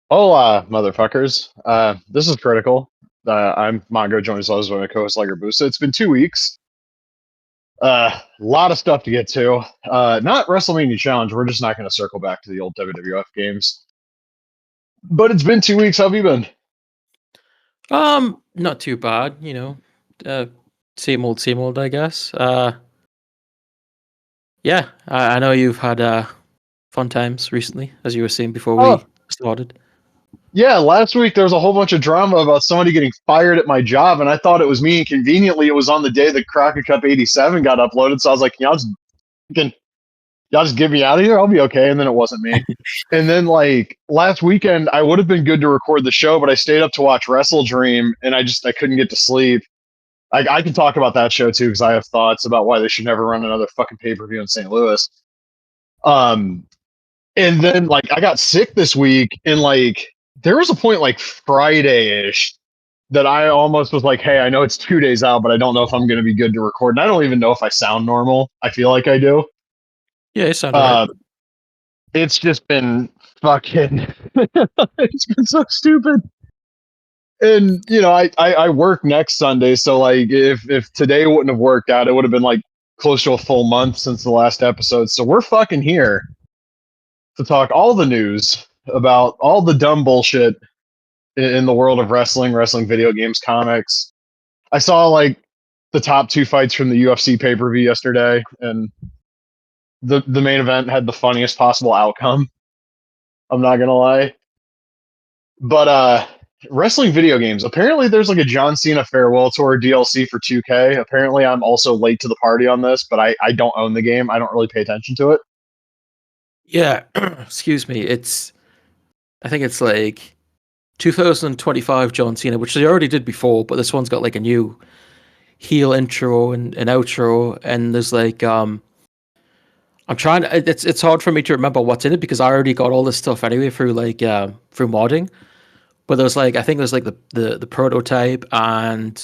Hola, motherfuckers. This is Critical. I'm Mongo, joined as always by my co-host Liger Busa. It's been 2 weeks. A lot of stuff to get to. Not WrestleMania Challenge. We're just not going to circle back to the old WWF games. But it's been 2 weeks. How have you been? Not too bad, Uh, same old, I guess. Yeah, I know you've had fun times recently, as you were saying before Oh, we started. yeah. Last week there was a whole bunch of drama about somebody getting fired at my job, and I thought it was me. And conveniently, it was on the day that Crockett Cup '87 got uploaded. So I was like, y'all just get me out of here. I'll be okay. And then it wasn't me. And then like last weekend, I would have been good to record the show, but I stayed up to watch Wrestle Dream, and I couldn't get to sleep. I can talk about that show too because I have thoughts about why they should never run another fucking pay per view in St. Louis. Um, and then like I got sick this week, and like there was a point like Friday ish that I almost was like, hey, I know it's 2 days out, but I don't know if I'm going to be good to record. And I don't even know if I sound normal. I feel like I do. Yeah, it sounded right. Uh, it's just been fucking it's been so stupid. And I work next Sunday, so like if today wouldn't have worked out, it would have been like close to a full month since the last episode. So we're fucking here to talk all the news about all the dumb bullshit in the world of wrestling video games, comics. I saw like the top two fights from the UFC pay-per-view yesterday, and the main event had the funniest possible outcome. I'm not gonna lie. But wrestling video games. Apparently there's like a John Cena farewell tour DLC for 2K. Apparently I'm also late to the party on this, but I don't own the game. I don't really pay attention to it. Yeah, excuse me. I think it's like 2025 John Cena, which they already did before, but this one's got like a new heel intro and an outro, and there's like I'm trying. It's hard for me to remember what's in it because I already got all this stuff anyway through through modding. But there's like I think there's like the prototype and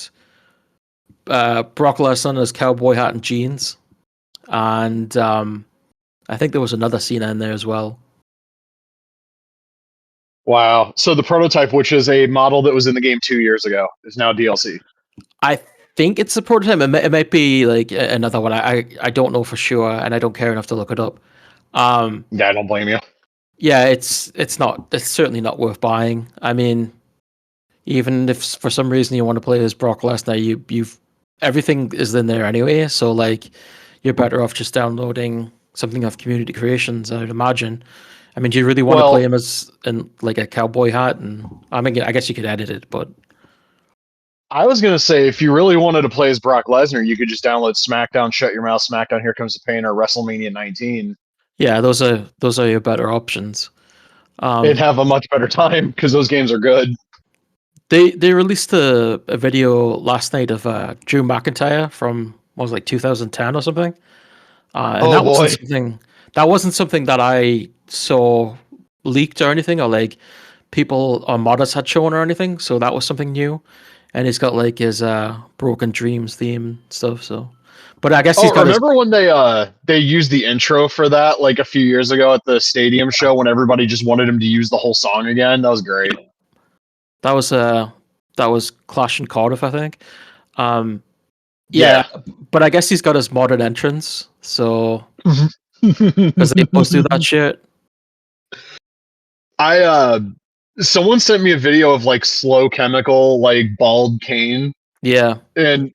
Brock Lesnar as cowboy hat and jeans, and I think there was another scene in there as well. Wow. So the prototype, which is a model that was in the game 2 years ago, is now DLC. I think it's the prototype. It might be like another one. I don't know for sure, and I don't care enough to look it up. Yeah, I don't blame you. Yeah, it's certainly not worth buying. I mean, even if for some reason you want to play as Brock Lesnar, you've everything is in there anyway. So like, you're better off just downloading something off Community Creations, I'd imagine. I mean, do you really want to play Well, him as in like a cowboy hat? And I mean, I guess you could edit it, but I was gonna say if you really wanted to play as Brock Lesnar, you could just download SmackDown, Shut Your Mouth, SmackDown, Here Comes the Pain, or WrestleMania 19, yeah, those are your better options. and Um, have a much better time because those games are good. they released a video last night of Drew McIntyre from what was it, like 2010 or something. And Oh boy. that wasn't something that I saw leaked or anything, or like people or modders had shown or anything. So that was something new. And he's got like his Broken Dreams theme stuff. So, but I guess he's Oh, got his. remember when they used the intro for that like a few years ago at the stadium show when everybody just wanted him to use the whole song again? That was great. That was that was Clash and Cardiff, I think. Um, yeah, Yeah. but I guess he's got his modded entrance. So because they always do that shit. I someone sent me a video of like Slow Chemical like bald Kane, Yeah. and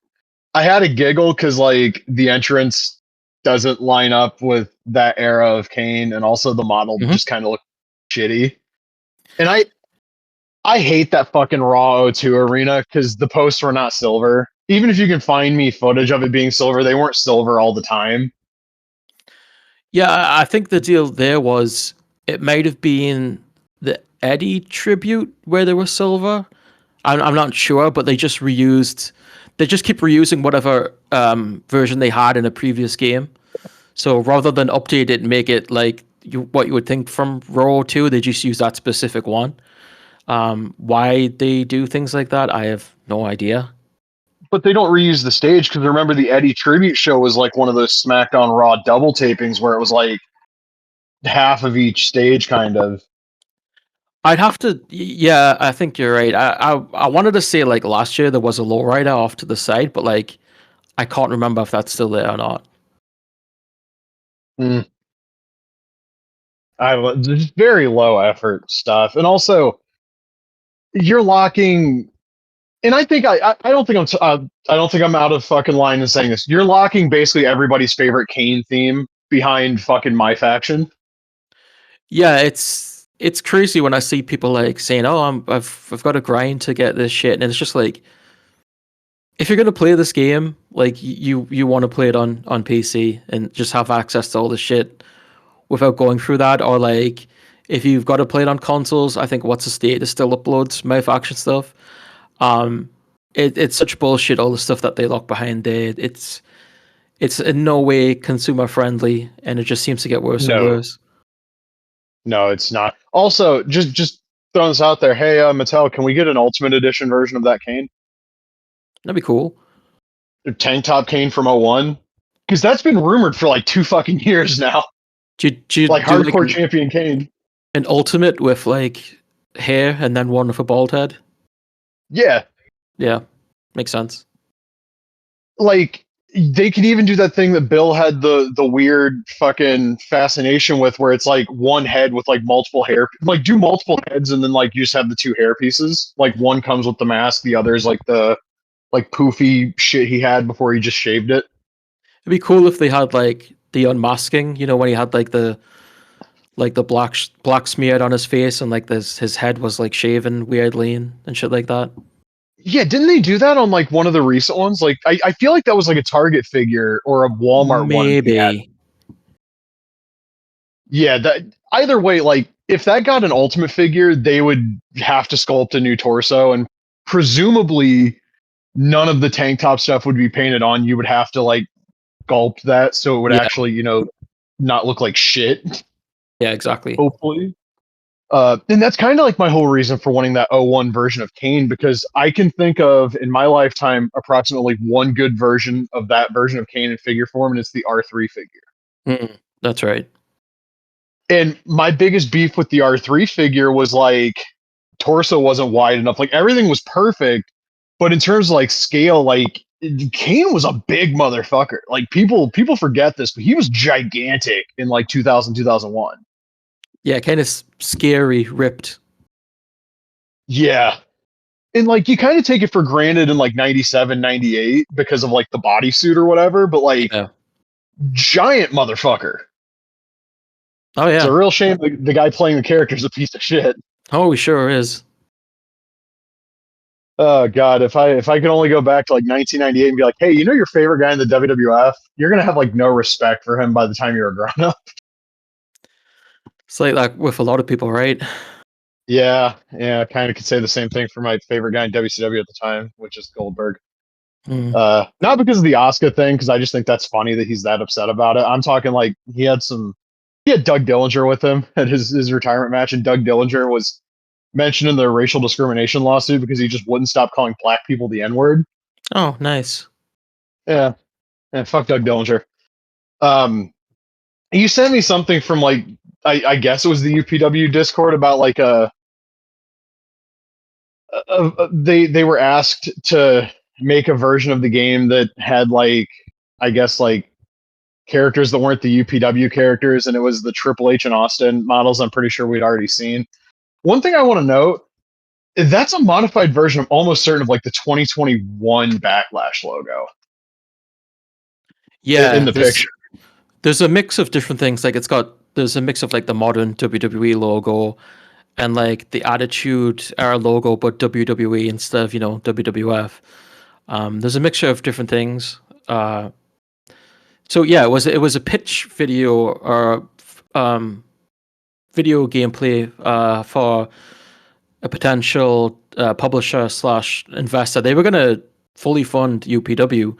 I had a giggle because like the entrance doesn't line up with that era of Kane, and also the model Hmm. just kind of looked shitty. And I hate that fucking Raw O2 arena because the posts were not silver. Even if you can find me footage of it being silver, they weren't silver all the time. Yeah, I think the deal there was it might have been the Eddie tribute where there was silver. I'm not sure, but they just reused. They just keep reusing whatever version they had in a previous game. So rather than update it and make it like what you would think from Raw 2, they just use that specific one. Why they do things like that, I have no idea. But they don't reuse the stage because remember the Eddie tribute show was like one of those SmackDown Raw double tapings where it was like half of each stage, kind of. I'd have to. Yeah, I think you're right. I wanted to say like last year there was a lowrider off to the side, but like I can't remember if that's still there or not. Mm, just very low effort stuff, and also you're locking. And I don't think I don't think I'm out of fucking line in saying this. You're locking basically everybody's favorite Kane theme behind fucking my faction. Yeah, it's crazy when I see people like saying, "Oh, I've got to grind to get this shit," and it's just like, if you're gonna play this game, like you want to play it on PC and just have access to all the shit without going through that, or like if you've got to play it on consoles, I think What's the State is still uploads mouth action stuff. Um, it's such bullshit. All the stuff that they lock behind there, it's in no way consumer friendly, and it just seems to get worse and No, worse. no, it's not. Also, just throwing this out there. Hey, Mattel, can we get an Ultimate Edition version of that Kane? That'd be cool. Tank top Kane from '01? Because that's been rumored for like 2 fucking years now. Do you Like do like hardcore champion Kane. an ultimate with like hair and then one with a bald head? Yeah, Yeah, makes sense. like they could even do that thing that Bill had the weird fucking fascination with, where it's like one head with like multiple hair, like do multiple heads, and then like you just have the two hair pieces. Like one comes with the mask, the other is like the like poofy shit he had before he just shaved it. It'd be cool if they had like the unmasking. You know, when he had like the black smeared on his face and like this his head was like shaven weirdly and shit like that. Yeah, didn't they do that on like one of the recent ones? Like I feel like that was like a Target figure or a Walmart one that he had. Maybe. Yeah, that either way, like if that got an ultimate figure, they would have to sculpt a new torso, and presumably none of the tank top stuff would be painted on. You would have to like sculpt that so it would Yeah. actually, not look like shit. Yeah. Exactly. Hopefully. And that's kind of like my whole reason for wanting that '01 version of Kane, because I can think of in my lifetime approximately one good version of that version of Kane in figure form, and it's the R3 figure. That's right. And my biggest beef with the R3 figure was like torso wasn't wide enough. Like everything was perfect, but in terms of like scale, like Kane was a big motherfucker. Like people forget this, but he was gigantic in like 2000, 2001. Yeah, kind of scary, ripped. Yeah. And like you kind of take it for granted in like 97, 98 because of like the bodysuit or whatever, but like Yeah. giant motherfucker. Oh It's a yeah. real shame the guy playing the character is a piece of shit. Oh, he sure is. Oh god, if I could only go back to like 1998 and be like, hey, your favorite guy in the WWF, you're gonna have like no respect for him by the time you're a grown up. It's like that with a lot of people, right? Yeah, yeah, kind of could say the same thing for my favorite guy in WCW at the time, which is Goldberg. Mm. Not because of the Oscar thing, because I just think that's funny that he's that upset about it. I'm talking like he had Doug Dillinger with him at his retirement match, and Doug Dillinger was mentioned in the racial discrimination lawsuit because he just wouldn't stop calling black people the N word. Oh, nice. Yeah, and fuck Doug Dillinger. Um, you sent me something from like I guess it was the UPW Discord about like they were asked to make a version of the game that had like I guess like characters that weren't the UPW characters, and it was the Triple H and Austin models. I'm pretty sure we'd already seen. One thing I want to note, that's a modified version, I'm almost certain, of like the 2021 Backlash logo in Yeah, the picture. there's a mix of different things. Like there's a mix of like the modern WWE logo and like the Attitude Era logo, but WWE instead of WWF. There's a mixture of different things. So yeah, it was a pitch video or video gameplay for a potential publisher slash investor. They were gonna fully fund UPW,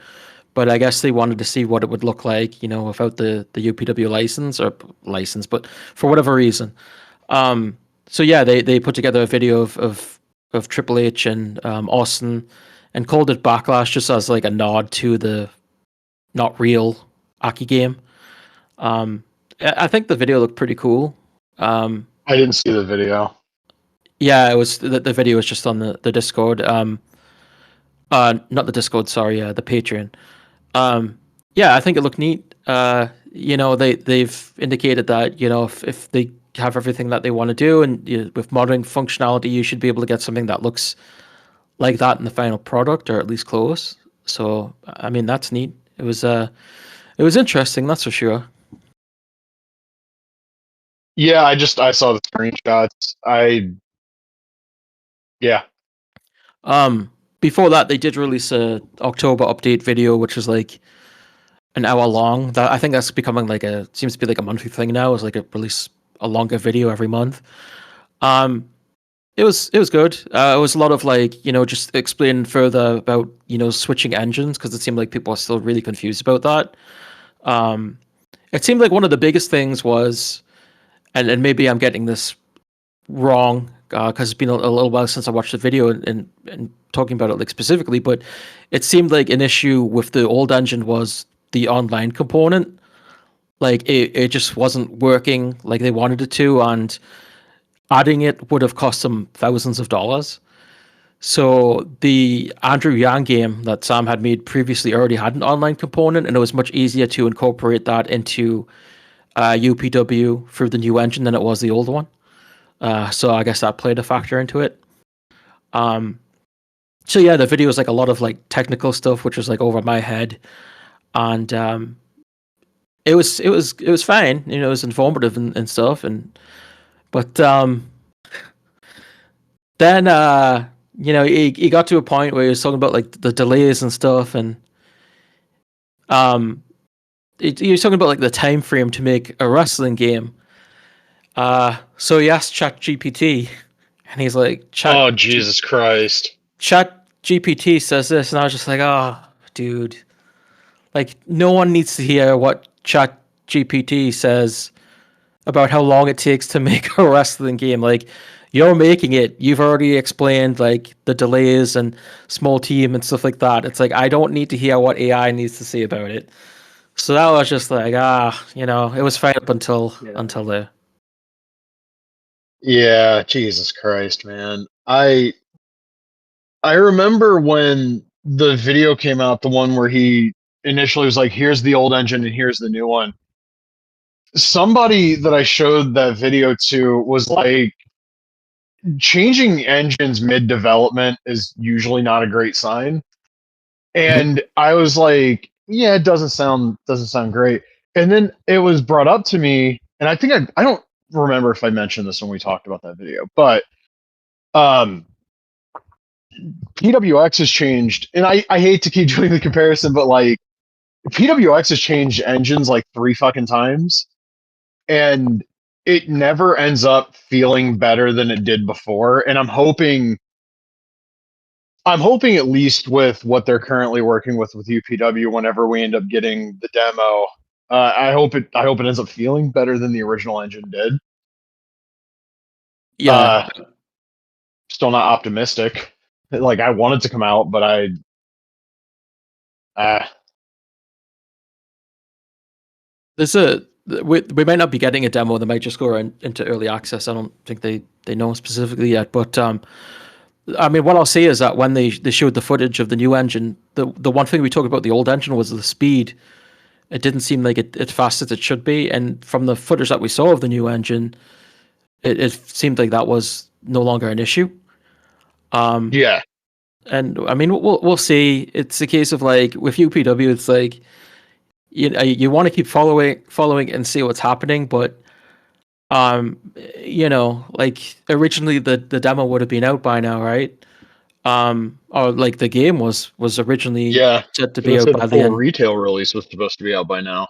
but I guess they wanted to see what it would look like, without the UPW license, but for whatever reason. So yeah, they put together a video of Triple H and Austin and called it Backlash just as like a nod to the not real Aki game. I think the video looked pretty cool. Um, I didn't see the video. Yeah, it was the video was just on the Discord. Not the Discord, sorry, the Patreon. Yeah, I think it looked neat. They've indicated that if they have everything that they want to do, and with modern functionality, you should be able to get something that looks like that in the final product, or at least close. So, I mean, that's neat. It was interesting, that's for sure. Yeah, I saw the screenshots. Yeah. Before that, they did release a October update video, which is like an hour long. That I think that's becoming like seems to be like a monthly thing now. Is like a release a longer video every month. Um, it was good. It was a lot of like just explaining further about switching engines because it seemed like people are still really confused about that. Um, it seemed like one of the biggest things was, and maybe I'm getting this wrong because it's been a little while since I watched the video and talking about it like specifically, but it seemed like an issue with the old engine was the online component. Like it just wasn't working like they wanted it to, and adding it would have cost them thousands of dollars. So the Andrew Yang game that Sam had made previously already had an online component, and it was much easier to incorporate that into UPW through the new engine than it was the old one. So I guess that played a factor into it. Um, so yeah, the video was like a lot of like technical stuff, which was like over my head, and it was fine. It was informative and stuff, and but then he got to a point where he was talking about like the delays and stuff, and um he was talking about like the time frame to make a wrestling game. So he asked Chat GPT, and he's like, Oh, Jesus Christ. Chat GPT says this, and I was just like, oh, dude, like no one needs to hear what Chat GPT says about how long it takes to make a wrestling game. Like you're making it, you've already explained like the delays and small team and stuff like that. It's like I don't need to hear what AI needs to say about it. So that was just like it was fine up until there. Yeah, Jesus Christ, man. I remember when the video came out, the one where he initially was like, here's the old engine and here's the new one. Somebody that I showed that video to was like, changing engines mid development is usually not a great sign. And I was like, yeah, it doesn't sound great. And then it was brought up to me, and I don't remember if I mentioned this when we talked about that video, but um PWX has changed, and I hate to keep doing the comparison, but like PWX has changed engines like three fucking times, and it never ends up feeling better than it did before. And I'm hoping at least with what they're currently working with UPW, whenever we end up getting the demo, I hope it ends up feeling better than the original engine did. Yeah, Uh, Still not optimistic. Like I wanted to come out, but uh, there's we might not be getting a demo. They might just go into early access. I don't think they know specifically yet. But I mean, what I'll say is that when they showed the footage of the new engine, the one thing we talked about the old engine was the speed. It didn't seem like it fast as it should be, and from the footage that we saw of the new engine, it seemed like that was no longer an issue. yeah, And I mean, we'll see. It's a case of like with UPW, it's like you want to keep following and see what's happening, but like originally the demo would have been out by now, right? Or like the game was originally yeah. set to Because be I out said the full retail release was supposed to be out by now.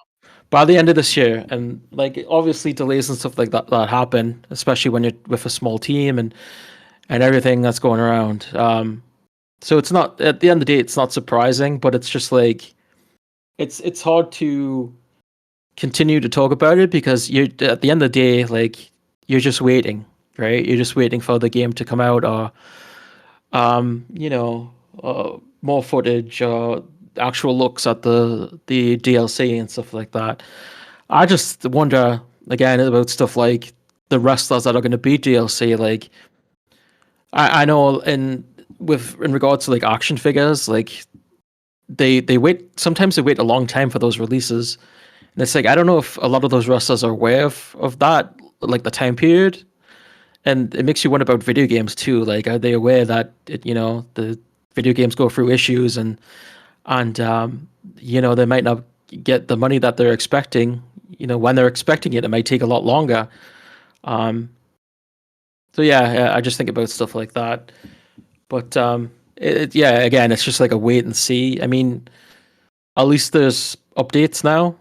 by the end of this year, and like obviously delays and stuff like that happen, especially when you're with a small team and everything that's going around. So it's not at the end of the day, it's not surprising, but it's just like it's hard to continue to talk about it because you at the end of the day, like you're just waiting, right? You're just waiting for the game to come out or um, you know, more footage or actual looks at the DLC and stuff like that. I just wonder again about stuff like the wrestlers that are going to be DLC. Like, I know in regards to like action figures, like they wait sometimes they wait a long time for those releases. And it's like I don't know if a lot of those wrestlers are aware of that, like the time period. And it makes you wonder about video games too. Like, are they aware that the video games go through issues and they might not get the money that they're expecting. When they're expecting it, it might take a lot longer. Um, so yeah, I just think about stuff like that. But yeah, again, it's just like a wait and see. I mean, at least there's updates now.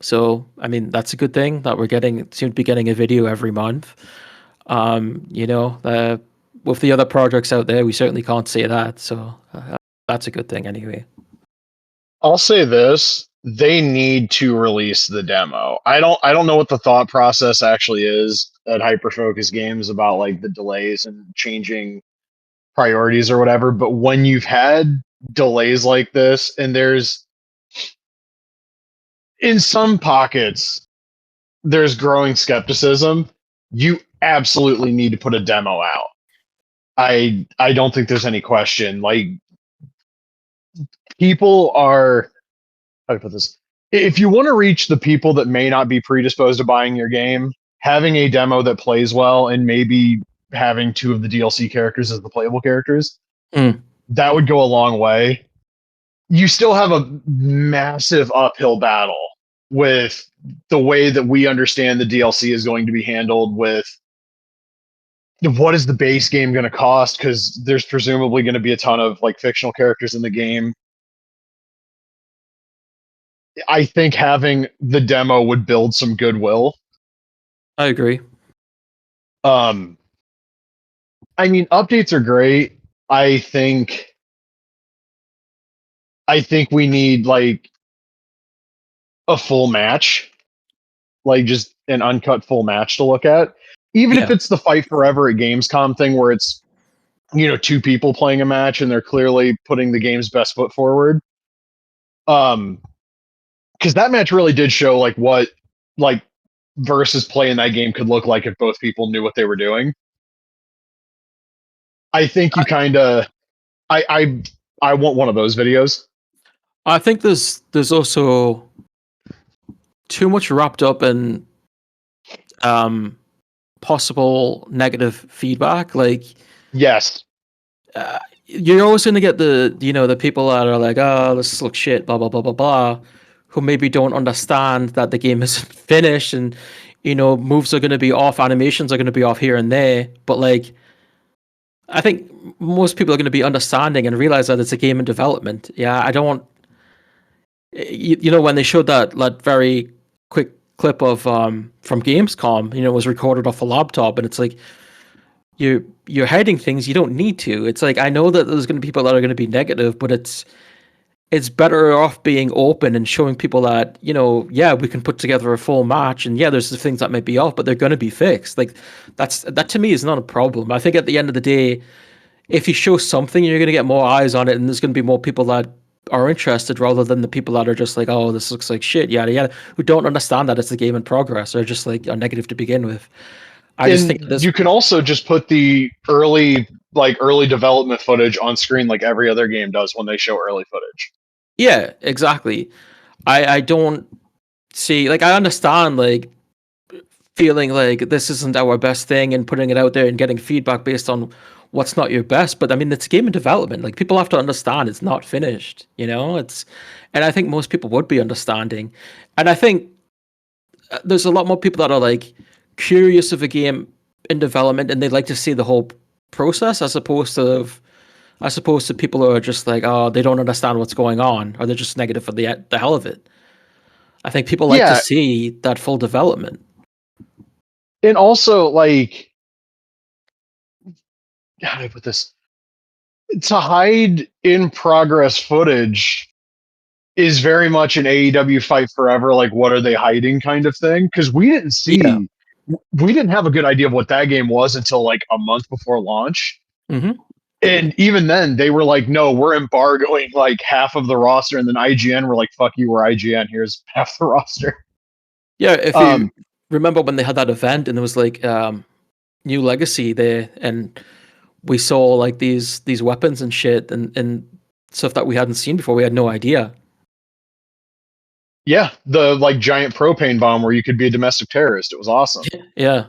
So I mean, that's a good thing that seem to be getting a video every month. With the other projects out there, we certainly can't say that. So that's a good thing anyway. I'll say this: they need to release the demo. I don't know what the thought process actually is at Hyperfocus Games about like the delays and changing priorities or whatever. But when you've had delays like this, and there's in some pockets there's growing skepticism, you absolutely need to put a demo out. I don't think there's any question. Like people are how do I put this? If you want to reach the people that may not be predisposed to buying your game, having a demo that plays well and maybe having two of the DLC characters as the playable characters, Mm, that would go a long way. You still have a massive uphill battle with the way that we understand the DLC is going to be handled with what is the base game going to cost, because there's presumably going to be a ton of like fictional characters in the game. I think having the demo would build some goodwill. I agree. um I mean, updates are great. i think I think we need like a full match, like just an uncut full match to look at, even if Yeah, it's the Fight Forever at Gamescom thing where it's two people playing a match and they're clearly putting the game's best foot forward. um because that match really did show like what like versus play in that game could look like if both people knew what they were doing. I think you kind of I want one of those videos. I think there's also too much wrapped up in um possible negative feedback. Like Yes. you're always going to get the people that are like, oh, this looks shit, blah blah blah blah blah, who maybe don't understand that the game isn't finished and moves are going to be off, animations are going to be off here and there, but like I think most people are going to be understanding and realize that it's a game in development. Yeah, I don't. When they showed that very quick clip of from Gamescom, it was recorded off a laptop, and it's like you're hiding things you don't need to. It's like I know that there's going to be people that are going to be negative, but it's better off being open and showing people that yeah, we can put together a full match, and yeah, there's the things that might be off, but they're going to be fixed. Like that to me is not a problem. I think at the end of the day, if you show something, you're going to get more eyes on it, and there's going to be more people that are interested rather than the people that are just like, oh, this looks like shit, yada yada, who don't understand that it's a game in progress or just like are negative to begin with. I just think And this, you can also just put the early development footage on screen like every other game does when they show early footage. yeah, exactly. I don't see, like, I understand like feeling like this isn't our best thing and putting it out there and getting feedback based on what's not your best, but I mean it's a game in development. Like people have to understand it's not finished, it's and I think most people would be understanding. And I think there's a lot more people that are like curious of a game in development and they'd like to see the whole process as opposed to people who are just like, oh, they don't understand what's going on, or they're just negative for the hell of it. I think people like to Yeah, see that full development. and also like how do I put this? To hide in progress footage is very much an AEW Fight Forever, like what are they hiding kind of thing. Because Yeah. we didn't have a good idea of what that game was until like a month before launch. Hmm. And even then, they were like, "No, we're embargoing like half of the roster." And then IGN were like, "Fuck you, we're IGN. Here's half the roster." Yeah, if you Um, remember when they had that event and there was like New Legacy there, and we saw like these weapons and shit and stuff that we hadn't seen before. We had no idea. Yeah, the like giant propane bomb where you could be a domestic terrorist. It was awesome. Yeah.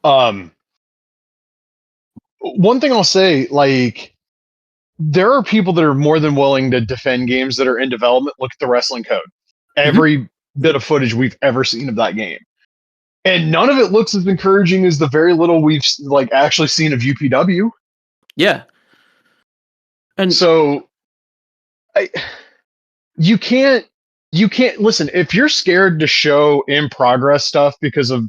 Um, one thing I'll say, like, there are people that are more than willing to defend games that are in development. Look at the wrestling code. Mhm. Every bit of footage we've ever seen of that game, and none of it looks as encouraging as the very little we've like actually seen of UPW. Yeah. And So, I, you can't listen if you're scared to show in progress stuff because of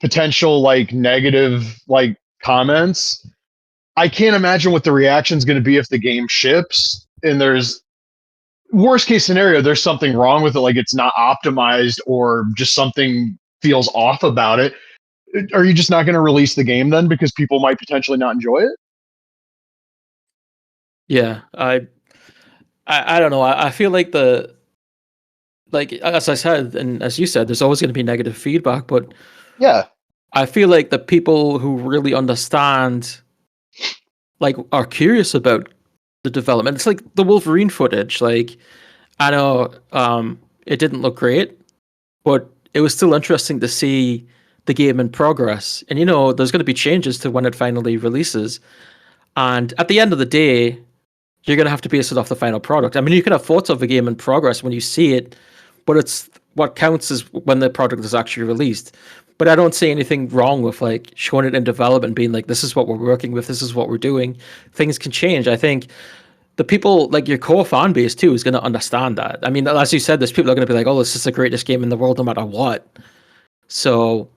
potential like negative like comments. I can't imagine what the reaction is going to be if the game ships and there's worst case scenario, there's something wrong with it, like it's not optimized or just something feels off about it. Are you just not going to release the game then because people might potentially not enjoy it? yeah, I don't know. I feel like like as I said and as you said, there's always going to be negative feedback, but Yeah. I feel like the people who really understand, like, are curious about the development. It's like the Wolverine footage. Like, I know it didn't look great, but it was still interesting to see the game in progress. And there's going to be changes to when it finally releases. And at the end of the day, you're going to have to base it off the final product. I mean, you can have thoughts of a game in progress when you see it, but it's what counts is when the product is actually released. But I don't see anything wrong with like showing it in development, being like, this is what we're working with, this is what we're doing. Things can change. I think the people, like your core fan base too, is going to understand that. I mean, as you said, there's people that are going to be like, oh, this is the greatest game in the world no matter what. So,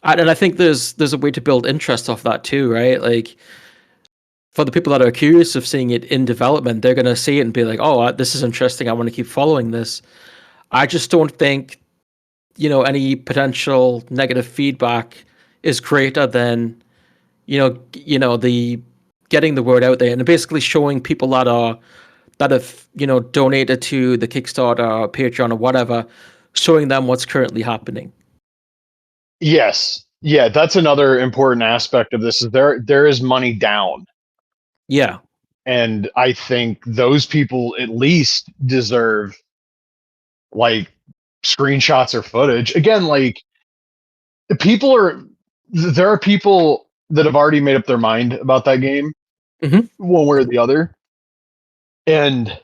and I think there's a way to build interest off that too, right? Like, for the people that are curious of seeing it in development, they're going to see it and be like, oh, this is interesting. I want to keep following this. I just don't think, any potential negative feedback is greater than, the getting the word out there and basically showing people that have, donated to the Kickstarter or Patreon or whatever, showing them what's currently happening. Yes. Yeah, that's another important aspect of this is there is money down. Yeah. And I think those people at least deserve like screenshots or footage. Again, like people are there are people that have already made up their mind about that game Hmm. one way or the other. And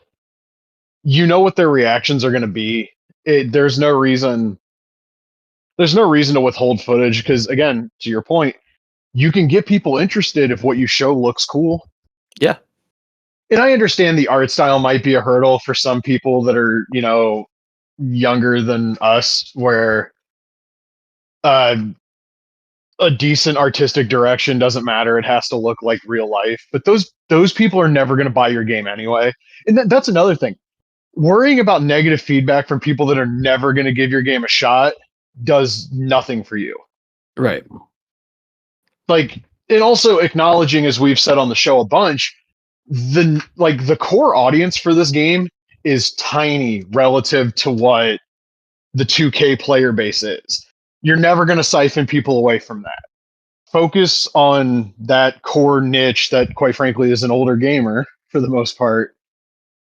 you know what their reactions are going to be. There's no reason to withhold footage because again, to your point, you can get people interested if what you show looks cool. Yeah. And I understand the art style might be a hurdle for some people that are, younger than us, where uh, a decent artistic direction doesn't matter. It has to look like real life. But those people are never going to buy your game anyway. And that's another thing. Worrying about negative feedback from people that are never going to give your game a shot does nothing for you. Right. Like, and also acknowledging, as we've said on the show a bunch, the core audience for this game is tiny relative to what the 2K player base is. You're never going to siphon people away from that. Focus on that core niche that, quite frankly, is an older gamer for the most part.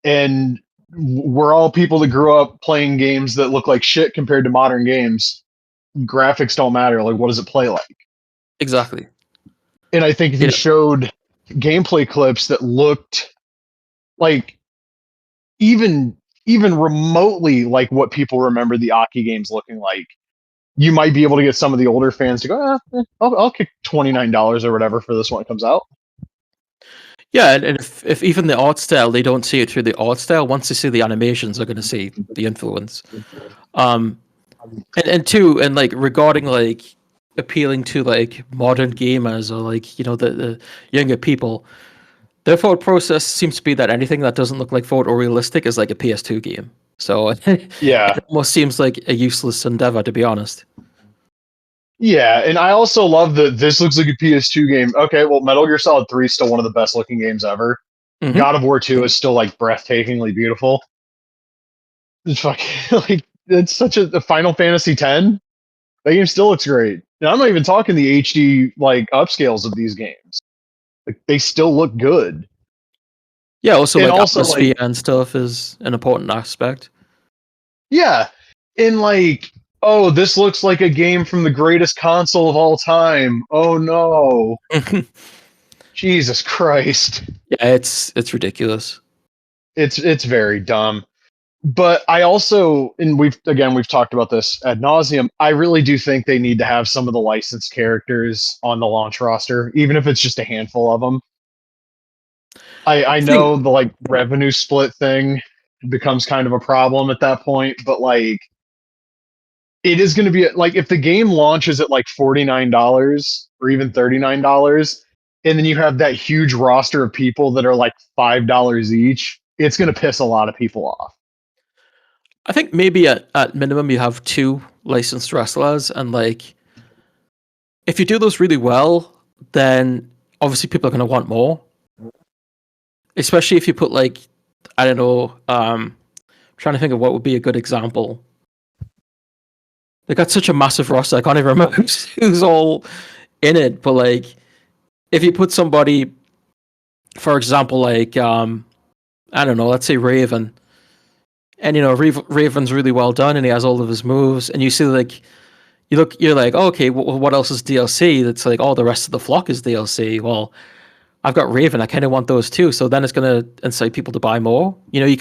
And we're all people that grew up playing games that look like shit compared to modern games. Graphics don't matter. Like, what does it play like? Exactly. And I think if you showed gameplay clips that looked like even remotely like what people remember the Aki games looking like, you might be able to get some of the older fans to go, I'll kick $29 or whatever for this one that comes out. Yeah, and if even the art style, they don't see it through the art style. Once they see the animations, they're going to see the influence. Um, and two, and like regarding like appealing to like modern gamers or like the younger people, their thought process seems to be that anything that doesn't look like photorealistic is like a PS2 game. So it Yeah. almost seems like a useless endeavor, to be honest. Yeah, and I also love that this looks like a PS2 game. Okay, well, Metal Gear Solid 3 is still one of the best looking games ever. Hmm. God of War 2 is still like breathtakingly beautiful. It's fucking like it's such a the Final Fantasy 10. That game still looks great. And I'm not even talking the HD like upscales of these games. Like they still look good. Yeah, also And like also like atmosphere and stuff is an important aspect. yeah, and like oh, this looks like a game from the greatest console of all time. Oh no. Yeah, Jesus Christ. it's ridiculous. It's very dumb. But I also, and we've talked about this ad nauseum. I really do think they need to have some of the licensed characters on the launch roster, even if it's just a handful of them. I I think know the like revenue split thing becomes kind of a problem at that point, but like it is going to be like if the game launches at like $49 or even $39, and then you have that huge roster of people that are like $5 each, it's going to piss a lot of people off. I think maybe at minimum you have two licensed wrestlers, and like if you do those really well, then obviously people are going to want more. Especially if you put like I don't know, trying to think of what would be a good example. They got such a massive roster, I can't even remember who's all in it. But like, if you put somebody, for example, like I don't know, let's say Raven, and you know Raven's really well done, and he has all of his moves, and you see like you're like, oh, okay, what else is DLC? That's like all the rest of the flock is DLC. Well, I've got Raven. I kind of want those too. So then it's going to incite people to buy more. You know, you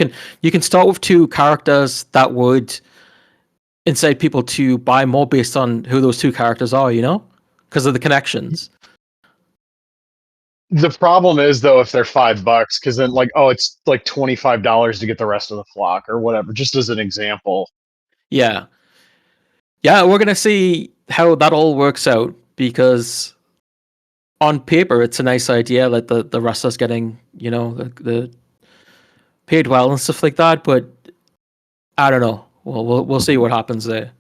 can start with two characters that would incite people to buy more based on who those two characters are. You know, because of the connections. The problem is though if they're $5, because then like oh it's like $25 to get the rest of the flock or whatever. Just as an example. Yeah, yeah. We're gonna see how that all works out because on paper it's a nice idea, like the wrestlers getting the paid well and stuff like that. But I don't know. Well, we'll see what happens there.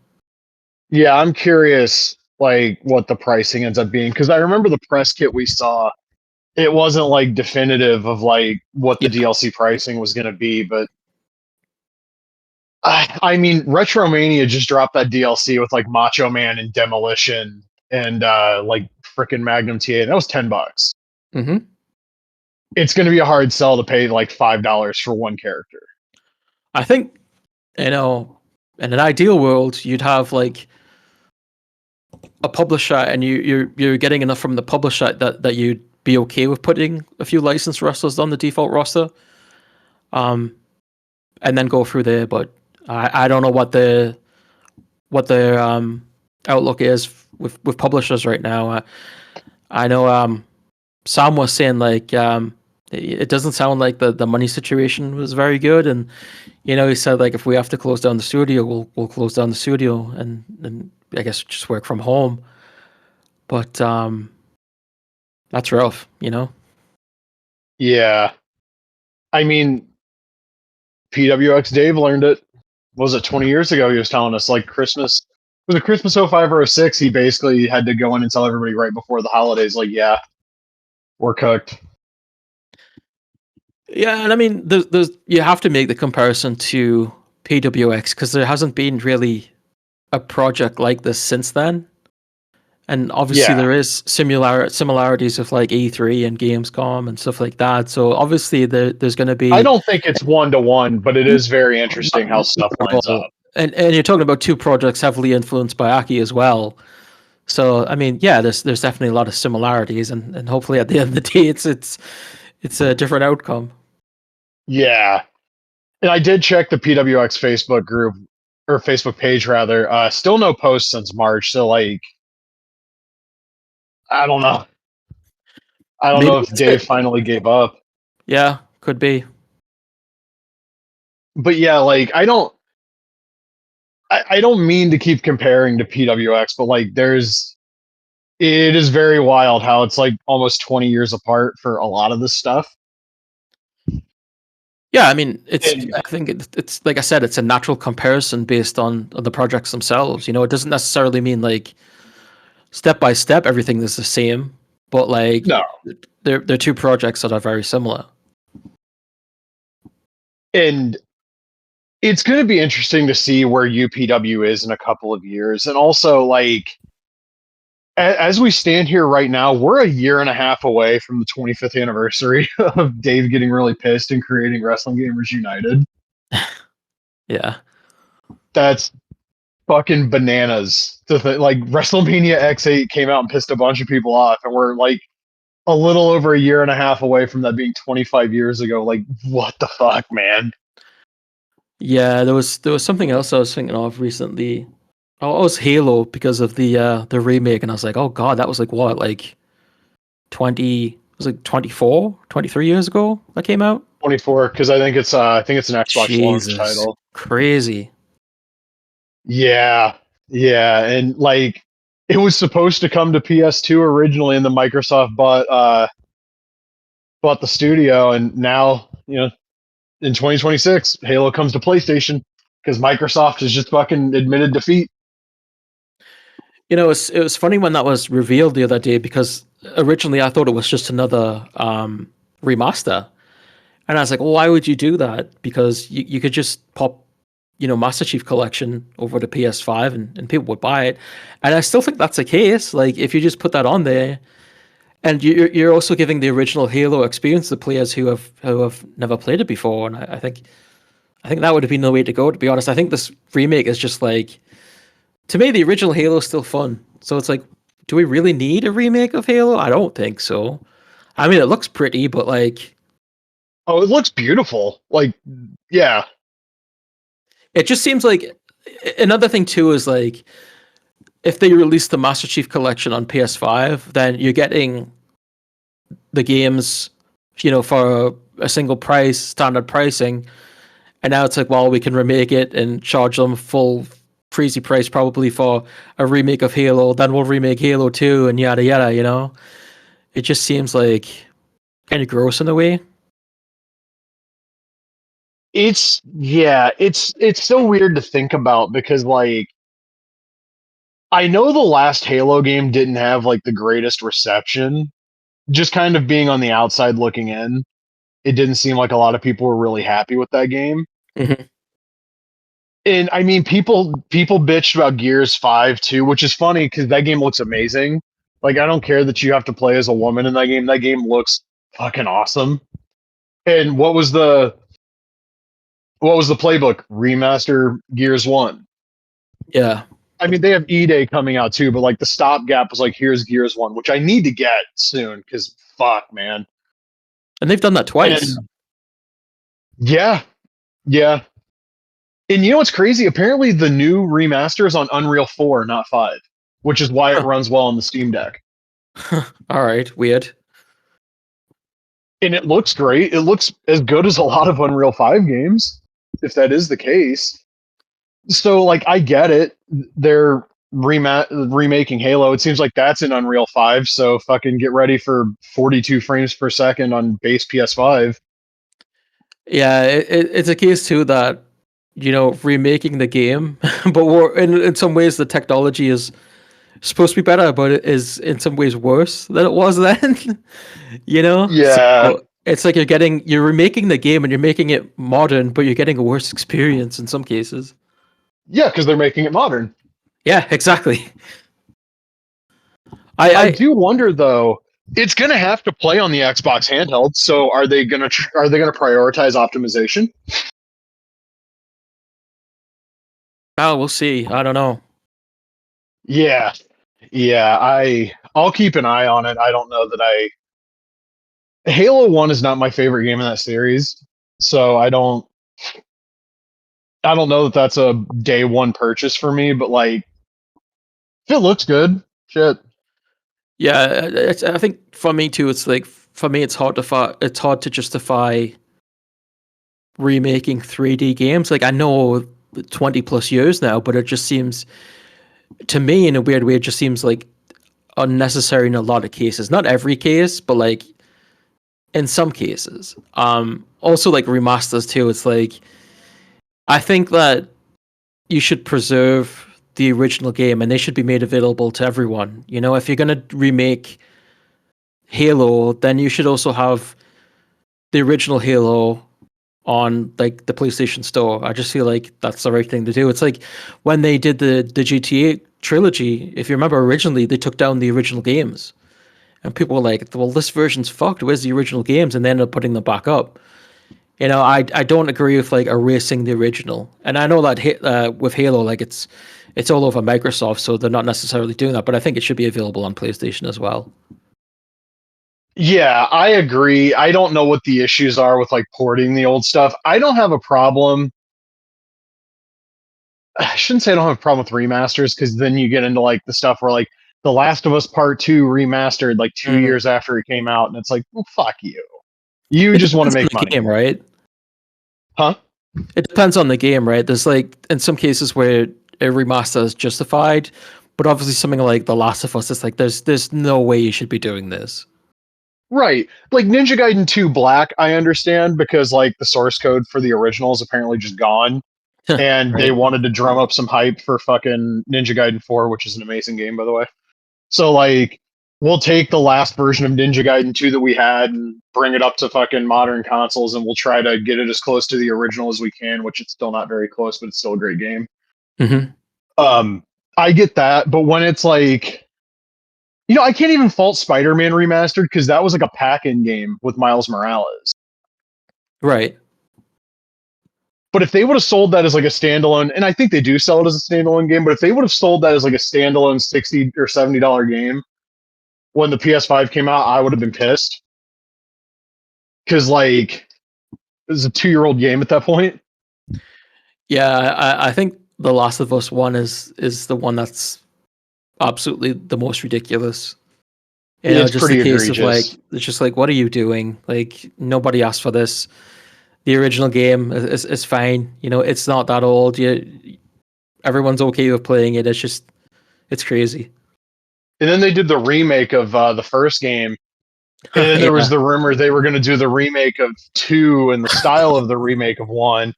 Yeah, I'm curious like what the pricing ends up being because I remember the press kit we saw. It wasn't like definitive of like what the Yeah. DLC pricing was going to be, but I mean, Retromania just dropped that DLC with like Macho Man and Demolition and like freaking Magnum TA. That was $10. Mm-hmm. It's going to be a hard sell to pay like $5 for one character. I think in an ideal world, you'd have like a publisher, and you're getting enough from the publisher that you'd be okay with putting a few licensed wrestlers on the default roster, um, and then go through there. But I don't know what their outlook is with publishers right now. I know Sam was saying like it doesn't sound like the money situation was very good, and he said like if we have to close down the studio, we'll close down the studio and I guess just work from home. But that's rough. Yeah. I mean, PWX Dave learned it. What was it 20 years ago? He was telling us like Christmas. Was it Christmas '05 or '06? He basically had to go in and tell everybody right before the holidays, like, yeah, we're cooked. Yeah, and I mean, there's you have to make the comparison to PWX because there hasn't been really a project like this since then. And obviously, Yeah. there is similarities with like E3 and Gamescom and stuff like that. So obviously, there's going to I be don't think it's one to one, but it is very interesting not how stuff lines memorable. up. And you're talking about two projects heavily influenced by Aki as well. So I mean, yeah, there's definitely a lot of similarities, and hopefully at the end of the day, it's a different outcome. Yeah. And I did check the PWX Facebook group or Facebook page rather. Still no posts since March. So like I don't know. I don't Maybe know if it's Dave it. finally gave up. Yeah, could be. But yeah, like I don't mean to keep comparing to PWX, but like it is very wild how it's like almost 20 years apart for a lot of this stuff. Yeah, I mean, it's. And I think it's like I said, it's a natural comparison based on the projects themselves. It doesn't necessarily mean like step by step everything is the same, but like no. they're two projects that are very similar. And it's going to be interesting to see where UPW is in a couple of years. And also like As we stand here right now, we're a year and a half away from the 25th anniversary of Dave getting really pissed and creating Wrestling Gamers United. Yeah. That's fucking bananas. Like WrestleMania X8 came out and pissed a bunch of people off, and we're like a little over a year and a half away from that being 25 years ago. Like, what the fuck, man? Yeah, there was something else I was thinking of recently. Oh, it was Halo because of the remake, and I was like, oh god, that was like what, like 20, it was like 24, 23 years ago that came out. 24, because I think it's an Xbox launch Jesus, title. crazy. Yeah, yeah, and like it was supposed to come to PS2 originally, and then Microsoft bought the studio, and now in 2026, Halo comes to PlayStation because Microsoft has just fucking admitted defeat. It was funny when that was revealed the other day because originally I thought it was just another remaster. And I was like, well, why would you do that? Because you could just pop, Master Chief Collection over to PS5 and people would buy it. And I still think that's the case. Like, if you just put that on there, and you're also giving the original Halo experience to players who have never played it before. And I think that would have been the way to go, to be honest. I think this remake is just like, to me, the original Halo is still fun. So it's like, do we really need a remake of Halo? I don't think so. I mean, it looks pretty, but like, Oh, it looks beautiful. Like, yeah, it just seems like another thing too is like, if they release the Master Chief Collection on PS5, then you're getting the games, for a single price, standard pricing. And now it's like, well, we can remake it and charge them full crazy price probably for a remake of Halo. Then we'll remake Halo 2 and yada yada. It just seems like kind of gross in a way. it's so weird to think about because like I know the last Halo game didn't have like the greatest reception. Just kind of being on the outside looking in, it didn't seem like a lot of people were really happy with that game. Hmm. And I mean, people bitched about Gears 5 too, which is funny because that game looks amazing. Like, I don't care that you have to play as a woman in that game. That game looks fucking awesome. And what was the playbook? Remaster Gears 1. Yeah. I mean, they have E-Day coming out too, but like the stopgap was like, here's Gears 1, which I need to get soon because fuck, man. And they've done that twice. And yeah, yeah. And you know what's crazy? Apparently, the new remaster is on Unreal 4, not 5, which is why it Huh. runs well on the Steam Deck. All right. Weird. And it looks great. It looks as good as a lot of Unreal 5 games, if that is the case. So, like, I get it. They're remaking Halo. It seems like that's in Unreal 5. So, fucking get ready for 42 frames per second on base PS5. Yeah. It's a case too that, remaking the game, but in some ways the technology is supposed to be better, but it is in some ways worse than it was then. Yeah. So it's like you're remaking the game and you're making it modern, but you're getting a worse experience in some cases. Yeah, because they're making it modern. Yeah, exactly. I I do wonder though. It's going to have to play on the Xbox handheld. So are they going to prioritize optimization? we'll see. I don't know. Yeah, yeah. I'll keep an eye on it. I don't know that Halo 1 is not my favorite game in that series, so I don't know that that's a day one purchase for me. But like, if it looks good, shit. Yeah, I think for me too. It's like for me, it's hard to justify remaking 3D games. Like I know 20 plus years now, but it just seems to me in a weird way. It just seems like unnecessary in a lot of cases. Not every case, but like in some cases. Also like remasters too. It's like I think that you should preserve the original game and they should be made available to everyone. If you're gonna remake Halo, then you should also have the original Halo on like the PlayStation Store. I just feel like that's the right thing to do. It's like when they did the GTA trilogy, if you remember originally, they took down the original games. And people were like, well, this version's fucked. Where's the original games? And they ended up putting them back up. I don't agree with like erasing the original. And I know that with Halo, like it's all over Microsoft, so they're not necessarily doing that. But I think it should be available on PlayStation as well. Yeah, I agree. I don't know what the issues are with like porting the old stuff. I don't have a problem. I shouldn't say I don't have a problem with remasters because then you get into like the stuff where like The Last of Us Part 2 remastered like 2 years after it came out, and it's like, well, fuck you. You It just want to depends on make the money. game, right? Huh? It depends on the game, right? There's like in some cases where a remaster is justified, but obviously something like The Last of Us, it's like there's no way you should be doing this. Right. Like Ninja Gaiden 2 Black, I understand because like the source code for the original is apparently just gone. And they Right. wanted to drum up some hype for fucking Ninja Gaiden 4, which is an amazing game, by the way. So like we'll take the last version of Ninja Gaiden 2 that we had and bring it up to fucking modern consoles and we'll try to get it as close to the original as we can, which it's still not very close, but it's still a great game. Mm-hmm. Um I get that, but when it's like I can't even fault Spider-Man Remastered because that was like a pack-in game with Miles Morales. Right. But if they would have sold that as like a standalone, and I think they do sell it as a standalone game, but if they would have sold that as like a standalone $60 or $70 game when the PS5 came out, I would have been pissed. Because like it was a 2-year-old game at that point. Yeah, I think The Last of Us one is the one that's absolutely the most ridiculous. It's Just the pretty case of like egregious. it's just like, what are you doing? Like nobody asked for this. The original game is fine. It's not that old. Everyone's okay with playing it. It's crazy. And then they did the remake of the first game. And then there was Yeah, the rumor they were going to do the remake of 2 and the style of the remake of 1.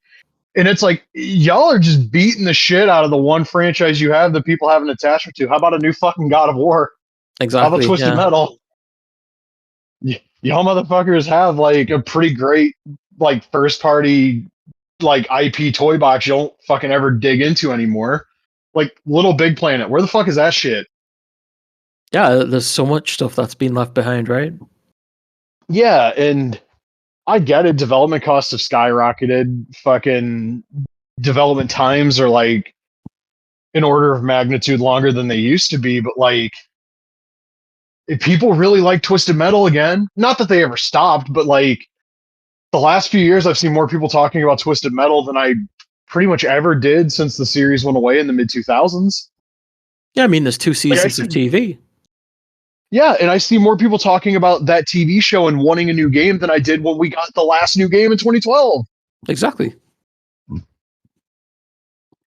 And it's like, y'all are just beating the shit out of the one franchise you have that people have an attachment to. How about a new fucking God of War? How about exactly. Twisted Yeah, Metal? Y'all motherfuckers have like a pretty great like first party like IP toy box you don't fucking ever dig into anymore. Like Little Big Planet, where the fuck is that shit? yeah. There's so much stuff that's been left behind, right? Yeah, and I get it. Development costs have skyrocketed. Fucking development times are like an order of magnitude longer than they used to be. But like, if people really like Twisted Metal again, not that they ever stopped, but like the last few years, I've seen more people talking about Twisted Metal than I pretty much ever did since the series went away in the mid 2000s. Yeah, I mean, there's two Like I seasons of see, TV. yeah, and I see more people talking about that TV show and wanting a new game than I did when we got the last new game in 2012. Exactly.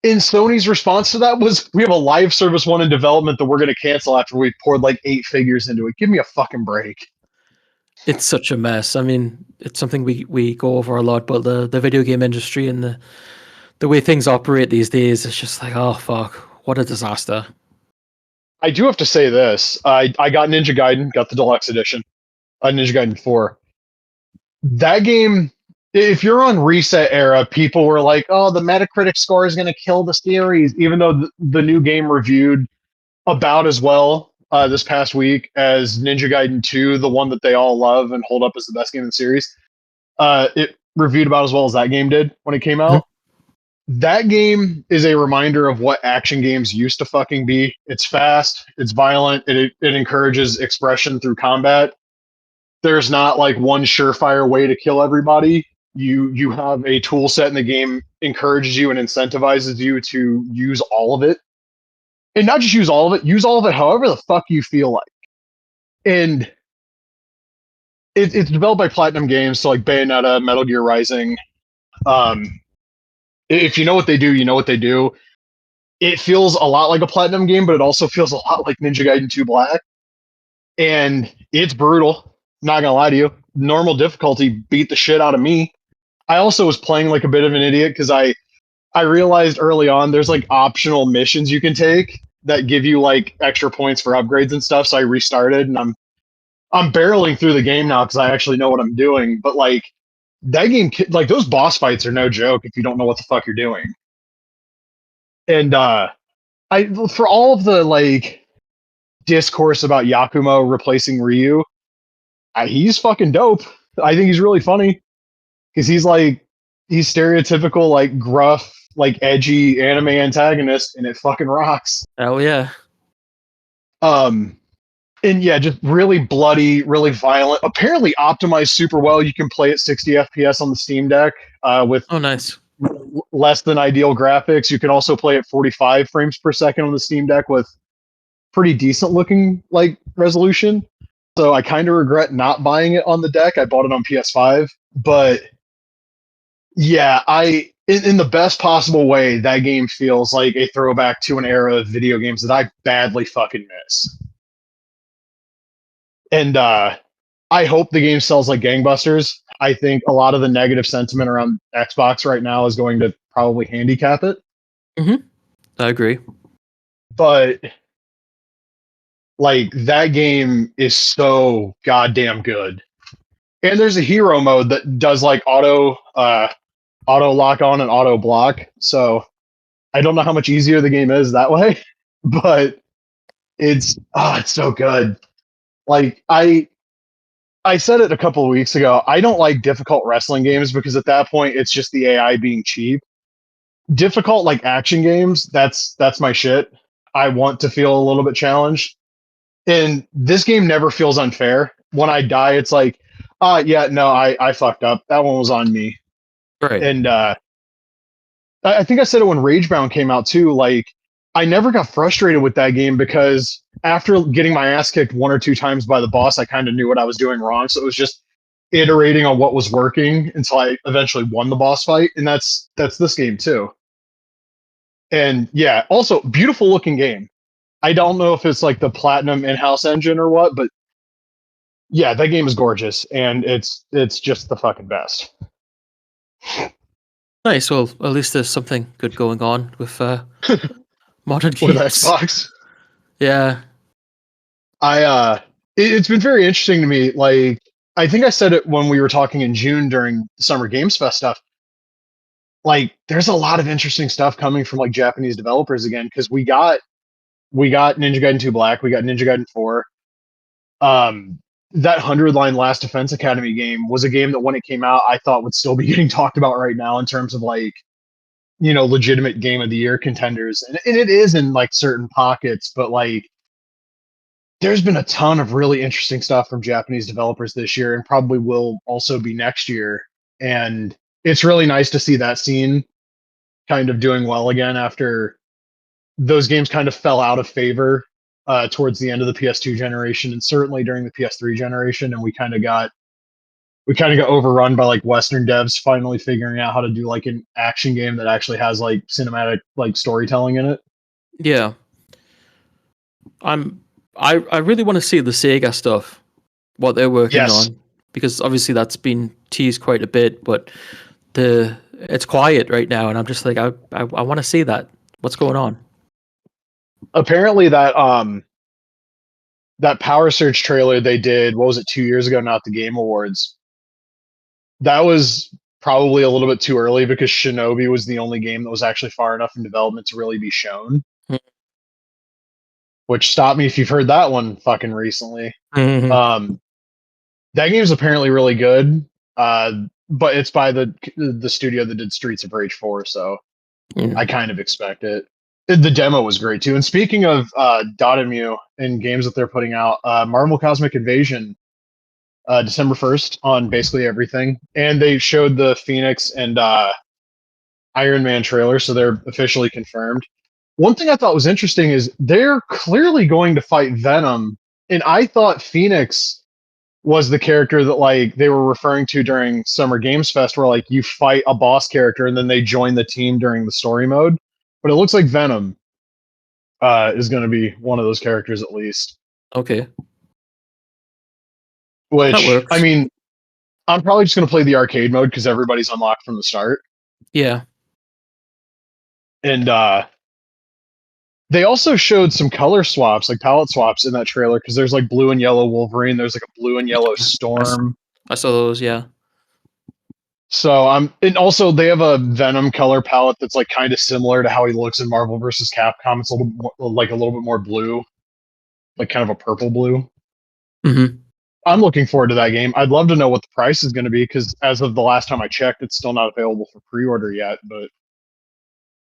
And Sony's response to that was, "We have a live service one in development that we're going to cancel after we've poured like 8 figures into it. Give me a fucking break." It's such a mess. I mean, it's something we go over a lot, but the video game industry and the way things operate these days, it's just like, oh fuck, what a disaster. I do have to say this: I got Ninja Gaiden, got the deluxe edition, Ninja Gaiden 4. That game, if you're on Reset era, people were like, "Oh, the Metacritic score is going to kill the series," even though the new game reviewed about as well this past week as Ninja Gaiden 2, the one that they all love and hold up as the best game in the series. It reviewed about as well as that game did when it came Mhm. out. That game is a reminder of what action games used to fucking be. It's fast, it's violent, it encourages expression through combat. There's not like one surefire way to kill everybody. You have a tool set in the game encourages you and incentivizes you to use all of it. And not just use all of it however the fuck you feel like. And it's developed by Platinum Games, so like Bayonetta, Metal Gear Rising. Um, if you know what they do, you know what they do. It feels a lot like a Platinum game, but it also feels a lot like Ninja Gaiden 2 Black. And it's brutal. Not gonna lie to you. Normal difficulty beat the shit out of me. I also was playing like a bit of an idiot because I realized early on there's like optional missions you can take that give you like extra points for upgrades and stuff. So I restarted and I'm barreling through the game now because I actually know what I'm doing. But like that game, like those boss fights are no joke if you don't know what the fuck you're doing. And for all of the like discourse about Yakumo replacing Ryu, he's fucking dope. I think he's really funny because he's stereotypical like gruff, like edgy anime antagonist, and it fucking rocks. Oh yeah. Um, and yeah, just really bloody, really violent. Apparently optimized super well. You can play at 60 FPS on the Steam Deck with Oh nice. less than ideal graphics. You can also play at 45 frames per second on the Steam Deck with pretty decent looking like resolution. So I kind of regret not buying it on the deck. I bought it on PS5, but yeah, in the best possible way, that game feels like a throwback to an era of video games that I badly fucking miss. And I hope the game sells like gangbusters. I think a lot of the negative sentiment around Xbox right now is going to probably handicap it. Mm-hmm. I agree. But like that game is so goddamn good. And there's a hero mode that does like auto lock on and auto block. So I don't know how much easier the game is that way, but it's so good. Like I said it a couple of weeks ago. I don't like difficult wrestling games because at that point it's just the AI being cheap. Difficult like action games, that's my shit. I want to feel a little bit challenged. And this game never feels unfair. When I die, it's like, yeah, no, I fucked up. That one was on me. Right. And I think I said it when Ragebound came out too. Like, I never got frustrated with that game because after getting my ass kicked one or two times by the boss, I kind of knew what I was doing wrong. So it was just iterating on what was working until I eventually won the boss fight. And that's this game too. And yeah, also beautiful looking game. I don't know if it's like the Platinum in-house engine or what, but yeah, that game is gorgeous and it's just the fucking best. Nice. Well, at least there's something good going on with modern With games. Xbox. Yeah. It's been very interesting to me. Like, I think I said it when we were talking in June during the Summer Games Fest stuff. Like, there's a lot of interesting stuff coming from like Japanese developers again because we got Ninja Gaiden 2 Black, we got Ninja Gaiden 4. That 100-line Last Defense Academy game was a game that when it came out, I thought would still be getting talked about right now in terms of like, legitimate game of the year contenders. And it is in like certain pockets, but like there's been a ton of really interesting stuff from Japanese developers this year and probably will also be next year. And it's really nice to see that scene kind of doing well again after those games kind of fell out of favor towards the end of the PS2 generation and certainly during the PS3 generation. And we kind of got overrun by like Western devs finally figuring out how to do like an action game that actually has like cinematic like storytelling in it. Yeah. I really want to see the Sega stuff, what they're working Yes. on, because obviously that's been teased quite a bit, but it's quiet right now, and I'm just like I want to see that. What's going on? Apparently that Power Surge trailer they did, what was it, 2 years ago now at the Game Awards, that was probably a little bit too early because Shinobi was the only game that was actually far enough in development to really be shown. Hmm. Which, stop me if you've heard that one fucking recently. Mhm. That game's apparently really good, but it's by the studio that did Streets of Rage 4, so Yeah. I kind of expect it. The demo was great too. And speaking of Dotemu and games that they're putting out, Marvel Cosmic Invasion, December 1st on basically everything, and they showed the Phoenix and Iron Man trailer, so they're officially confirmed. One thing I thought was interesting is they're clearly going to fight Venom, and I thought Phoenix was the character that like they were referring to during Summer Games Fest, where like you fight a boss character and then they join the team during the story mode. But it looks like Venom is going to be one of those characters at least. Okay, that Which I works. mean, I'm probably just going to play the arcade mode because everybody's unlocked from the start. Yeah. And they also showed some color swaps, like palette swaps in that trailer because there's like blue and yellow Wolverine. There's like a blue and yellow Yeah. I Storm. saw those. Yeah. So and also they have a Venom color palette that's like kind of similar to how he looks in Marvel versus Capcom. It's a little more, like a little bit more blue, like kind of a purple blue. Hmm. I'm looking forward to that game. I'd love to know what the price is going to be because as of the last time I checked, it's still not available for pre-order yet. But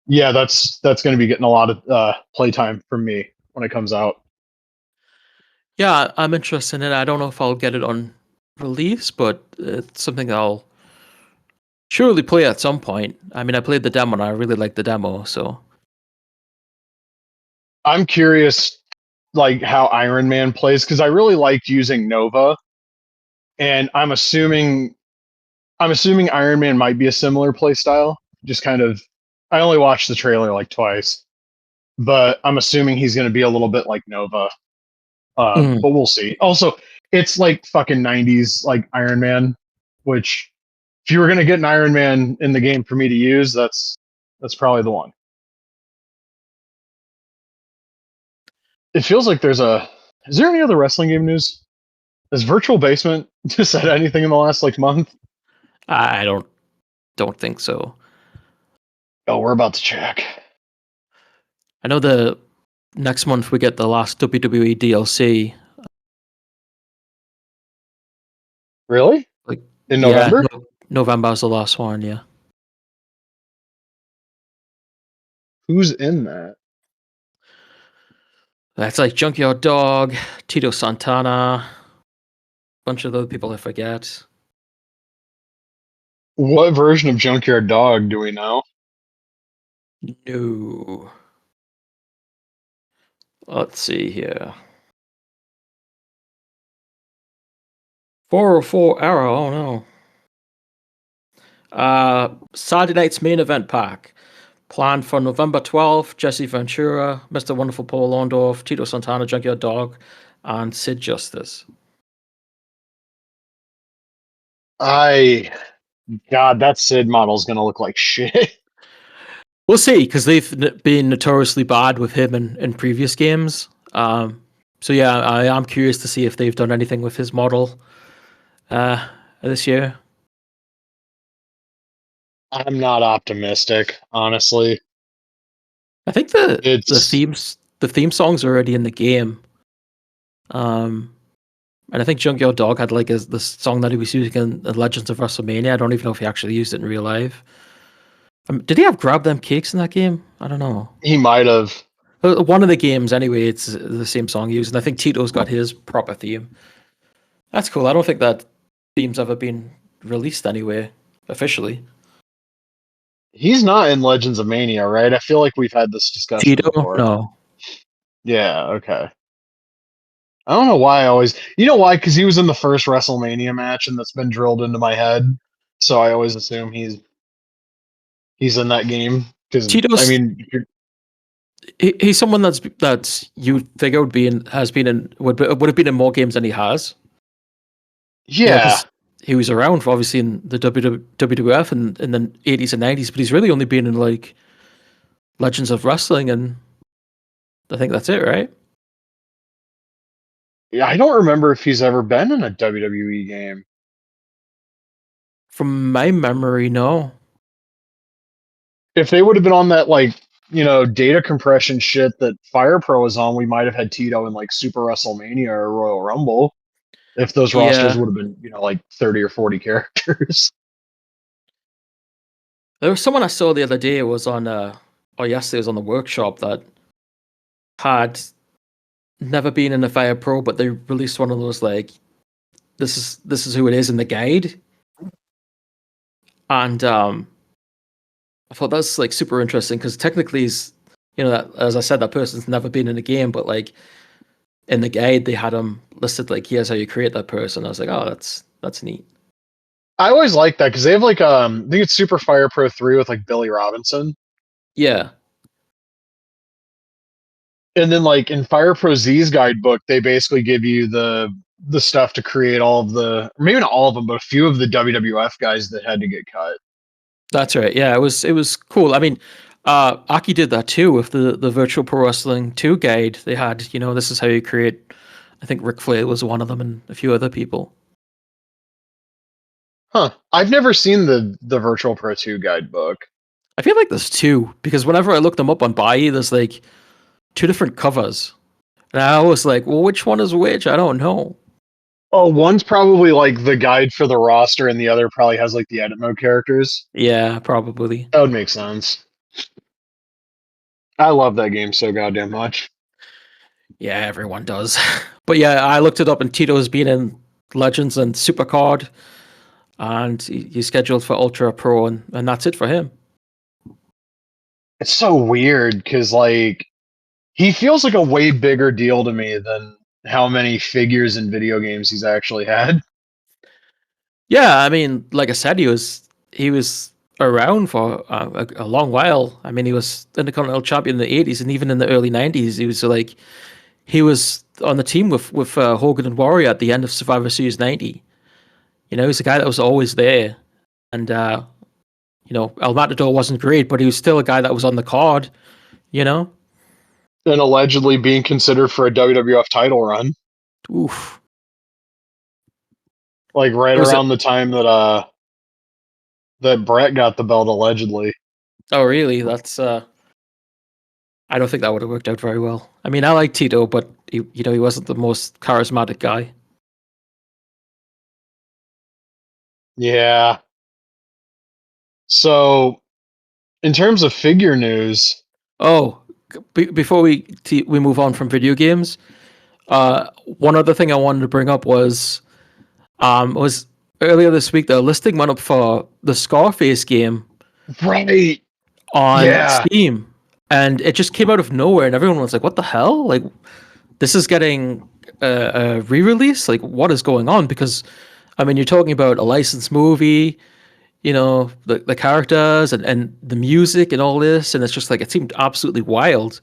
yeah, that's going to be getting a lot of playtime from me when it comes out. Yeah, I'm interested in it. I don't know if I'll get it on release, but it's something I'll surely play at some point. I mean, I played the demo and I really liked the demo, so I'm curious, like how Iron Man plays because I really liked using Nova, and I'm assuming Iron Man might be a similar play style. Just kind of, I only watched the trailer like twice, but I'm assuming he's going to be a little bit like Nova. mm. But we'll see. Also, it's like fucking 90s like Iron Man, which if you were going to get an Iron Man in the game for me to use, that's probably the one. It feels like there's a. Is there any other wrestling game news? Has Virtual Basement just said anything in the last like month? I don't think so. Oh, we're about to check. I know the next month we get the last WWE DLC. Really? Like, In yeah, November? November's the last one. Yeah, Who's in that? that's like Junkyard Dog, Tito Santana, bunch of other people I forget. What version of Junkyard Dog do we know? No, let's see here. 404 Arrow. Oh no. Saturday night's main event pack. Planned for November 12th, Jesse Ventura, Mr. Wonderful Paul Orndorff, Tito Santana, Junkyard Dog, and Sid Justice. I God, that Sid model is gonna look like shit. We'll see, because they've been notoriously bad with him in previous games. So yeah, I am curious to see if they've done anything with his model this year. I'm not optimistic, honestly. I think the It's theme songs are already in the game. Um, and I think Junkyard Dog had like the song that he was using in Legends of WrestleMania. I don't even know if he actually used it in real life. Did he have Grab Them Cakes in that game? I don't know. he might have. One of the games, anyway, it's the same song used, and I think Tito's got his proper theme. That's cool. I don't think that theme's ever been released anywhere officially. He's not in Legends of Mania, right? I feel like we've had this discussion Tito? before. No. Yeah, okay. I don't know why I always. You know why? Because he was in the first WrestleMania match, and that's been drilled into my head. So I always assume he's in that game. Because I Tito's mean, he's someone that's you figure would be in has been in would have been in more games than he has. You know, yeah, because he was around for obviously in the WWF and in the 80s and 90s, but he's really only been in like Legends of Wrestling, and I think that's it, right? yeah. I don't remember if he's ever been in a WWE game. From my memory, no. If they would have been on that data compression shit that Fire Pro was on, we might have had Tito in like Super WrestleMania or Royal Rumble. If those rosters Yeah. would have been, like 30 or 40 characters. There was someone I saw the other day was on or yesterday was on the workshop that had never been in a Fire Pro, but they released one of those like this is who it is in the guide. And I thought that's like super interesting because technically he's that as I said, that person's never been in a game, but like in the guide they had him listed like here's how you create that person. I was like, oh that's neat. I always like that because they have I think it's Super Fire Pro 3 with like Billy Robinson. Yeah. And then like in Fire Pro Z's guidebook, they basically give you the stuff to create all of the maybe not all of them, but a few of the WWF guys that had to get cut. That's right. Yeah, it was cool. I mean, Aki did that too with the Virtual Pro Wrestling 2 guide. They had, this is how you create. I think Ric Flair was one of them, and a few other people. Huh. I've never seen the Virtual Pro 2 guidebook. I feel like there's two because whenever I look them up on Buy, there's like two different covers, and I was like, well, which one is which? I don't know. Oh, one's probably like the guide for the roster, and the other probably has like the edit mode characters. Yeah, probably. That would make sense. I love that game so goddamn much. Yeah, everyone does. But yeah, I looked it up, and Tito's been in Legends and Supercard, and he's scheduled for Ultra Pro, and that's it for him. It's so weird because like he feels like a way bigger deal to me than how many figures in video games he's actually had. Yeah, I mean, like I said, he was around for a long while. I mean, he was Intercontinental Champion in the '80s, and even in the early '90s, he was on the team with Hogan and Warrior at the end of Survivor Series '90. You know, he's a guy that was always there, and El Matador wasn't great, but he was still a guy that was on the card. You know, And allegedly being considered for a WWF title run. oof. Like right It was a, around the time that Brett got the belt allegedly. oh really? That's I don't think that would have worked out very well. I mean, I like Tito, but he wasn't the most charismatic guy. Yeah. So in terms of figure news, Oh, before we move on from video games, one other thing I wanted to bring up was earlier this week the listing went up for the Scarface game right. on Yeah. Steam, and it just came out of nowhere, and everyone was like, "What the hell? Like, this is getting a re-release? Like, what is going on?" Because, I mean, you're talking about a licensed movie, the characters and the music and all this, and it's just like it seemed absolutely wild.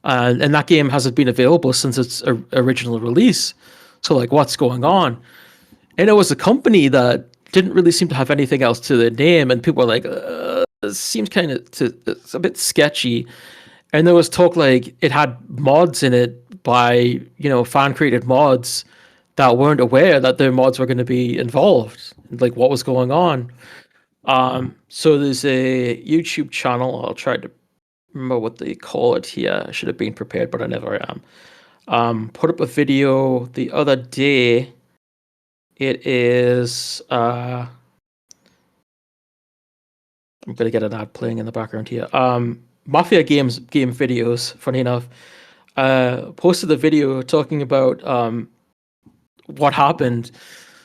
And that game hasn't been available since its original release. So like, what's going on? And it was a company that didn't really seem to have anything else to their name, and people were like, "It seems it's a bit sketchy." And there was talk like it had mods in it by fan created mods that weren't aware that their mods were going to be involved, like what was going on. So there's a YouTube channel. I'll try to remember what they call it here. I should have been prepared, but I never am. Put up a video the other day. It is I'm gonna get an ad playing in the background here. Mafia game videos, funny enough, posted a video talking about what happened.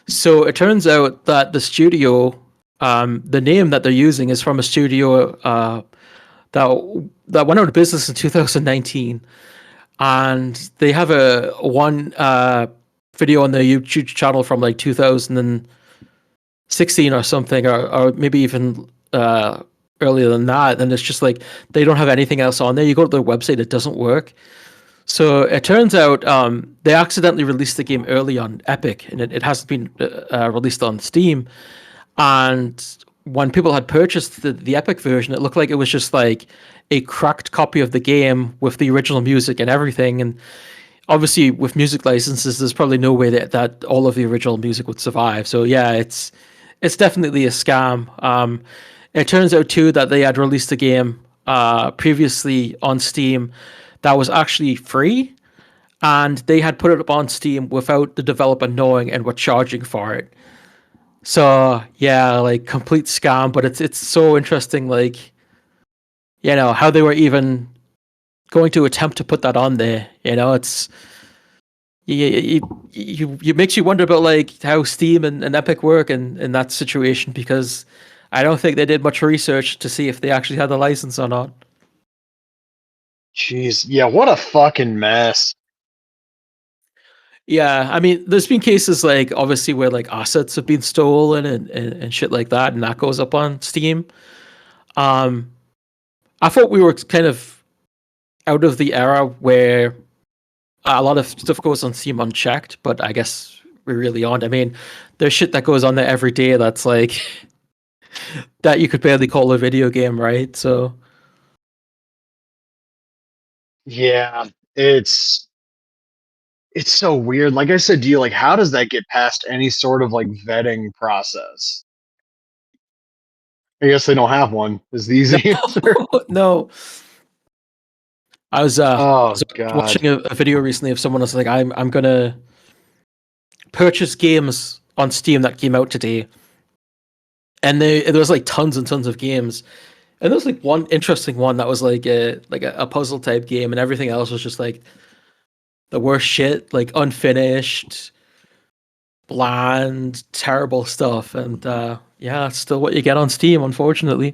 So it turns out that the studio, the name that they're using is from a studio that went out of business in 2019, and they have a one video on their YouTube channel from like 2016 or something, or maybe even earlier than that. And it's just like they don't have anything else on there. You go to their website, it doesn't work. So it turns out they accidentally released the game early on Epic, and it hasn't been released on Steam. And when people had purchased the Epic version, it looked like it was just like a cracked copy of the game with the original music and everything. And obviously, with music licenses, there's probably no way that all of the original music would survive. So yeah, it's definitely a scam. It turns out too that they had released a game previously on Steam that was actually free, and they had put it up on Steam without the developer knowing and were charging for it. So yeah, like complete scam. But it's so interesting, like how they were even going to attempt to put that on there. It's you makes you wonder about like how Steam and Epic work in that situation, because I don't think they did much research to see if they actually had the license or not. Jeez. Yeah, what a fucking mess. Yeah, I mean, there's been cases like obviously where like assets have been stolen and shit like that, and that goes up on Steam. Um, I thought we were kind of out of the era where a lot of stuff goes on Steam unchecked, but I guess we really aren't. I mean, there's shit that goes on there every day that's like that you could barely call a video game, right? So Yeah, it's so weird. Like I said, do you like how does that get past any sort of like vetting process? I guess they don't have one. Is the No, easy answer. no. I was Oh God. watching a video recently of someone that's like, I'm gonna purchase games on Steam that came out today, and there was like tons and tons of games, and there was like one interesting one that was like a puzzle type game, and everything else was just like the worst shit, like unfinished, bland, terrible stuff, and yeah, it's still what you get on Steam, unfortunately.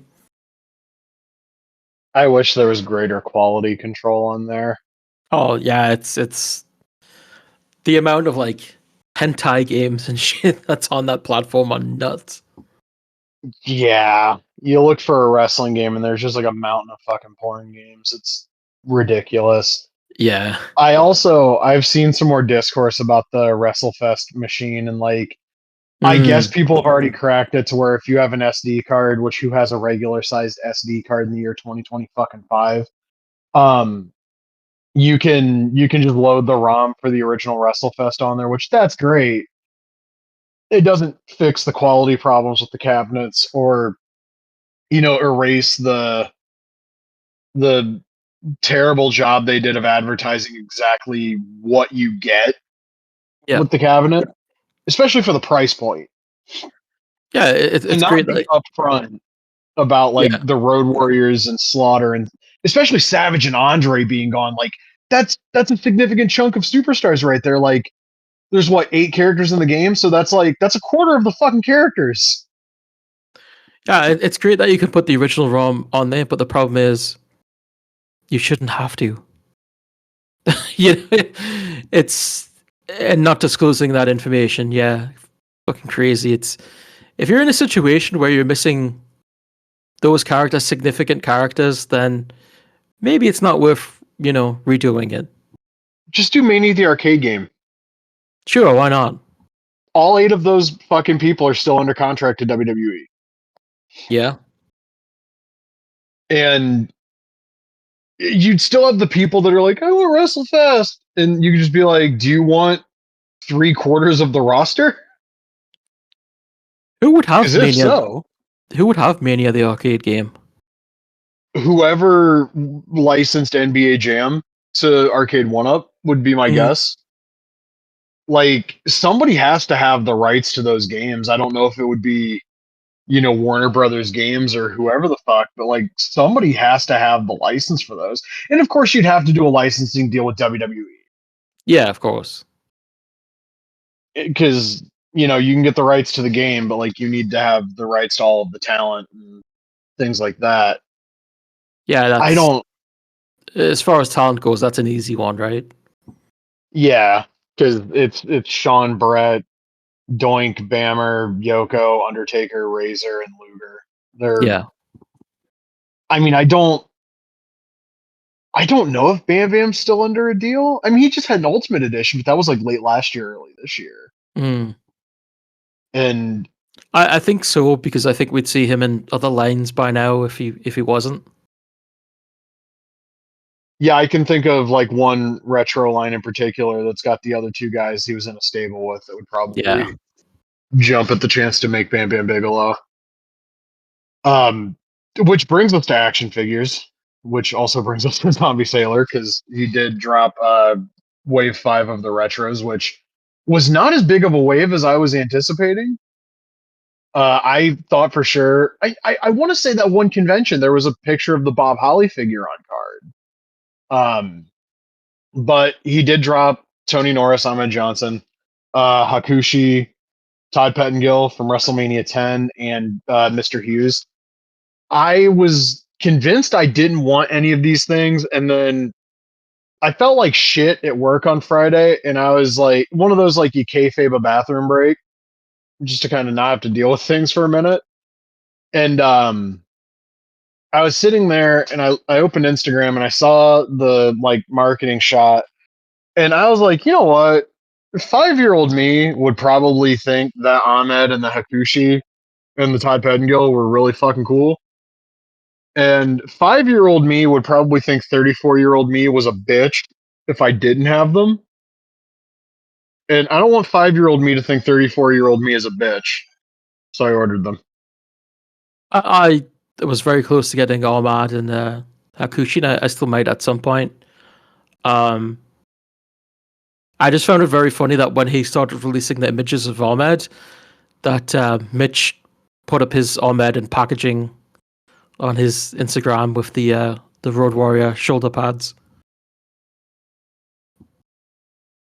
I wish there was greater quality control on there. Oh yeah, it's the amount of like hentai games and shit that's on that platform are nuts. Yeah. You look for a wrestling game and there's just like a mountain of fucking porn games. It's ridiculous. Yeah. I've seen some more discourse about the WrestleFest machine and like I guess Mm, people have already cracked it to where if you have an SD card, which who has a regular sized SD card in the year 2020 fucking 5, um you can just load the ROM for the original WrestleFest on there, which that's great. It doesn't fix the quality problems with the cabinets or erase the terrible job they did of advertising exactly what you get yeah. with the cabinet, especially for the price point, Yeah, and it's not great. being Like, upfront about like yeah, the Road Warriors and Slaughter and especially Savage and Andre being gone. Like that's a significant chunk of superstars right there. Like there's what 8 characters in the game, so that's a quarter of the fucking characters. yeah, it's great that you can put the original ROM on there, but the problem is you shouldn't have to. You know, it's and not disclosing that information. Yeah, fucking crazy. It's if you're in a situation where you're missing those characters, significant characters, then maybe it's not worth redoing it. Just do Mania the arcade game. Sure, why not? All 8 of those fucking people are still under contract to WWE, Yeah, and you'd still have the people that are like, "I want WrestleFest," and you could just be like, "Do you want 3/4 of the roster?" who would have Because if Mania? so, Who would have Mania the arcade game? whoever licensed NBA Jam to Arcade One Up would be my Mm, guess. Like somebody has to have the rights to those games. I don't know if it would be Warner Brothers Games or whoever the fuck, but like somebody has to have the license for those. And of course, you'd have to do a licensing deal with WWE yeah, of course. because you can get the rights to the game, but like you need to have the rights to all of the talent and things like that. Yeah, I that's don't. as far as talent goes. That's an easy one, right? Yeah, because it's Sean Brett, Doink, Bammer, Yoko, Undertaker, Razor, and Luger. They're. Yeah. I mean, I don't know if Bam Bam's still under a deal. I mean, he just had an Ultimate Edition, but that was like late last year, early this year. Mm. And I think so because I think we'd see him in other lines by now if he wasn't. yeah, I can think of like one retro line in particular that's got the other 2 guys he was in a stable with that would Yeah. probably jump at the chance to make Bam Bam Bigelow. Um, which brings us to action figures, which also brings us to Zombie Sailor because he did drop Wave 5 of the retros, which was not as big of a wave as I was anticipating. I thought for sure. I want to say that one convention there was a picture of the Bob Holly figure on card. But he did drop Tony Norris, Ahmed Johnson, Hakushi, Todd Pettengill from WrestleMania 10, and Mr. Hughes. I was convinced I didn't want any of these things, and then I felt like shit at work on Friday, and I was like, one of those like you kayfabe a bathroom break just to kind of not have to deal with things for a minute. And I was sitting there and I opened Instagram and I saw the like marketing shot and I was like, you know what? 5-year-old me would probably think that Ahmed and the Hakushi and the Todd Pettengill were really fucking cool. And 5-year-old me would probably think 34-year-old me was a bitch if I didn't have them. And I don't want 5-year-old me to think 34-year-old me is a bitch. So I ordered them. I was very close to getting Ahmad and Hakushi, and I still might at some point. Um, I just found it very funny that when he started releasing the images of Ahmed, that Mitch put up his Ahmed in packaging on his Instagram with the Road Warrior shoulder pads.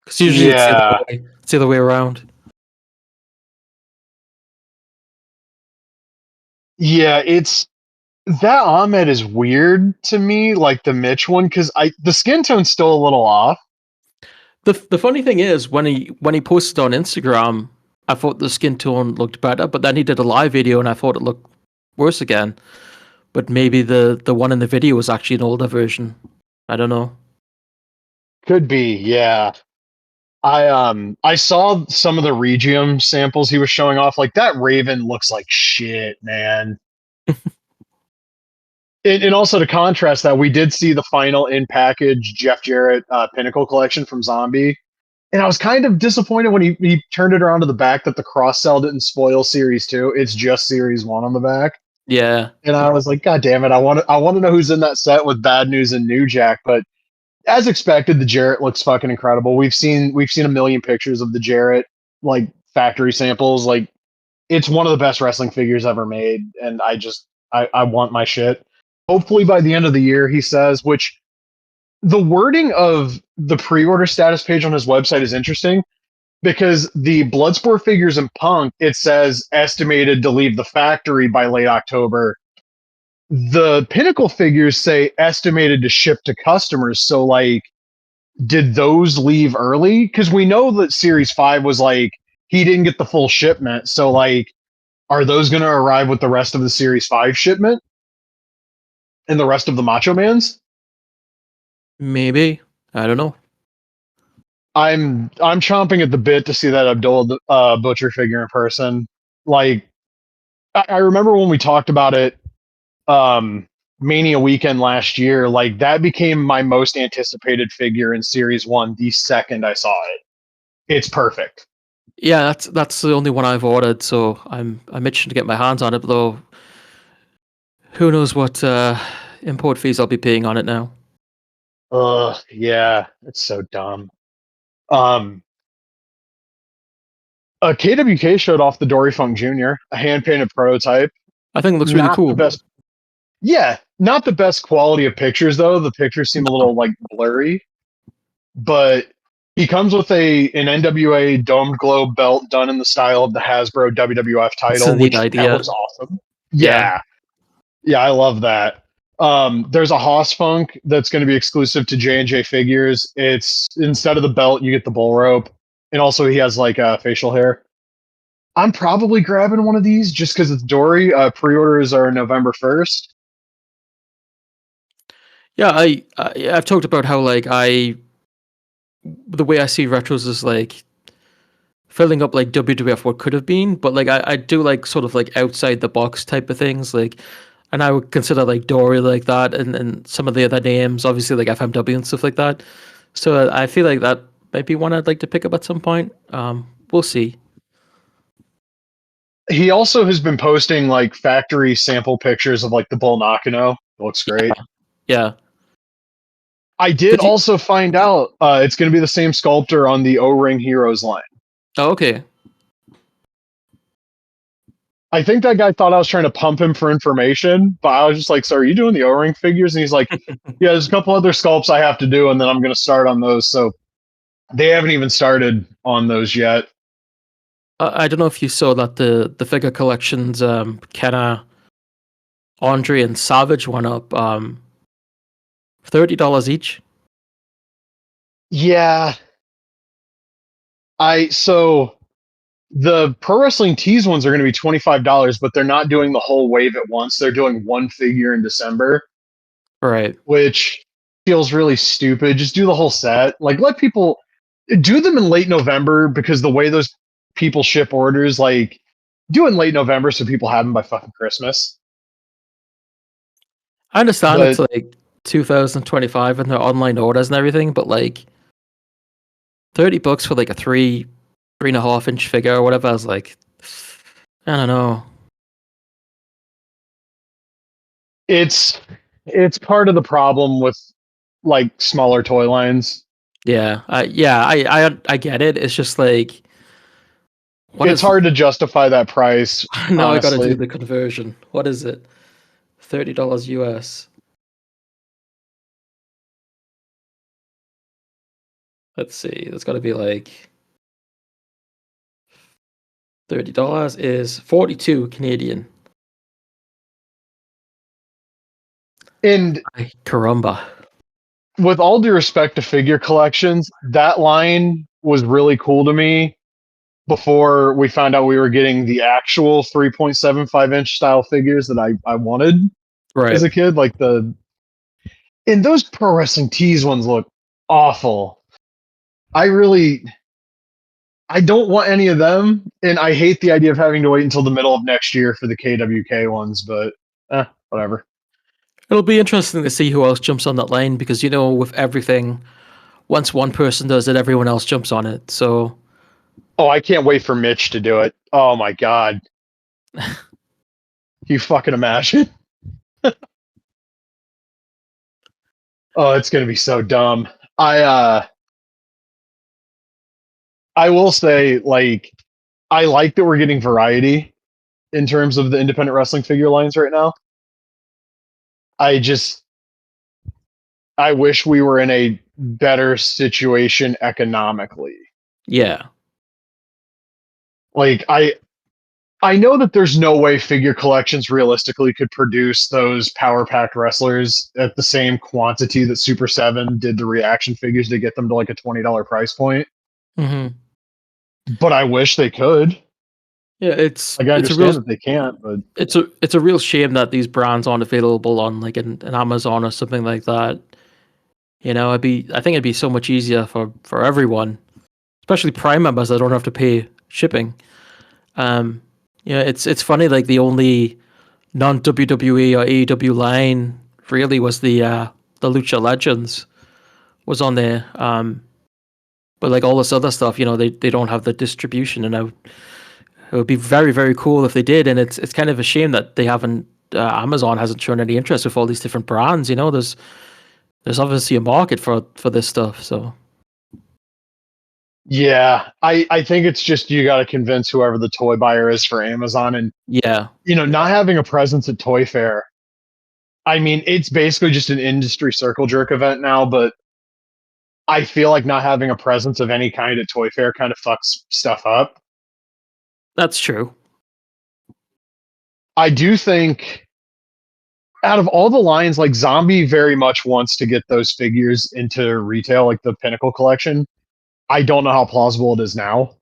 Because usually Yeah. it's the other way around. Yeah, it's that Ahmed is weird to me, like the Mitch one, because I the skin tone's still a little off. The funny thing is when he posted on Instagram, I thought the skin tone looked better, but then he did a live video and I thought it looked worse again. But maybe the one in the video was actually an older version. I don't know. Could be, yeah. I saw some of the Regium samples he was showing off. Like that Raven looks like shit, man. And also to contrast that, we did see the final in package Jeff Jarrett Pinnacle collection from Zombie. And I was kind of disappointed when he turned it around to the back that the cross sell didn't spoil Series 2. It's just Series 1 on the back. Yeah. And I was like, God damn it, I want to know who's in that set with Bad News and New Jack. But as expected, the Jarrett looks fucking incredible. We've seen a million pictures of the Jarrett like factory samples. Like it's one of the best wrestling figures ever made, and I want my shit. Hopefully by the end of the year, he says, which the wording of the pre-order status page on his website is interesting because the Bloodsport figures in Punk, it says estimated to leave the factory by late October. The Pinnacle figures say estimated to ship to customers. So like, did those leave early? Because we know that Series 5 was like he didn't get the full shipment. So like, are those going to arrive with the rest of the Series 5 shipment and the rest of the Macho Mans? Maybe. I don't know. I'm chomping at the bit to see that Abdullah Butcher figure in person. Like I remember when we talked about it Mania weekend last year, like that became my most anticipated figure in Series 1 the second I saw it. It's perfect. Yeah, that's the only one I've ordered, so I'm itching to get my hands on it, though who knows what import fees I'll be paying on it now. Ugh, yeah, it's so dumb. Um, KWK showed off the Dory Funk Jr., a hand painted prototype. I think it looks really Not the cool. best. Yeah, not the best quality of pictures though. The pictures seem a little like blurry, but he comes with an NWA domed globe belt done in the style of the Hasbro WWF It's a title, neat which that idea. looks awesome. Yeah. Yeah, yeah, I love that. There's a Hoss Funk that's going to be exclusive to J&J Figures. It's instead of the belt, you get the bull rope, and also he has like facial hair. I'm probably grabbing one of these just because it's Dory. Pre-orders are November 1st. Yeah, I've talked about how like the way I see retros is like filling up like WWF what could have been, but like I do like sort of like outside the box type of things, like, and I would consider like Dory like that, and some of the other names, obviously like FMW and stuff like that. So I feel like that might be one I'd like to pick up at some point. We'll see. He also has been posting like factory sample pictures of like the Bull Nakano. It looks great. Yeah. I did Did you? also find out it's going to be the same sculptor on the O-Ring Heroes line. Oh, okay. I think that guy thought I was trying to pump him for information, but I was just like, "So are you doing the O-Ring figures?" And he's like, "Yeah, there's a couple other sculpts I have to do, and then I'm going to start on those." So they haven't even started on those yet. I don't know if you saw that the figure collections, Kenna, Andre, and Savage went up $30 each. Yeah, so the Pro Wrestling Tees ones are going to be $25, but they're not doing the whole wave at once. They're doing one figure in December, Right. which feels really stupid. Just do the whole set. Like let people do them in late November because the way those people ship orders, like do in late November so people have them by fucking Christmas. I understand it's But like 2025 and their online orders and everything, but like $30 for like a 3.5 inch figure or whatever. I was like, I don't know. It's it's part of the problem with like smaller toy lines. I get it. It's just like, what It's is? hard to justify that price, Now I got to do honestly. the conversion. What is it? $30 US. Let's see. That's got to be like $30 is 42 Canadian. And Ay, caramba. with all due respect to figure collections, that line was really cool to me before we found out we were getting the actual 3.75-inch style figures that I wanted as Right. a kid. Like and those pro wrestling tees ones look awful. I really I don't want any of them, and I hate the idea of having to wait until the middle of next year for the KWK ones, but whatever. It'll be interesting to see who else jumps on that line because, with everything, once one person does it, everyone else jumps on it. So, Oh, I can't wait for Mitch to do it. Oh my god. You fucking imagine? Oh, it's gonna be so dumb. I will say, like, I like that we're getting variety in terms of the independent wrestling figure lines right now. I just I wish we were in a better situation economically. yeah. Like I know that there's no way figure collections realistically could produce those power packed wrestlers at the same quantity that Super 7 did the reaction figures to get them to like a $20 price point. Hmm. But I wish they could. Yeah, it's Like I it's a real understand that they can't, but it's a real shame that these brands aren't available on like an Amazon or something like that. I think it'd be so much easier for everyone, especially Prime members that don't have to pay shipping. Um, it's funny, like the only non WWE or AEW line really was the Lucha Legends was on there. But like all this other stuff, they don't have the distribution, and it would be very, very cool if they did. And it's kind of a shame that they haven't. Amazon hasn't shown any interest with all these different brands. There's obviously a market for this stuff. So yeah, I think it's just you got to convince whoever the toy buyer is for Amazon, and yeah, not having a presence at Toy Fair. I mean, it's basically just an industry circle jerk event now, but I feel like not having a presence of any kind at Toy Fair kind of fucks stuff up. that's true. I do think out of all the lines, like Zombie very much wants to get those figures into retail, like the Pinnacle collection. I don't know how plausible it is now,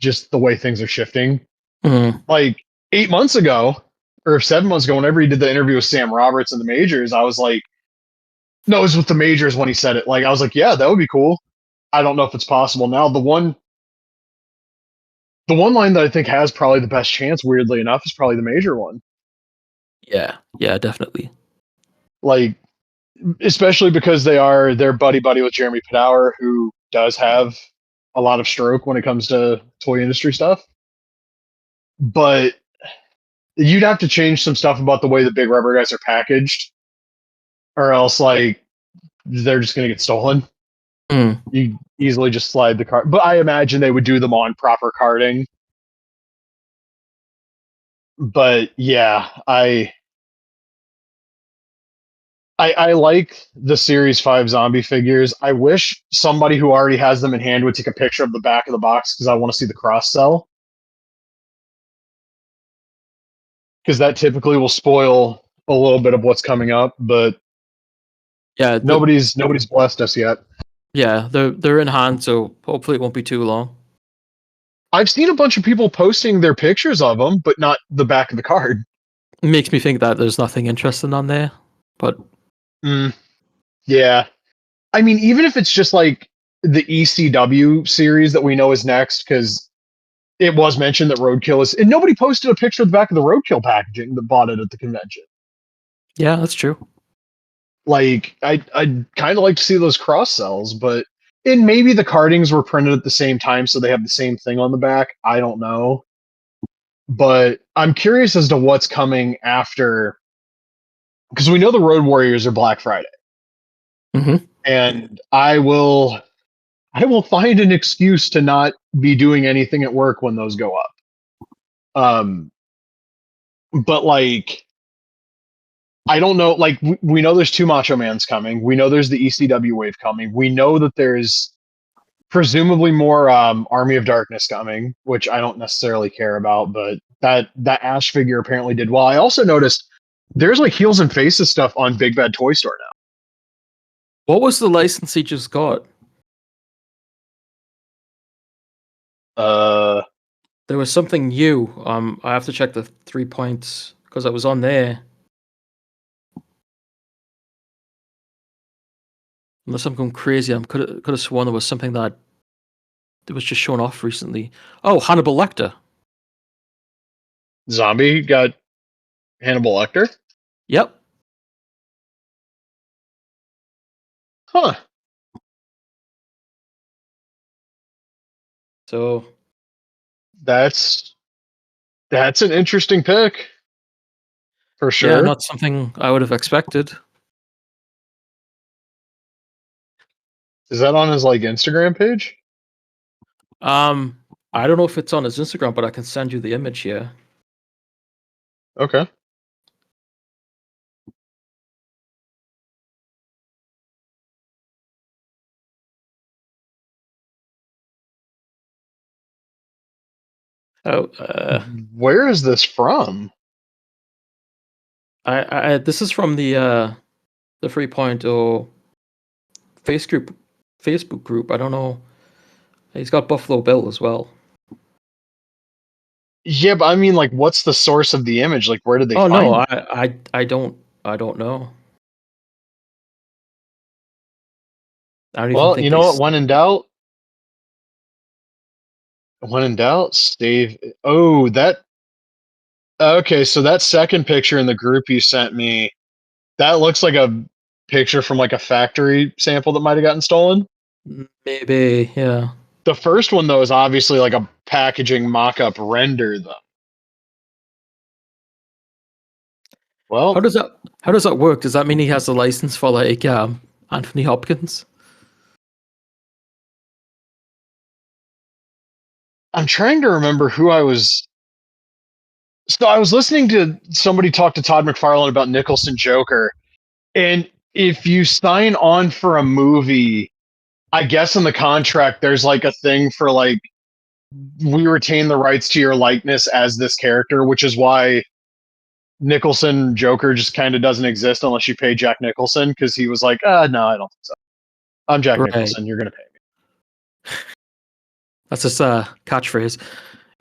just the way things are shifting. Mm, Like 8 months ago or 7 months ago, whenever he did the interview with Sam Roberts in the majors, I was like, no, it was with the majors when he said it. Like, I was like, yeah, that would be cool. I don't know if it's possible now. The one line that I think has probably the best chance, weirdly enough, is probably the major one. yeah, yeah, definitely. Like, especially because they're buddy buddy with Jeremy Padower, who does have a lot of stroke when it comes to toy industry stuff. But you'd have to change some stuff about the way the big rubber guys are packaged, or else like they're just gonna get stolen. Mm, You easily just slide the card, but I imagine they would do them on proper carding. But yeah, I like the Series 5 zombie figures. I wish somebody who already has them in hand would take a picture of the back of the box because I want to see the cross sell. Because that typically will spoil a little bit of what's coming up, but yeah, nobody's blessed us yet. they're in hand, so hopefully it won't be too long. I've seen a bunch of people posting their pictures of them, but not the back of the card. It makes me think that there's nothing interesting on there, but Mm, yeah. I mean, even if it's just like the ECW series that we know is next, because it was mentioned that Roadkill is, and nobody posted a picture of the back of the Roadkill packaging that bought it at the convention. yeah, that's true. Like, I'd kind of like to see those cross sells, but and maybe the cardings were printed at the same time, so they have the same thing on the back. I don't know, but I'm curious as to what's coming after because we know the Road Warriors are Black Friday, and I will find an excuse to not be doing anything at work when those go up. But like, I don't know. Like, we know there's two Macho Mans coming. We know there's the ECW wave coming. We know that there's presumably more Army of Darkness coming, which I don't necessarily care about. But that Ash figure apparently did well. I also noticed there's like heels and faces stuff on Big Bad Toy Store now. What was the license he just got? There was something new. I have to check the 3 points because I was on there. Unless I'm going crazy, I could have sworn there was something that was just shown off recently. Oh, Hannibal Lecter. Zombie got Hannibal Lecter. Yep. Huh. So that's an interesting pick for sure. Yeah, not something I would have expected. Is that on his like Instagram page? I don't know if it's on his Instagram, but I can send you the image here. Okay. Oh, where is this from? This is from the 3.0 Facebook group. I don't know. He's got Buffalo Bill as well. Yeah, but I mean, like, what's the source of the image? Like, where did they Oh find no, it? I don't know. I don't even Well, think you know what? When in doubt, save. Oh, that. Okay, so that second picture in the group you sent me, that looks like a picture from like a factory sample that might have gotten stolen. Maybe, yeah. The first one though is obviously like a packaging mock-up render, though. Well, How does that work? Does that mean he has a license for like Anthony Hopkins? I'm trying to remember who I was. So I was listening to somebody talk to Todd McFarlane about Nicholson Joker, and if you sign on for a movie, I guess in the contract there's like a thing for like we retain the rights to your likeness as this character, which is why Nicholson Joker just kind of doesn't exist unless you pay Jack Nicholson, because he was like, no, I don't think so. I'm Jack Right. Nicholson. You're gonna pay me. That's just a catchphrase.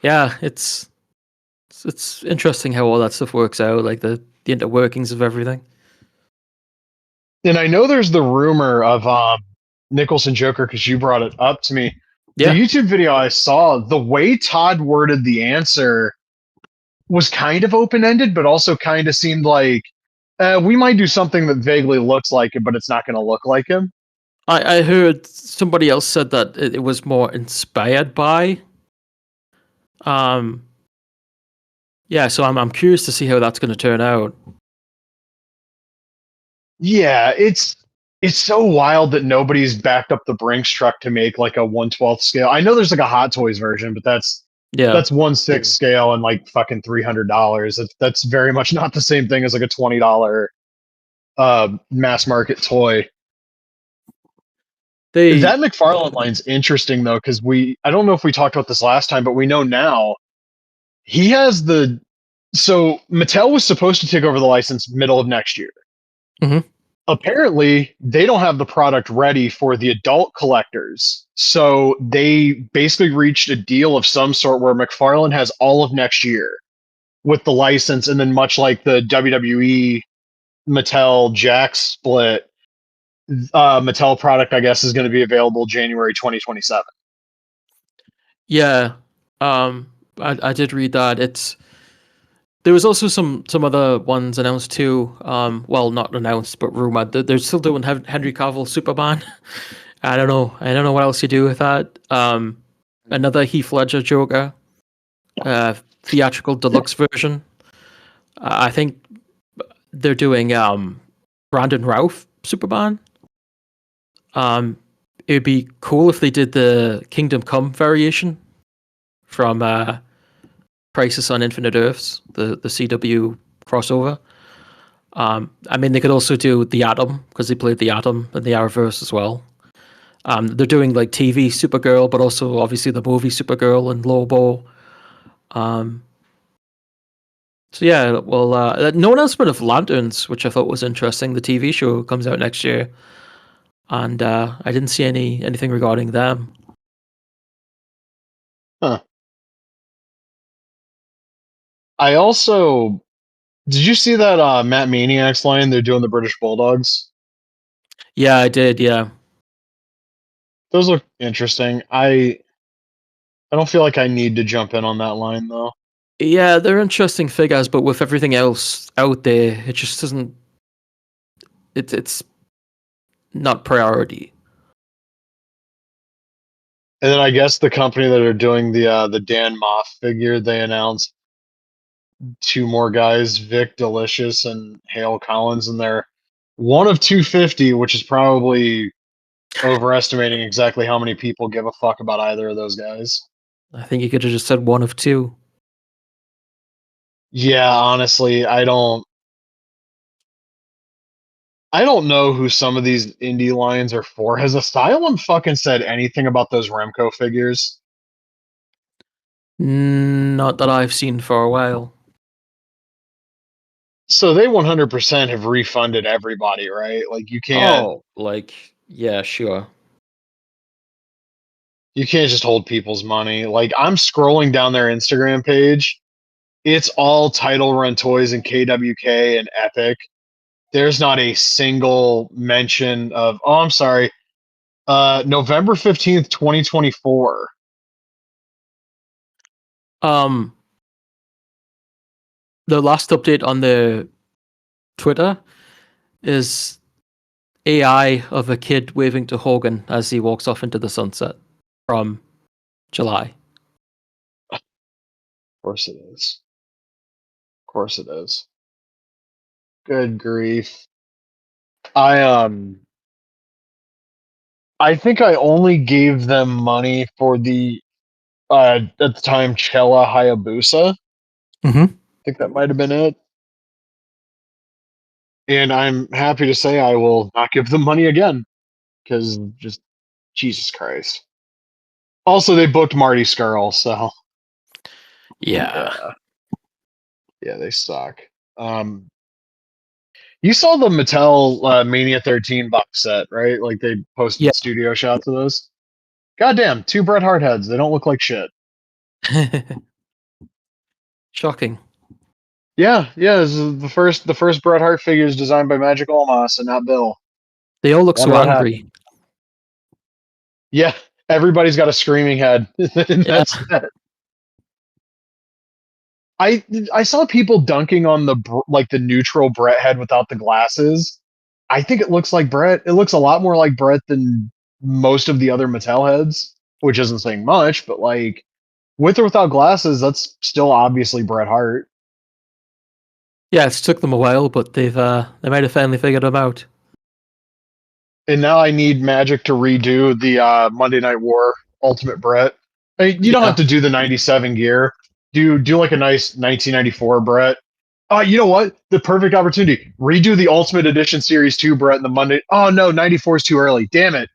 Yeah, it's interesting how all that stuff works out, like the inner workings of everything. And I know there's the rumor of Nicholson Joker because you brought it up to me. Yeah. The YouTube video I saw, the way Todd worded the answer was kind of open ended, but also kind of seemed like we might do something that vaguely looks like him, but it's not going to look like him. I heard somebody else said that it was more inspired by. Yeah, so I'm curious to see how that's going to turn out. Yeah, it's so wild that nobody's backed up the Brinks truck to make like a 1/12 scale. I know there's like a Hot Toys version, but that's 1/6 scale and like fucking $300. That's very much not the same thing as like a $20 mass market toy. That McFarlane line's interesting though, because I don't know if we talked about this last time, but we know now he has so Mattel was supposed to take over the license middle of next year. Mm-hmm. Apparently, they don't have the product ready for the adult collectors. So they basically reached a deal of some sort where McFarlane has all of next year with the license, and then much like the WWE Mattel Jax split, Mattel product, I guess, is going to be available January 2027. Yeah, I did read that. There was also some other ones announced too. Well, not announced, but rumored. They're still doing Henry Cavill Superman. I don't know what else you do with that. Another Heath Ledger Joker, theatrical deluxe version. I think they're doing Brandon Routh Superman. It'd be cool if they did the Kingdom Come variation from Crisis on Infinite Earths, the CW crossover. I mean, they could also do the Atom because they played the Atom in the Arrowverse as well. They're doing like TV Supergirl, but also obviously the movie Supergirl and Lobo. So yeah, well, no announcement of Lanterns, which I thought was interesting. The TV show comes out next year, and I didn't see anything regarding them. Huh. I also did you see that Matt Maniacs line? They're doing the British Bulldogs. Yeah, I did. Yeah, Those look interesting. I don't feel like I need to jump in on that line though. yeah, they're interesting figures, but with everything else out there, it just doesn't. It's not priority. And then I guess the company that are doing the Dan Moff figure, they announced two more guys, Vic Delicious and Hale Collins, and they're one of 250, which is probably overestimating exactly how many people give a fuck about either of those guys. I think you could have just said one of two. Yeah, honestly, I don't know who some of these indie lines are for. Has Asylum fucking said anything about those Remco figures? Not that I've seen for a while. So they 100% have refunded everybody, right? Like Oh, like yeah, sure. you can't just hold people's money. Like I'm scrolling down their Instagram page. It's all Title Run Toys and KWK and Epic. There's not a single mention of oh, I'm sorry. November 15th, 2024. Um, the last update on the Twitter is AI of a kid waving to Hogan as he walks off into the sunset from July. Of course it is. Of course it is. Good grief. I I think I only gave them money for the at the time Chella Hayabusa. Mm-hmm. I think that might have been it. And I'm happy to say I will not give them money again because just Jesus Christ. Also, they booked Marty Skrull, so Yeah. yeah, yeah, they suck. Um, you saw the Mattel Mania 13 box set, right? Like they Yeah. posted studio shots of those. Goddamn, two Bret Hart heads. They don't look like shit. Shocking. Yeah, yeah. This is the first Bret Hart figures designed by Magic Olmas and not Bill. They all look Wonder so what angry. happened. Yeah, everybody's got a screaming head. And Yeah. that's that. I saw people dunking on like the neutral Bret head without the glasses. I think it looks like Bret. It looks a lot more like Bret than most of the other Mattel heads, which isn't saying much, but like with or without glasses, that's still obviously Bret Hart. Yeah, it took them a while, but they might have finally figured them out. And now I need Magic to redo the Monday Night War Ultimate Bret. I mean, you don't have Yeah. to do the '97 gear. Do like a nice 1994 Bret. You know what? The perfect opportunity. Redo the Ultimate Edition Series 2 Bret and the Monday. Oh no, '94 is too early. Damn it.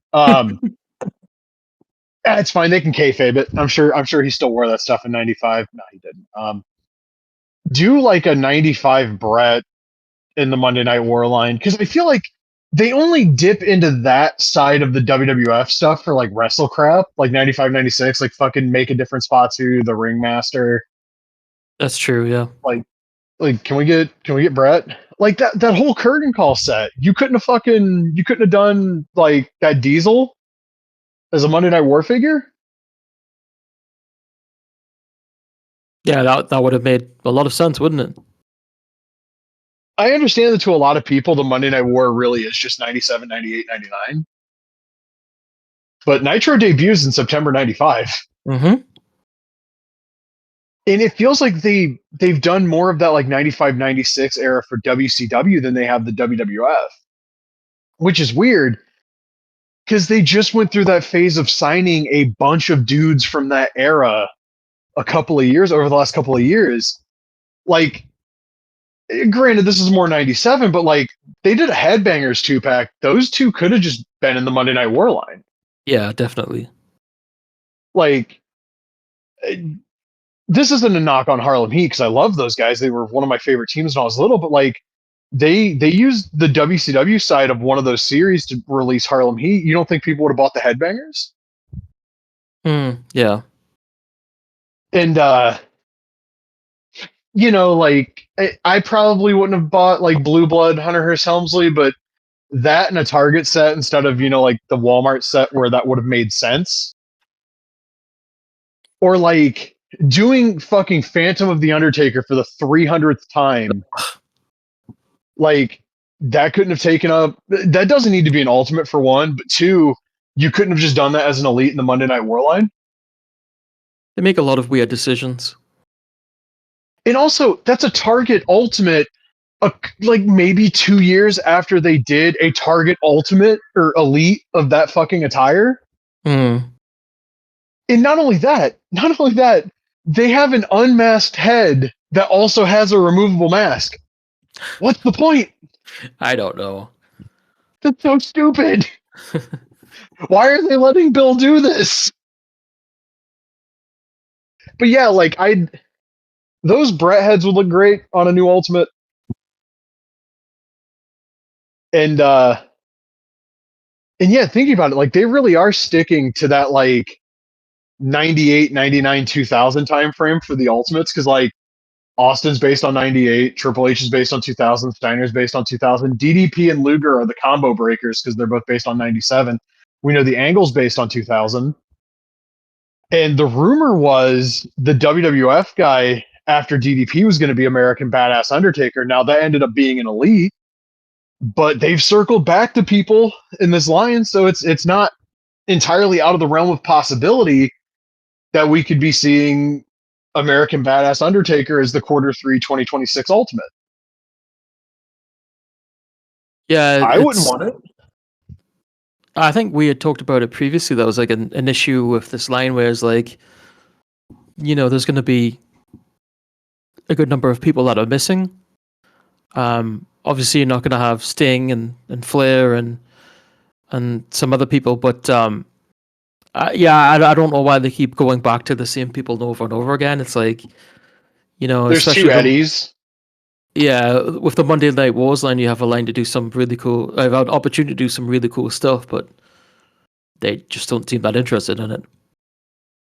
It's fine. They can kayfabe it. I'm sure he still wore that stuff in '95. No, he didn't. Do like a '95 Bret in the Monday Night War line because I feel like they only dip into that side of the WWF stuff for like wrestle crap, like '95, '96, like fucking make a different spot to the Ringmaster. That's true, yeah. Like can we get Brett? Like that whole curtain call set. You couldn't have done like that Diesel as a Monday Night War figure. Yeah, that would have made a lot of sense, wouldn't it? I understand that to a lot of people, the Monday Night War really is just 97, 98, 99. But Nitro debuts in September '95. Mm-hmm. and it feels like they've done more of that like 95, 96 era for WCW than they have the WWF, which is weird because they just went through that phase of signing a bunch of dudes from that era a couple of years over the last couple of years. Like, granted, this is more 97, but like they did a Headbangers 2-pack. Those two could have just been in the Monday Night War line. Yeah, definitely. Like, this isn't a knock on Harlem Heat because I love those guys. They were one of my favorite teams when I was little, but like they used the WCW side of one of those series to release Harlem Heat. You don't think people would have bought the Headbangers? Yeah. And like I probably wouldn't have bought like Blue Blood Hunter Hearst Helmsley, but that and a Target set instead of like the Walmart set where that would have made sense. Or like doing fucking Phantom of the Undertaker for the 300th time. Like that couldn't have taken up. That doesn't need to be an ultimate for one, but two, you couldn't have just done that as an elite in the Monday Night War line. They make a lot of weird decisions. And also, that's a Target ultimate. Like maybe 2 years after they did a Target ultimate or elite of that fucking attire. Mm. And not only that, they have an unmasked head that also has a removable mask. What's the point? I don't know. That's so stupid. Why are they letting Bill do this? But yeah, like those Brett heads would look great on a new Ultimate. And yeah, thinking about it, like they really are sticking to that like 98, 99, 2000 time frame for the Ultimates because like Austin's based on 98, Triple H is based on 2000, Steiner's based on 2000, DDP and Luger are the combo breakers because they're both based on 97. We know the Angle's based on 2000. And the rumor was the WWF guy after DDP was going to be American Badass Undertaker. Now that ended up being an elite, but they've circled back to people in this line, so it's not entirely out of the realm of possibility that we could be seeing American Badass Undertaker as the Q3 2026 Ultimate. Yeah, I wouldn't want it. I think we had talked about it previously. That was like an issue with this line where it's like, there's going to be a good number of people that are missing. Obviously, you're not going to have Sting and Flair and some other people, but I don't know why they keep going back to the same people over and over again. It's like, there's especially two Eddies. Yeah, with the Monday Night Wars line, you have a line to do some really cool. I've had an opportunity to do some really cool stuff, but they just don't seem that interested in it.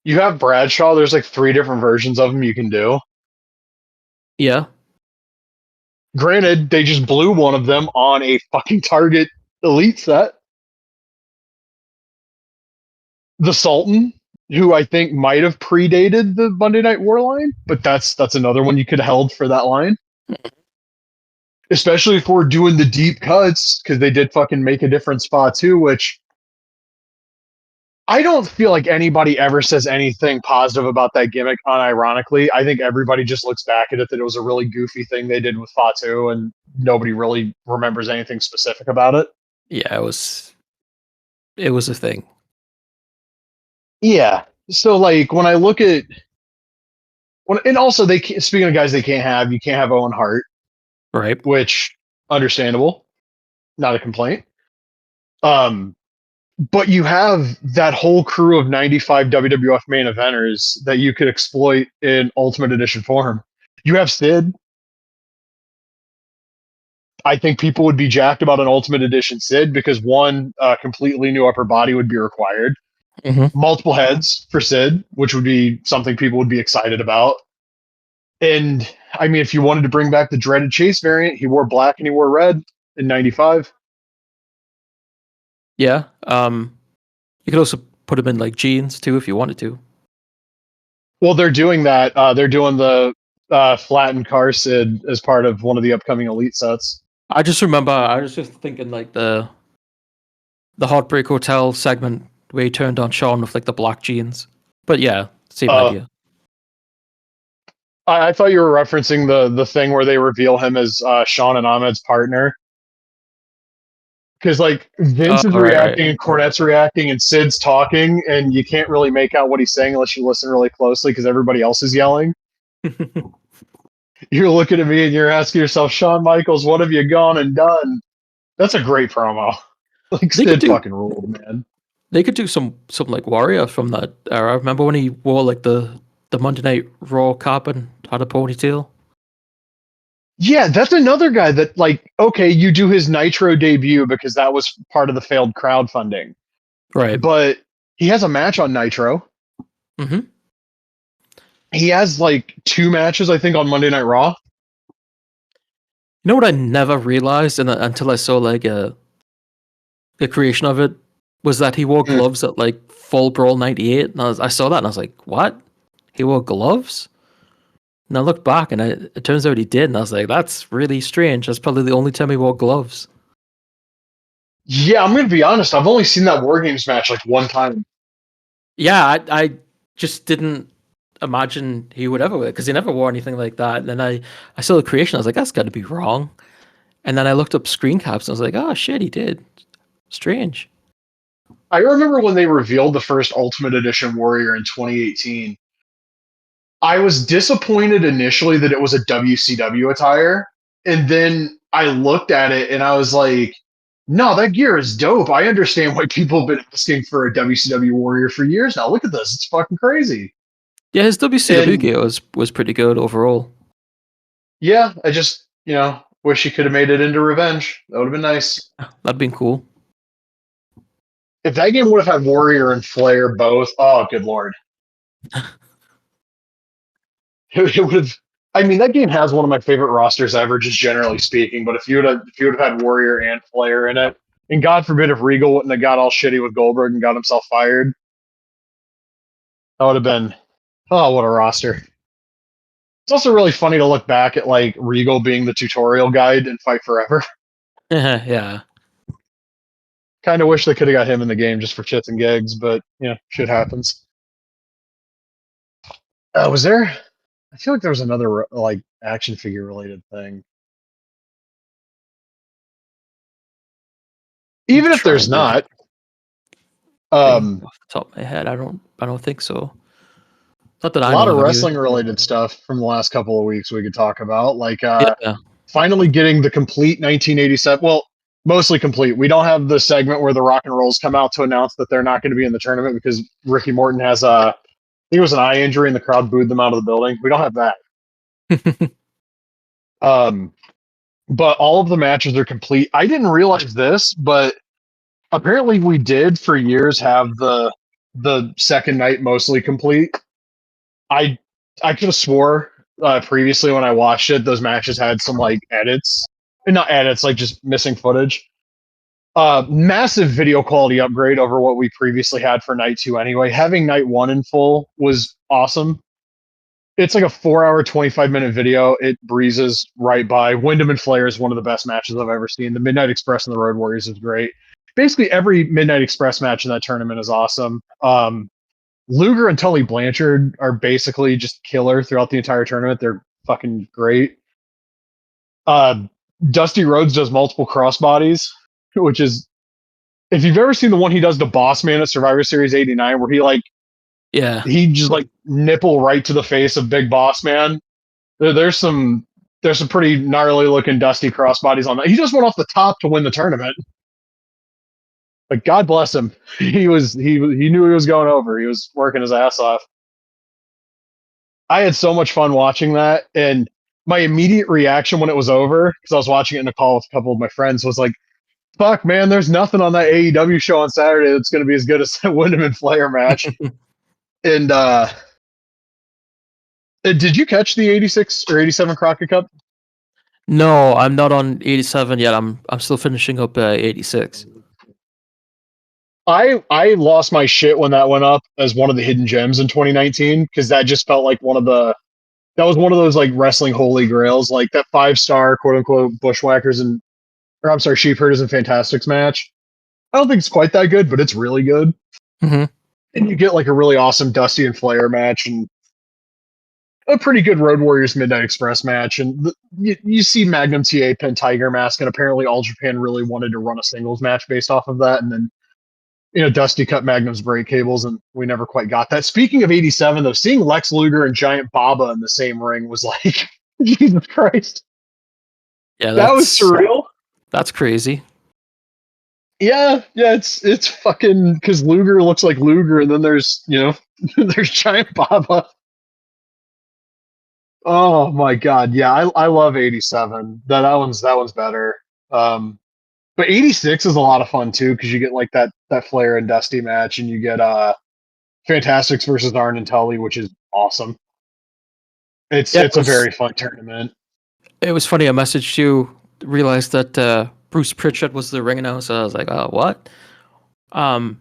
You have Bradshaw. There's like 3 different versions of him you can do. Yeah. Granted, they just blew one of them on a fucking Target Elite set. The Sultan, who I think might have predated the Monday Night War line, but that's another one you could have held for that line. Especially if we're doing the deep cuts, because they did fucking make a different spot too, which I don't feel like anybody ever says anything positive about that gimmick unironically. I think everybody just looks back at it that it was a really goofy thing they did with Fatu, and nobody really remembers anything specific about it. Yeah, it was a thing. Yeah. So like when I look at and also speaking of guys they can't have, you can't have Owen Hart. Right. Which understandable. Not a complaint. But you have that whole crew of 95 WWF main eventers that you could exploit in Ultimate Edition form. You have Sid. I think people would be jacked about an Ultimate Edition Sid because one, completely new upper body would be required. Mm-hmm. Multiple heads for Sid, which would be something people would be excited about. And I mean, if you wanted to bring back the dreaded Chase variant, he wore black and he wore red in 95. Yeah. You could also put him in like jeans too if you wanted to. Well, they're doing that. They're doing the flattened car Sid as part of one of the upcoming Elite sets. I just remember, I was just thinking like the Heartbreak Hotel segment where he turned on Sean with like the black jeans. But yeah, same idea. I thought you were referencing the thing where they reveal him as Sean and Ahmed's partner. Because like Oh, Vince is right, reacting and Cornette's reacting and Sid's talking, and you can't really make out what he's saying unless you listen really closely because everybody else is yelling. right. You're looking at me and you're asking yourself, Shawn Michaels, what have you gone and done? That's a great promo. Like They could Sid do fucking ruled, man. they could do something like Warrior from that era. Remember when he wore like the Monday Night Raw cap and had a ponytail? Yeah, that's another guy that like, okay, you do his Nitro debut because that was part of the failed crowdfunding. Right. But he has a match on Nitro. Mm-hmm. He has like two matches, I think, on Monday Night Raw. You know what I never realized until I saw like the creation of it was that he wore Mm. gloves at like Full Brawl '98, and I saw that and I was like, what? He wore gloves? And I looked back and it turns out he did, and I was like, that's really strange. That's probably the only time he wore gloves. Yeah, I'm gonna be honest. I've only seen that War Games match like one time. Yeah, I just didn't imagine he would ever wear it because he never wore anything like that. And then I saw the creation, I was like, that's got to be wrong. And then I looked up screen caps and I was like, oh shit, he did. Strange. I remember when they revealed the first Ultimate Edition Warrior in 2018. I was disappointed initially that it was a WCW attire, and then I looked at it and I was like, "No, that gear is dope. I understand why people have been asking for a WCW Warrior for years now. Look at this; it's fucking crazy." Yeah, his WCW And gear was pretty good overall. yeah, I just wish he could have made it into Revenge. That would have been nice. That'd been cool. If that game would have had Warrior and Flair both, oh good lord, it would have. I mean, that game has one of my favorite rosters ever, just generally speaking. But if you would have had Warrior and Flair in it, and God forbid if Regal wouldn't have got all shitty with Goldberg and got himself fired, that would have been what a roster. It's also really funny to look back at like Regal being the tutorial guide in Fight Forever. Yeah. Kind of wish they could have got him in the game just for chits and gigs, but shit happens. Was there? I feel like there was another like action figure related thing. I'm Even if there's trying to not, think um, off the top of my head. I don't think so. Not that a I lot know of of anyway. wrestling related stuff from the last couple of weeks we could talk about. Like Yeah. finally getting the complete 1987. Well, mostly complete. We don't have the segment where the Rock and Rolls come out to announce that they're not going to be in the tournament because Ricky Morton has a, I think it was an eye injury and the crowd booed them out of the building. We don't have that. Um, but all of the matches are complete. I didn't realize this, but apparently we did for years have the second night mostly complete. I I could have swore previously when I watched it, those matches had some like edits, not edits, like just missing footage. Massive video quality upgrade over what we previously had for night two. Anyway, having night one in full was awesome. It's like a 4 hour, 25-minute video. It breezes right by. Wyndham and Flair is one of the best matches I've ever seen. The Midnight Express and the Road Warriors is great. Basically, every Midnight Express match in that tournament is awesome. Luger and Tully Blanchard are basically just killer throughout the entire tournament. They're fucking great. Uh, Dusty Rhodes does multiple crossbodies, which is if you've ever seen the one he does to Boss Man at Survivor Series '89, where Yeah. he just like nipple right to the face of Big Boss Man. There's some pretty gnarly looking Dusty crossbodies on that. He just went off the top to win the tournament. But God bless him. He knew he was going over. He was working his ass off. I had so much fun watching that, and my immediate reaction when it was over, because I was watching it in a call with a couple of my friends, was like, "Fuck, man, there's nothing on that AEW show on Saturday that's going to be as good as that Wyndham and Flair match." And did you catch the '86 or '87 Crockett Cup? No, I'm not on 87 yet. I'm still finishing up 86. I lost my shit when that went up as one of the hidden gems in 2019 because that just felt like that was one of those like wrestling holy grails, like that 5-star quote unquote bushwhackers and or I'm sorry, sheepherders and fantastics match. I don't think it's quite that good, but it's really good. Mm-hmm. And you get like a really awesome Dusty and Flair match, and a pretty good Road Warriors Midnight Express match, and you see Magnum TA pin Tiger Mask, and apparently All Japan really wanted to run a singles match based off of that, and then Dusty cut Magnum's brake cables, and we never quite got that. Speaking of '87, though, seeing Lex Luger and Giant Baba in the same ring was like, Jesus Christ, Yeah, that was surreal. That's crazy. Yeah, it's fucking because Luger looks like Luger, and then there's there's Giant Baba. Oh my god, yeah, I love '87. That one's better. But '86 is a lot of fun too because you get like that Flair and Dusty match, and you get Fantastics versus Arn and Tully, which is awesome. It's Yeah, it's a very fun tournament. it was funny. I messaged you, realized that Bruce Pritchard was the ring announcer. I was like, oh, what? Yeah,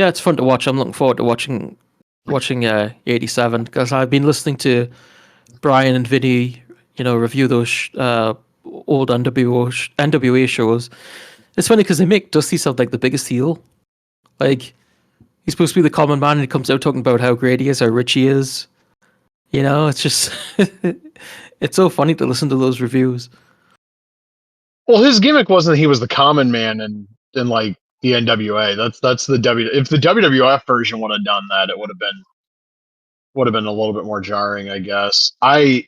it's fun to watch. I'm looking forward to watching '87 because I've been listening to Brian and Vinny, review those old NWA shows. It's funny because they make Dusty sound like the biggest heel. Like he's supposed to be the common man, and he comes out talking about how great he is, how rich he is. It's just it's so funny to listen to those reviews. Well, his gimmick wasn't he was the common man in like the NWA. That's the W. If the WWF version would have done that, it would have been a little bit more jarring, I guess. I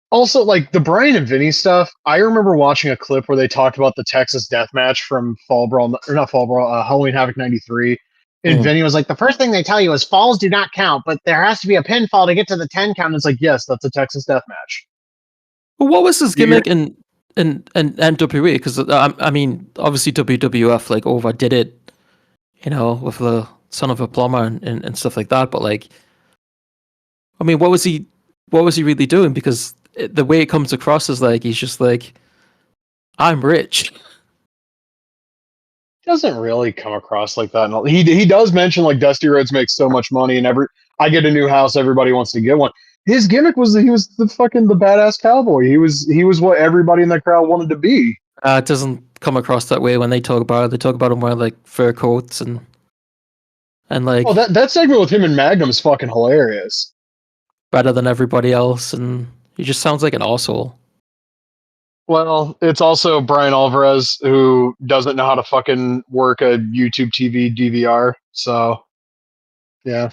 also like the Brian and Vinny stuff. I remember watching a clip where they talked about the Texas Death Match from Fall Brawl, or not Fall Brawl, Halloween Havoc '93. And Vinny was like, the first thing they tell you is falls do not count, but there has to be a pinfall to get to the 10 count. And it's like, yes, that's a Texas Death Match. Well, what was his gimmick in NWA? Because I mean, obviously WWF like overdid it, with the son of a plumber and stuff like that. But like, I mean, what was he really doing? Because the way it comes across is like he's just like, I'm rich. Doesn't really come across like that. And he does mention like Dusty Rhodes makes so much money, and I get a new house, everybody wants to get one. His gimmick was that he was the badass cowboy. He was what everybody in that crowd wanted to be. It doesn't come across that way when they talk about it. They talk about him wearing like fur coats and like. Oh, that segment with him and Magnum is fucking hilarious. Better than everybody else, and he just sounds like an arsehole. Well, it's also Brian Alvarez who doesn't know how to fucking work a YouTube TV DVR. So, yeah.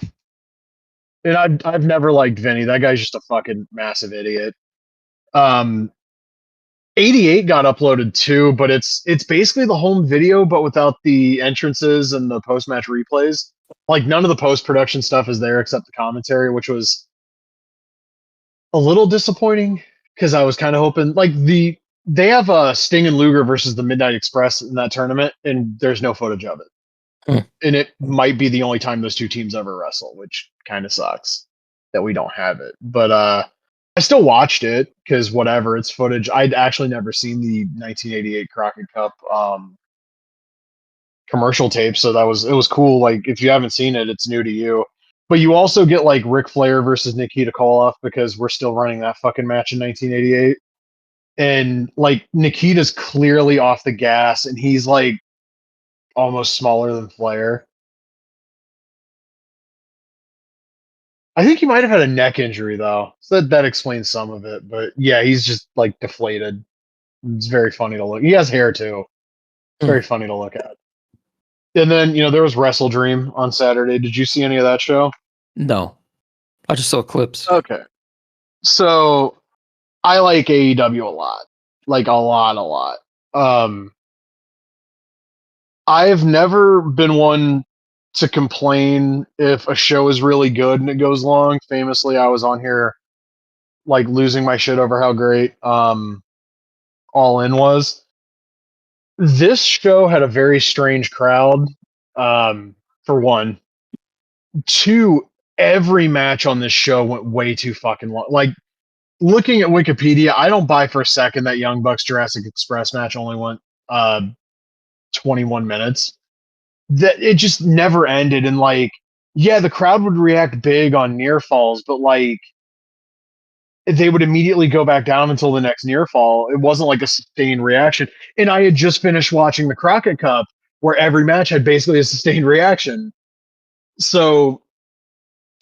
And I've never liked Vinny. That guy's just a fucking massive idiot. 88 got uploaded too, but it's basically the home video, but without the entrances and the post match replays. Like none of the post production stuff is there except the commentary, which was a little disappointing because I was kind of hoping like they have Sting and Luger versus the Midnight Express in that tournament, and there's no footage of it. And it might be the only time those two teams ever wrestle, which kind of sucks that we don't have it. But I still watched it because whatever, it's footage. I'd actually never seen the 1988 Crockett Cup commercial tape, so it was cool. Like if you haven't seen it, it's new to you. But you also get like Ric Flair versus Nikita Koloff because we're still running that fucking match in 1988. And like Nikita's clearly off the gas, and he's like almost smaller than Flair. I think he might have had a neck injury though, so that explains some of it. But yeah, he's just like deflated. It's very funny to look. He has hair too. It's very funny to look at. And then there was Wrestle Dream on Saturday. Did you see any of that show? No, I just saw clips. Okay, so I like AEW a lot, like a lot. I've never been one to complain if a show is really good and it goes long. Famously, I was on here like losing my shit over how great All In was. This show had a very strange crowd, for one. Two, every match on this show went way too fucking long. Like, looking at Wikipedia, I don't buy for a second that Young Bucks Jurassic Express match only went 21 minutes. That it just never ended. And like, yeah, the crowd would react big on near falls, but like they would immediately go back down until the next near fall. It wasn't like a sustained reaction. And I had just finished watching the Crockett Cup where every match had basically a sustained reaction. So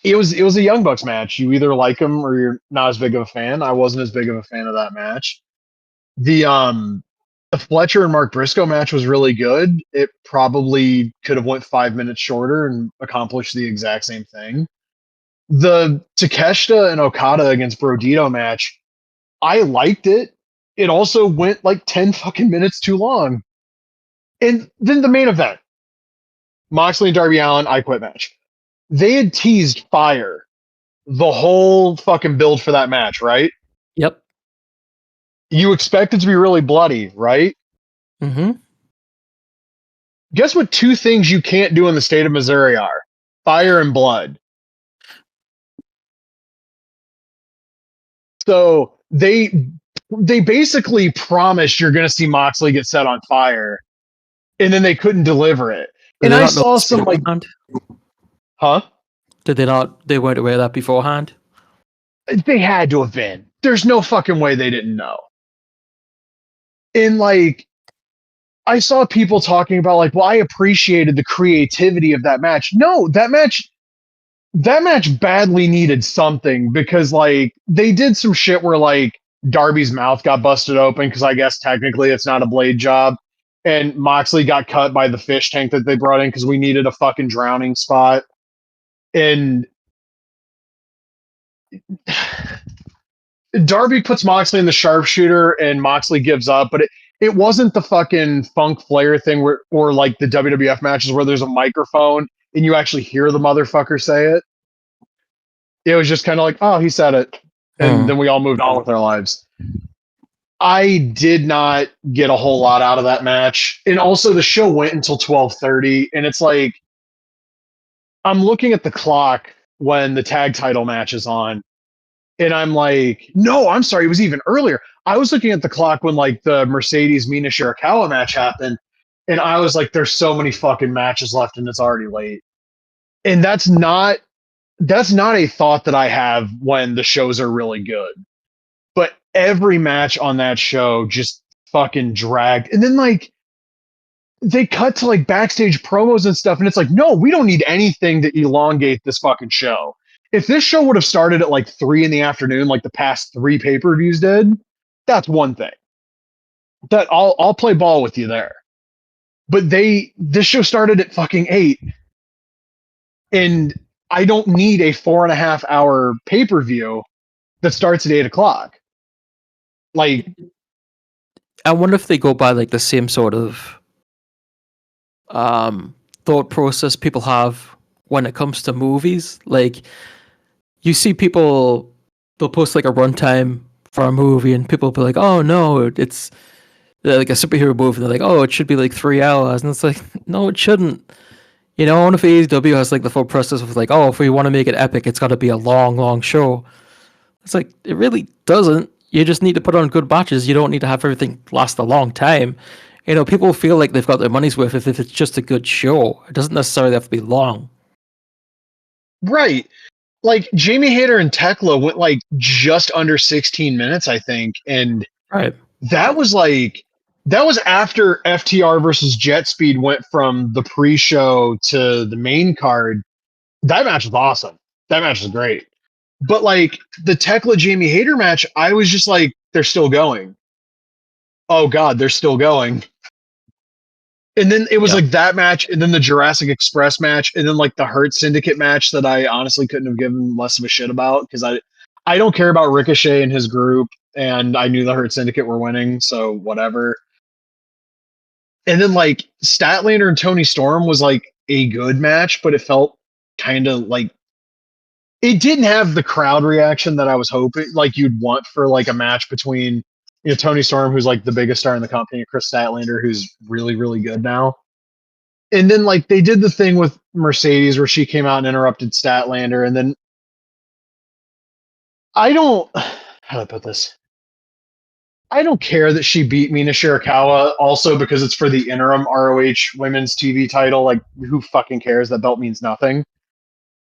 it was a Young Bucks match. You either like them or you're not as big of a fan. I wasn't as big of a fan of that match. The Fletcher and Mark Briscoe match was really good. It probably could have went 5 minutes shorter and accomplished the exact same thing. The Takeshita and Okada against Brodito match, I liked it. It also went like 10 fucking minutes too long. And then the main event, Moxley and Darby Allin, I Quit match. They had teased Fire the whole fucking build for that match, right? Yep. You expect it to be really bloody, right? Mm-hmm. Guess what two things you can't do in the state of Missouri are? Fire and blood. So they basically promised you're going to see Moxley get set on fire, and then they couldn't deliver it. Did And they I not know saw this some like, beforehand? huh? Did they not? They weren't aware of that beforehand. They had to have been. There's no fucking way they didn't know. And like, I saw people talking about like, well, I appreciated the creativity of that match. No, that match badly needed something because like they did some shit where like Darby's mouth got busted open because I guess technically it's not a blade job, and Moxley got cut by the fish tank that they brought in because we needed a fucking drowning spot. And Darby puts Moxley in the sharpshooter and Moxley gives up, but it wasn't the fucking Funk Flair thing where, or like the WWF matches where there's a microphone and you actually hear the motherfucker say it. It was just kind of like, oh, he said it. And then we all moved on with our lives. I did not get a whole lot out of that match. And also the show went until 12:30, and it's like I'm looking at the clock when the tag title match is on, and I'm like, no, I'm sorry, it was even earlier. I was looking at the clock when like the Mercedes Mina Shirakawa match happened, and I was like, there's so many fucking matches left, and it's already late. And that's not a thought that I have when the shows are really good. But every match on that show just fucking dragged. And then like they cut to like backstage promos and stuff, and it's like, no, we don't need anything to elongate this fucking show. If this show would have started at like 3 p.m, like the past 3 pay-per-views did, that's one thing. That I'll play ball with you there. But this show started at fucking 8. And I don't need a 4.5 hour pay-per-view that starts at 8 o'clock. Like, I wonder if they go by like the same sort of thought process people have when it comes to movies. Like, you see people, they'll post like a runtime for a movie, and people will be like, "Oh no, it's like a superhero movie." And they're like, "Oh, it should be like 3 hours," and it's like, no, it shouldn't. You know, I wonder if AEW has like the full process of like, oh, if we want to make it epic, it's got to be a long, long show. It's like, it really doesn't. You just need to put on good matches. You don't need to have everything last a long time. You know, people feel like they've got their money's worth if it's just a good show. It doesn't necessarily have to be long. right. Like Jamie Hayter and Tekla went like just under 16 minutes, I think. And Right. that was after FTR versus Jet Speed went from the pre-show to the main card. That match was awesome. That match was great. But like the Tekla Jamie Hayter match, I was just like, they're still going. Oh God, they're still going. And then it was like that match, and then the Jurassic Express match, and then like the Hurt Syndicate match that I honestly couldn't have given less of a shit about because I don't care about Ricochet and his group, and I knew the Hurt Syndicate were winning, so whatever. And then like Statlander and Tony Storm was like a good match, but it felt kind of like it didn't have the crowd reaction that I was hoping like you'd want for like a match between Tony Storm, who's like the biggest star in the company, and Chris Statlander, who's really, really good now. And then like they did the thing with Mercedes where she came out and interrupted Statlander, and then how do I put this? I don't care that she beat Mina Shirakawa also because it's for the interim ROH women's TV title. Like, who fucking cares? That belt means nothing.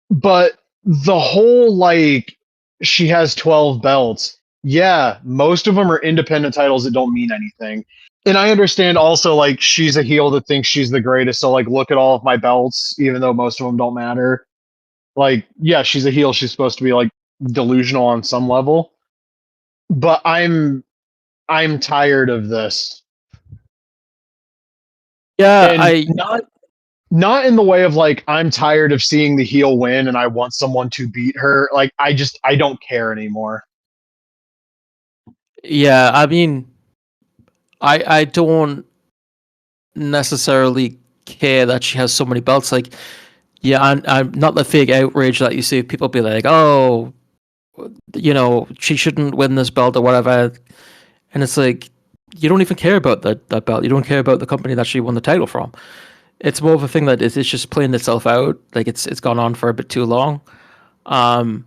But the whole like she has 12 belts. Yeah, most of them are independent titles that don't mean anything. And I understand also like she's a heel that thinks she's the greatest. So like look at all of my belts, even though most of them don't matter. Like, yeah, she's a heel. She's supposed to be like delusional on some level. But I'm tired of this. Yeah, And not in the way of like I'm tired of seeing the heel win and I want someone to beat her. Like I don't care anymore. yeah, I mean, I don't necessarily care that she has so many belts. Like, yeah, I'm not the fake outrage that you see people be like, oh, she shouldn't win this belt or whatever. And it's like, you don't even care about that belt. You don't care about the company that she won the title from. It's more of a thing that it's just playing itself out. Like it's gone on for a bit too long. Um,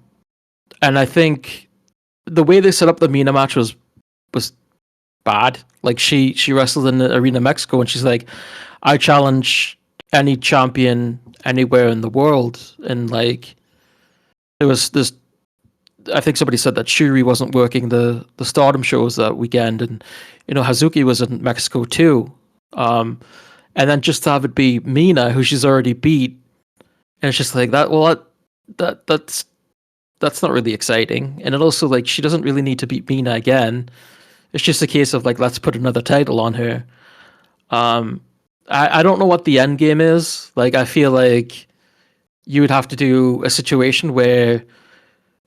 and I think the way they set up the Mina match was bad. Like she wrestled in the Arena Mexico, and she's like, I challenge any champion anywhere in the world, and like there was this. I think somebody said that Shuri wasn't working the Stardom shows that weekend, and Hazuki was in Mexico too. And then just to have it be Mina, who she's already beat, and it's just like that. Well, that's not really exciting, and it also like she doesn't really need to beat Mina again. It's just a case of like let's put another title on her. Um, I don't know what the end game is. Like I feel like you would have to do a situation where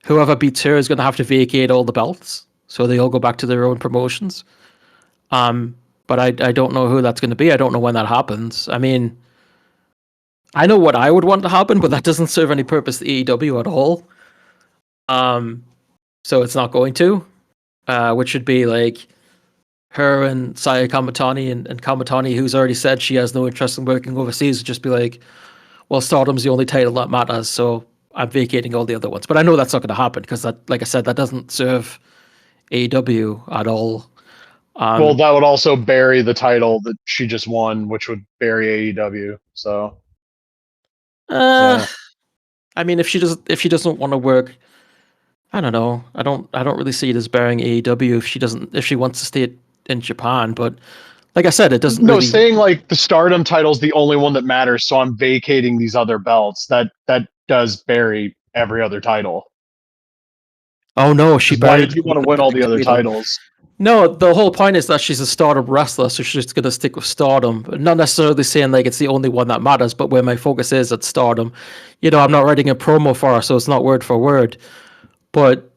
whoever beats her is going to have to vacate all the belts, so they all go back to their own promotions. But I don't know who that's going to be. I don't know when that happens. I mean, I know what I would want to happen, but that doesn't serve any purpose to AEW at all. So it's not going to. Which should be like her and Saya Kamatani and Kamatani, who's already said she has no interest in working overseas, would just be like, well, Stardom's the only title that matters, so I'm vacating all the other ones. But I know that's not going to happen because that, like I said, that doesn't serve AEW at all. Well, that would also bury the title that she just won, which would bury AEW. So, yeah. I mean, if she doesn't want to work, I don't know. I don't really see it as burying AEW if she wants to stay in Japan. But like I said, it doesn't No, really. saying like the Stardom title's the only one that matters, so I'm vacating these other belts. That does bury every other title. Oh no, she Because why buried did you want to win all the other titles? No, the whole point is that she's a Stardom wrestler, so she's just gonna stick with Stardom. Not necessarily saying like it's the only one that matters, but where my focus is at Stardom. I'm not writing a promo for her, so it's not word for word. But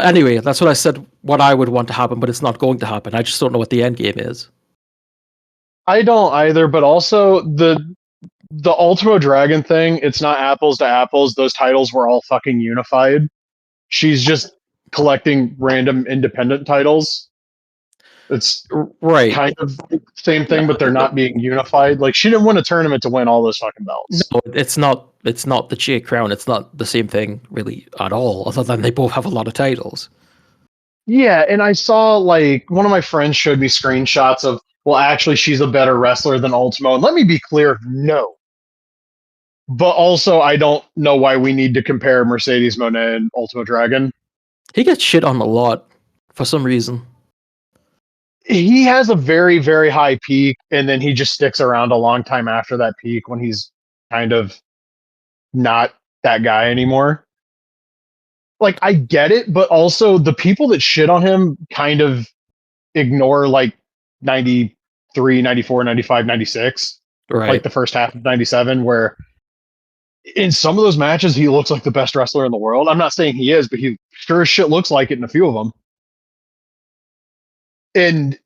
anyway, that's what I said. What I would want to happen, but it's not going to happen. I just don't know what the end game is. I don't either, but also the Ultimo Dragon thing, it's not apples to apples. Those titles were all fucking unified. She's just collecting random independent titles. It's Right. kind of the same No, thing, but they're not being unified. Like she didn't win a tournament to win all those fucking belts. no, it's not. It's not the J Crown. It's not the same thing really at all. Other than they both have a lot of titles. Yeah, and I saw like one of my friends showed me screenshots of, well, actually she's a better wrestler than Ultimo. And let me be clear, no. But also I don't know why we need to compare Mercedes Monet and Ultimo Dragon. He gets shit on a lot for some reason. He has a very, very high peak, and then he just sticks around a long time after that peak when he's kind of not that guy anymore. Like, I get it, but also the people that shit on him kind of ignore like 93, 94, 95, 96, like Right. the first half of 97, where in some of those matches, he looks like the best wrestler in the world. I'm not saying he is, but he sure as shit looks like it in a few of them. And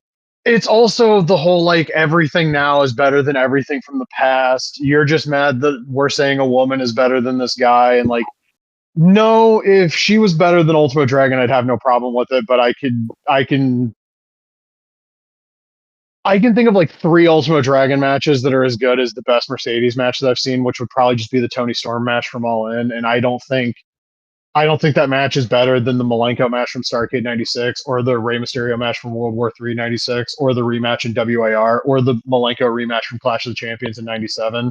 it's also the whole like everything now is better than everything from the past. You're just mad that we're saying a woman is better than this guy. And like, no, if she was better than Ultimate Dragon, I'd have no problem with it. But I can think of like 3 Ultimate Dragon matches that are as good as the best Mercedes match that I've seen, which would probably just be the Tony Storm match from All In. And I don't think that match is better than the Malenko match from Starrcade 96 or the Rey Mysterio match from World War III 96 or the rematch in WAR or the Malenko rematch from Clash of the Champions in 97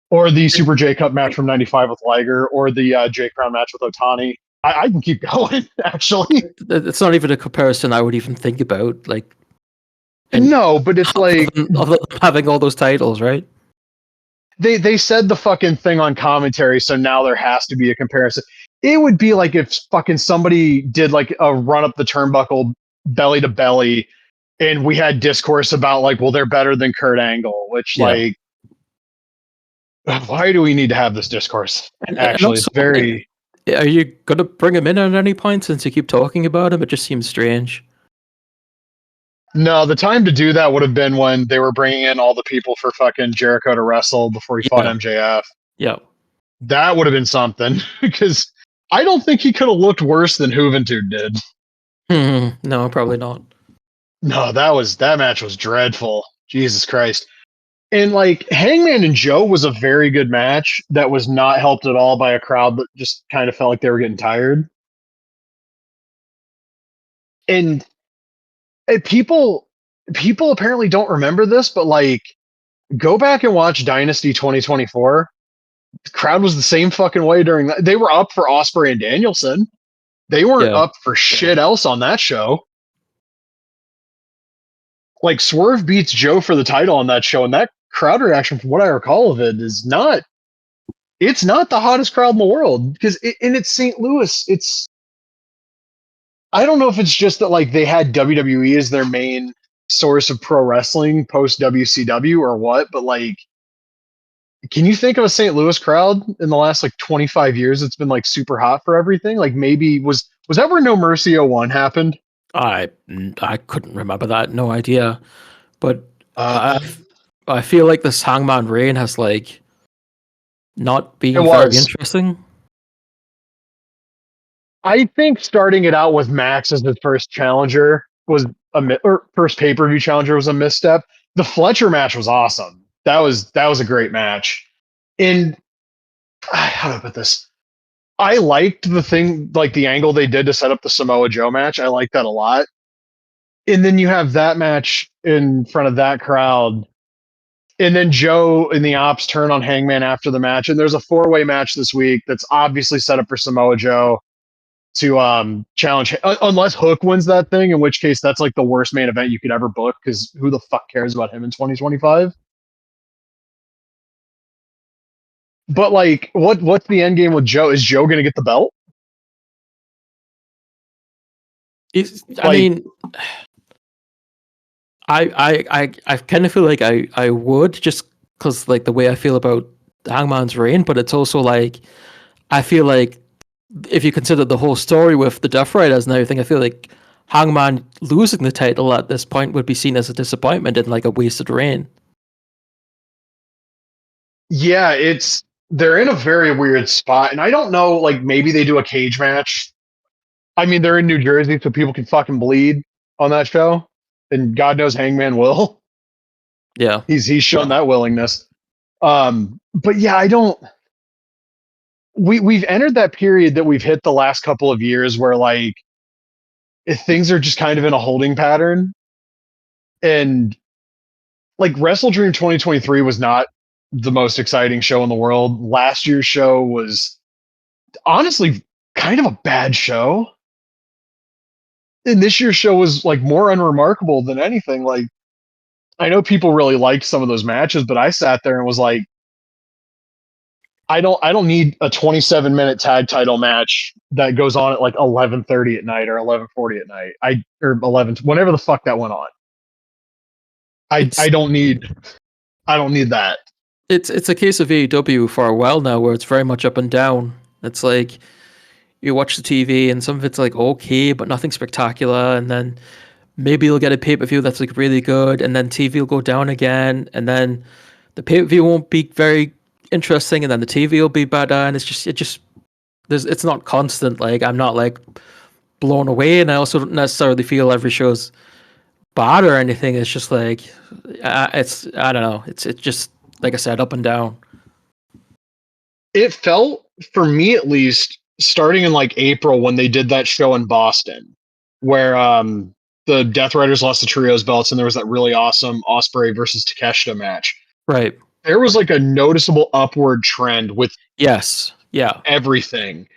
or the Super J Cup match from 95 with Liger or the J Crown match with Otani. I can keep going, actually. It's not even a comparison I would even think about. Like, No, but it's like, other than having all those titles, right? they said the fucking thing on commentary, so now there has to be a comparison. It would be like if fucking somebody did like a run up the turnbuckle belly to belly, and we had discourse about like, well, they're better than Kurt Angle, which Yeah. like, why do we need to have this discourse? And Actually, it's also, like, very. are you gonna bring him in at any point since you keep talking about him? It just seems strange. No, the time to do that would have been when they were bringing in all the people for fucking Jericho to wrestle before he fought Yeah. MJF. Yeah. That would have been something because I don't think he could have looked worse than Juventud did. No, probably not. No, that match was dreadful. Jesus Christ. And like Hangman and Joe was a very good match that was not helped at all by a crowd that just kind of felt like they were getting tired. And people apparently don't remember this, but like go back and watch Dynasty 2024. The crowd was the same fucking way during that. They were up for Osprey and Danielson. They weren't Yeah. up for shit else on that show. Like Swerve beats Joe for the title on that show, and that crowd reaction, from what I recall of it, is not. It's not the hottest crowd in the world because it's St. Louis. It's. I don't know if it's just that like they had WWE as their main source of pro wrestling post WCW or what, but like, can you think of a St. Louis crowd in the last like 25 years that's been like super hot for everything? Like maybe was that where No Mercy 01 happened? I couldn't remember that. No idea. But Uh, I feel like this Hangman Reign has like not it been very was. interesting. I think starting it out with Max as his first challenger was or first pay per view challenger was a misstep. The Fletcher match was awesome. That was a great match. And how do I put this? I liked the thing, like the angle they did to set up the Samoa Joe match. I liked that a lot. And then you have that match in front of that crowd. And then Joe and the Ops turn on Hangman after the match. And there's a 4-way match this week that's obviously set up for Samoa Joe to challenge, unless Hook wins that thing, in which case that's like the worst main event you could ever book because who the fuck cares about him in 2025? But like, what's the end game with Joe? Is Joe going to get the belt? I mean, I kind of feel like I would just because like the way I feel about Hangman's Reign, but it's also like I feel like if you consider the whole story with the Death Riders and everything, I feel like Hangman losing the title at this point would be seen as a disappointment and like a wasted reign. Yeah, they're in a very weird spot, and I don't know. Like maybe they do a cage match. I mean, they're in New Jersey, so people can fucking bleed on that show, and God knows Hangman will. Yeah. He's shown that willingness. But yeah, I don't. We've entered that period that we've hit the last couple of years where like if things are just kind of in a holding pattern, and like Wrestle Dream 2023 was not the most exciting show in the world. Last year's show was honestly kind of a bad show. And this year's show was like more unremarkable than anything. Like I know people really liked some of those matches, but I sat there and was like, I don't need a 27-minute tag title match that goes on at like 11:30 at night or 11:40 at night. Or 11 whenever the fuck that went on. I don't need that. It's a case of AEW for a while now where it's very much up and down. It's like you watch the TV and some of it's like okay, but nothing spectacular, and then maybe you'll get a pay-per-view that's like really good, and then TV will go down again, and then the pay-per-view won't be very interesting, and then the TV will be better, and it's not constant. Like I'm not like blown away, and I also don't necessarily feel every show's bad or anything. It's just like I don't know. It's just like I said, up and down. It felt for me at least starting in like April when they did that show in Boston where the Death Riders lost the trios belts and there was that really awesome Osprey versus Takeshita match. Right. There was like a noticeable upward trend with Yes. Yeah. everything.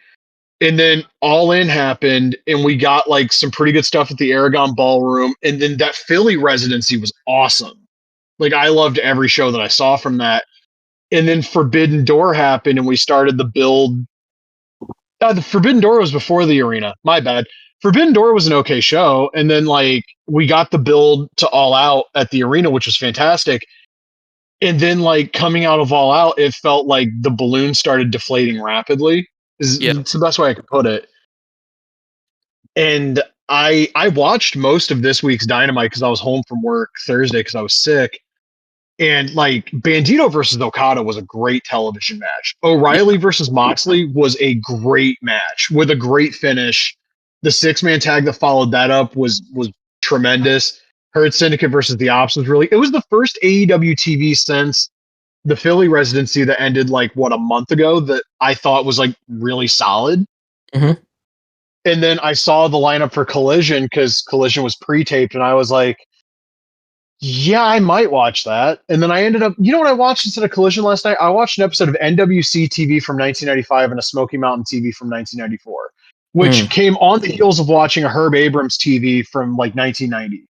And then All In happened and we got like some pretty good stuff at the Aragon Ballroom, and then that Philly residency was awesome. Like I loved every show that I saw from that. And then Forbidden Door happened, and we started the build. The Forbidden Door was before the arena. My bad. Forbidden Door was an okay show, and then like we got the build to All Out at the arena, which was fantastic. And then like coming out of All Out, it felt like the balloon started deflating rapidly. Yeah. It's the best way I could put it. And I watched most of this week's Dynamite because I was home from work Thursday because I was sick. And like Bandito versus Okada was a great television match. O'Reilly versus Moxley was a great match with a great finish. The 6-man tag that followed that up was tremendous. Hurt Syndicate versus the Ops was really, it was the first AEW TV since the Philly residency that ended like what, a month ago, that I thought was like really solid. Mm-hmm. And then I saw the lineup for Collision because Collision was pre-taped, and I was like, yeah, I might watch that. And then I ended up, you know what I watched instead of Collision last night? I watched an episode of NWC TV from 1995 and a Smoky Mountain TV from 1994, which came on the heels of watching a Herb Abrams TV from like 1990.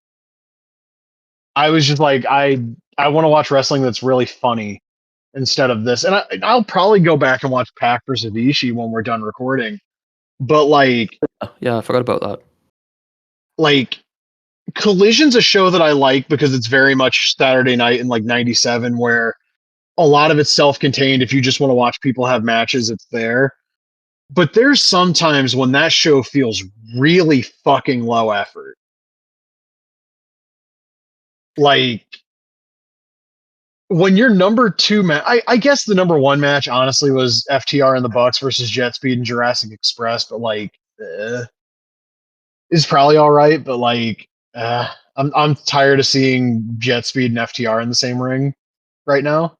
I was just like, I want to watch wrestling that's really funny instead of this. And I'll probably go back and watch Pac versus Ishii when we're done recording. But Yeah, I forgot about that. like Collision's a show that I like because it's very much Saturday night in like 97, where a lot of it's self-contained. If you just want to watch people have matches, it's there. But there's sometimes when that show feels really fucking low effort. Like when your number two match, I guess the number one match honestly was FTR and the Bucks versus Jet Speed and Jurassic Express, but like is probably all right. But like I'm tired of seeing Jet Speed and FTR in the same ring right now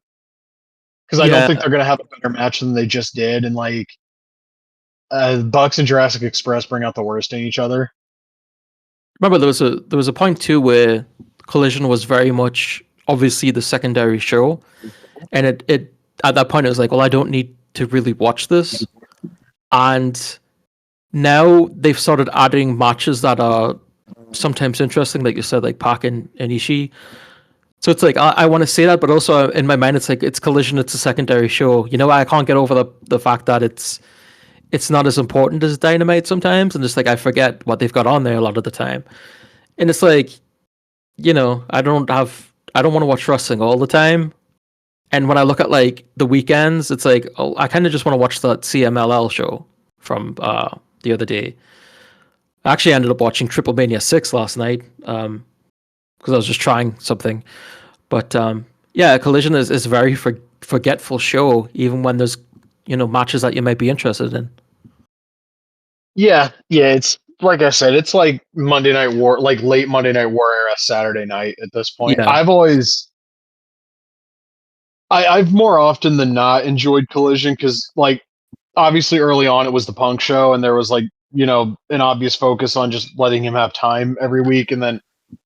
because I don't Yeah, think they're gonna have a better match than they just did. And like Bucks and Jurassic Express bring out the worst in each other. remember there was a point too where Collision was very much obviously the secondary show, and it at that point it was like, well, I don't need to really watch this, and now they've started adding matches that are sometimes interesting, like you said, like Pac and Ishii. So it's like I want to say that, but also in my mind it's like it's Collision, it's a secondary show. You know, I can't get over the fact that it's not as important as Dynamite sometimes, and just like I forget what they've got on there a lot of the time. And it's like, you know, I don't want to watch wrestling all the time. And when I look at like the weekends, it's like, oh, I kind of just want to watch that CMLL show from the other day. I actually ended up watching Triple Mania 6 last night because I was just trying something. But yeah, Collision is a very forgetful show, even when there's, you know, matches that you might be interested in. Yeah, it's like I said, it's like Monday Night War, like late Monday Night War era Saturday night at this point. Yeah. I've more often than not enjoyed Collision because like obviously early on it was the Punk show, and there was like, you know, an obvious focus on just letting him have time every week, and then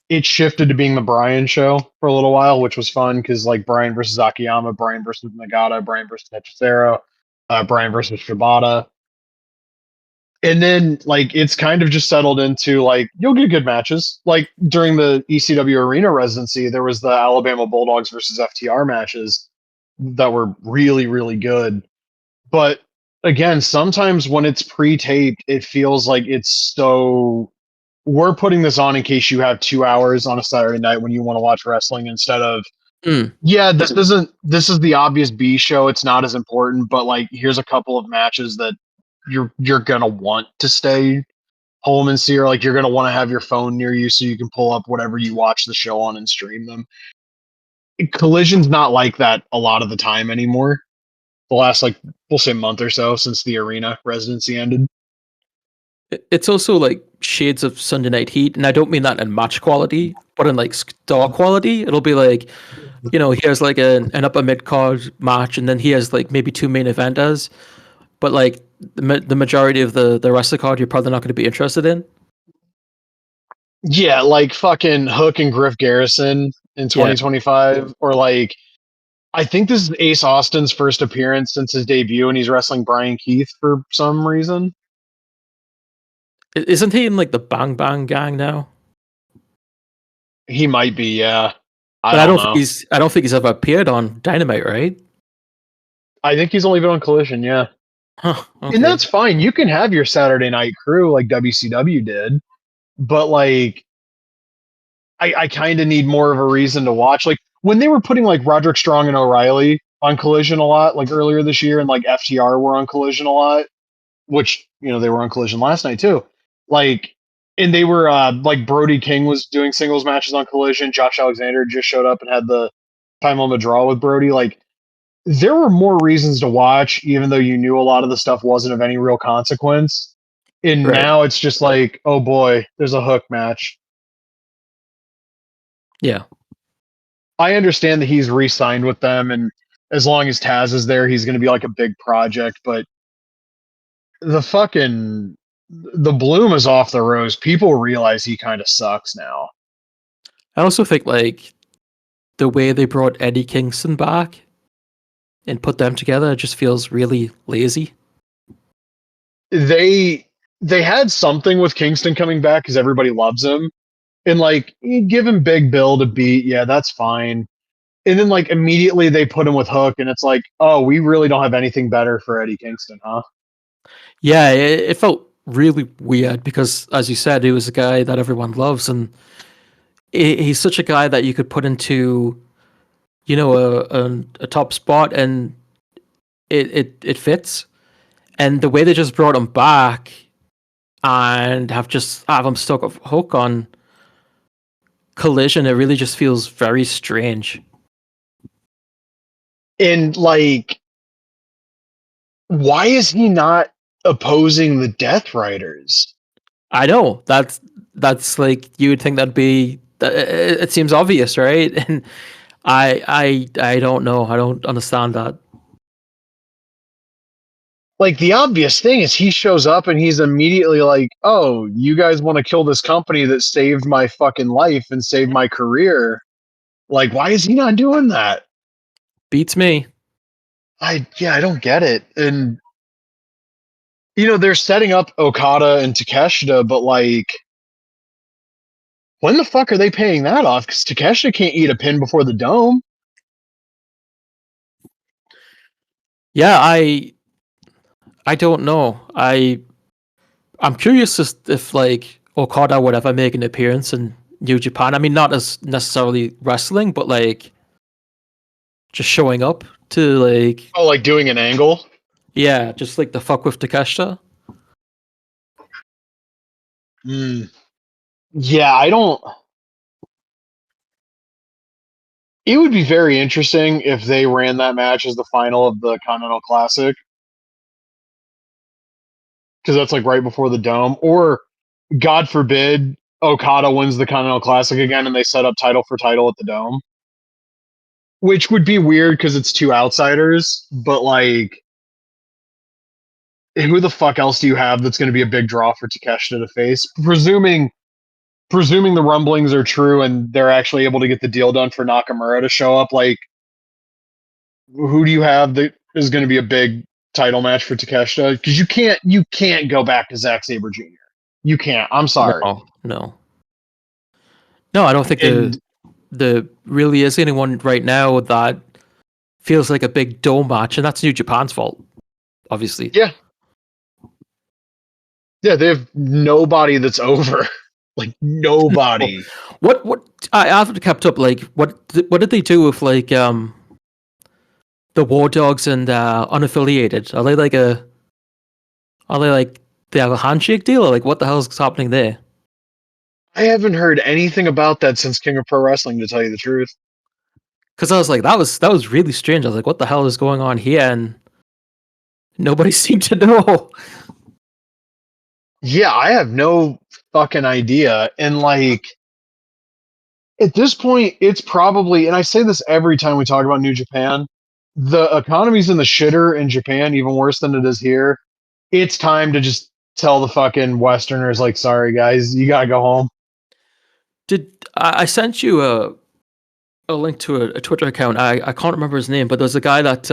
it shifted to being the Bryan show for a little while, which was fun because like Bryan versus Akiyama, Bryan versus Nagata, Bryan versus Hechicero, Bryan versus Shibata. And then like it's kind of just settled into like you'll get good matches. Like during the ECW arena residency, there was the Alabama Bulldogs versus FTR matches that were really, really good. But again, sometimes when it's pre-taped, it feels like it's so we're putting this on in case you have 2 hours on a Saturday night when you want to watch wrestling instead of yeah, this is the obvious B show. It's not as important, but like here's a couple of matches that you're gonna want to stay home and see, or like you're gonna want to have your phone near you so you can pull up whatever you watch the show on and stream them. Collision's not like that a lot of the time anymore. The last like we'll say month or so since the arena residency ended. It's also like shades of Sunday Night Heat, and I don't mean that in match quality, but in like star quality. It'll be like, you know, here's like an upper mid card match, and then he has like maybe two main eventers, but like the majority of the rest of the card you're probably not going to be interested in. Yeah, like fucking Hook and Griff Garrison in Yeah, 2025, or like I think this is Ace Austin's first appearance since his debut, and he's wrestling Brian Keith for some reason. isn't he in like the Bang Bang Gang now? He might be, yeah. I But don't know. I don't think he's ever appeared on Dynamite, right? I think he's only been on Collision, yeah. Huh. And Okay. that's fine. You can have your Saturday night crew like WCW did, but like I kind of need more of a reason to watch. Like when they were putting like Roderick Strong and O'Reilly on Collision a lot, like earlier this year, and like FTR were on Collision a lot, which they were on Collision last night too. Like, and they were like Brody King was doing singles matches on Collision. Josh Alexander just showed up and had the time limit draw with Brody. Like, there were more reasons to watch, even though you knew a lot of the stuff wasn't of any real consequence. And Right. now it's just like, oh boy, there's a hook match. Yeah. I understand that he's re-signed with them, and as long as Taz is there, he's going to be like a big project. But the fucking the bloom is off the rose. People realize he kind of sucks now. I also think like the way they brought Eddie Kingston back and put them together just feels really lazy. They had something with Kingston coming back because everybody loves him, and like you give him Big Bill to beat, yeah, that's fine. And then like immediately they put him with Hook, and it's like, oh, we really don't have anything better for Eddie Kingston, huh? Yeah, it felt really weird because, as you said, he was a guy that everyone loves, and he's such a guy that you could put into, a top spot, and it fits. And the way they just brought him back and have him stuck a hook on Collision, it really just feels very strange. And like, why is he not opposing the Death Riders? I know that's like you would think that'd be. It seems obvious, right? And I don't know. I don't understand that. Like the obvious thing is he shows up and he's immediately like, "Oh, you guys want to kill this company that saved my fucking life and saved my career." Like, why is he not doing that? Beats me. I don't get it. And they're setting up Okada and Takeshita, but like, when the fuck are they paying that off? Because Takeshita can't eat a pin before the dome. Yeah, I don't know. I'm curious as if like Okada would ever make an appearance in New Japan. I mean, not as necessarily wrestling, but like just showing up to like, Oh, like doing an angle. yeah, just like the fuck with Takeshita. Mm. Yeah, I don't. It would be very interesting if they ran that match as the final of the Continental Classic, because that's like right before the dome. Or, God forbid, Okada wins the Continental Classic again and they set up title for title at the dome, which would be weird because it's two outsiders. But like, who the fuck else do you have that's going to be a big draw for Takeshita to face? Presuming the rumblings are true and they're actually able to get the deal done for Nakamura to show up, like, who do you have that is going to be a big title match for Takeshita? Because you can't go back to Zack Sabre Jr. You can't. I'm sorry. No, no, no. I don't think And the really is anyone right now that feels like a big dome match, and that's New Japan's fault, obviously. yeah, yeah, they have nobody that's over. Like Well, nobody. what I haven't kept up. Like, what did they do with like the War Dogs and unaffiliated? Are they like they have a handshake deal, or like what the hell is happening there? I haven't heard anything about that since King of Pro Wrestling, to tell you the truth. Because I was like, that was really strange. I was like, what the hell is going on here? And nobody seemed to know. Yeah, I have no fucking idea. And like, at this point, it's probably, and I say this every time we talk about New Japan, the economy's in the shitter in Japan, even worse than it is here. It's time to just tell the fucking Westerners, like, sorry guys, you gotta go home. Did I sent you a link to a Twitter account? I can't remember his name, but there's a guy that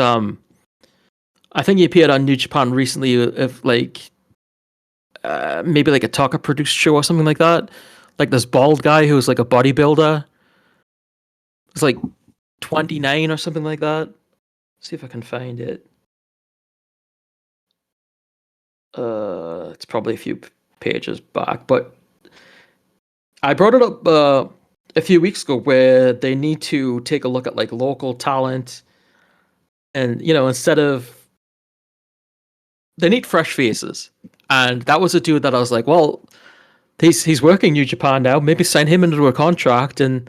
I think he appeared on New Japan recently. If like maybe like a Taka produced show or something like that. Like this bald guy who's like a bodybuilder. It's like 29 or something like that. See if I can find it. It's probably a few pages back, but I brought it up a few weeks ago where they need to take a look at like local talent, and instead of they need fresh faces. And that was a dude that I was like, well, he's working New Japan now. Maybe sign him into a contract, and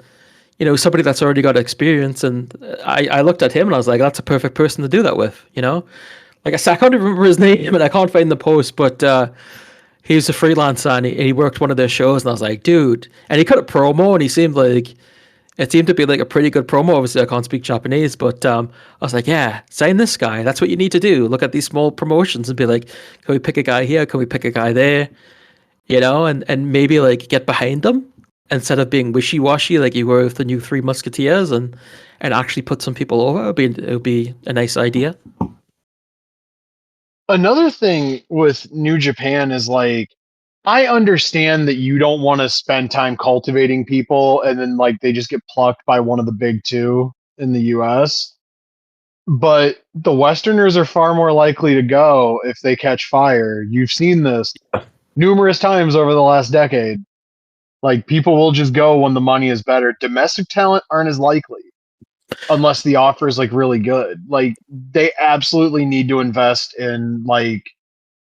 somebody that's already got experience. And I looked at him and I was like, that's a perfect person to do that with. Like I said, I can't remember his name and I can't find the post, but he was a freelancer and he worked one of their shows, and I was like, dude. And he cut a promo, and it seemed to be like a pretty good promo. Obviously, I can't speak Japanese, but I was like, yeah, sign this guy. That's what you need to do. Look at these small promotions and be like, can we pick a guy here? Can we pick a guy there? And maybe like get behind them instead of being wishy washy like you were with the new Three Musketeers, and actually put some people over. It would be a nice idea. Another thing with New Japan is like, I understand that you don't want to spend time cultivating people and then like they just get plucked by one of the big two in the US. But the Westerners are far more likely to go if they catch fire. You've seen this numerous times over the last decade. Like people will just go when the money is better. Domestic talent aren't as likely unless the offer is like really good. Like they absolutely need to invest in like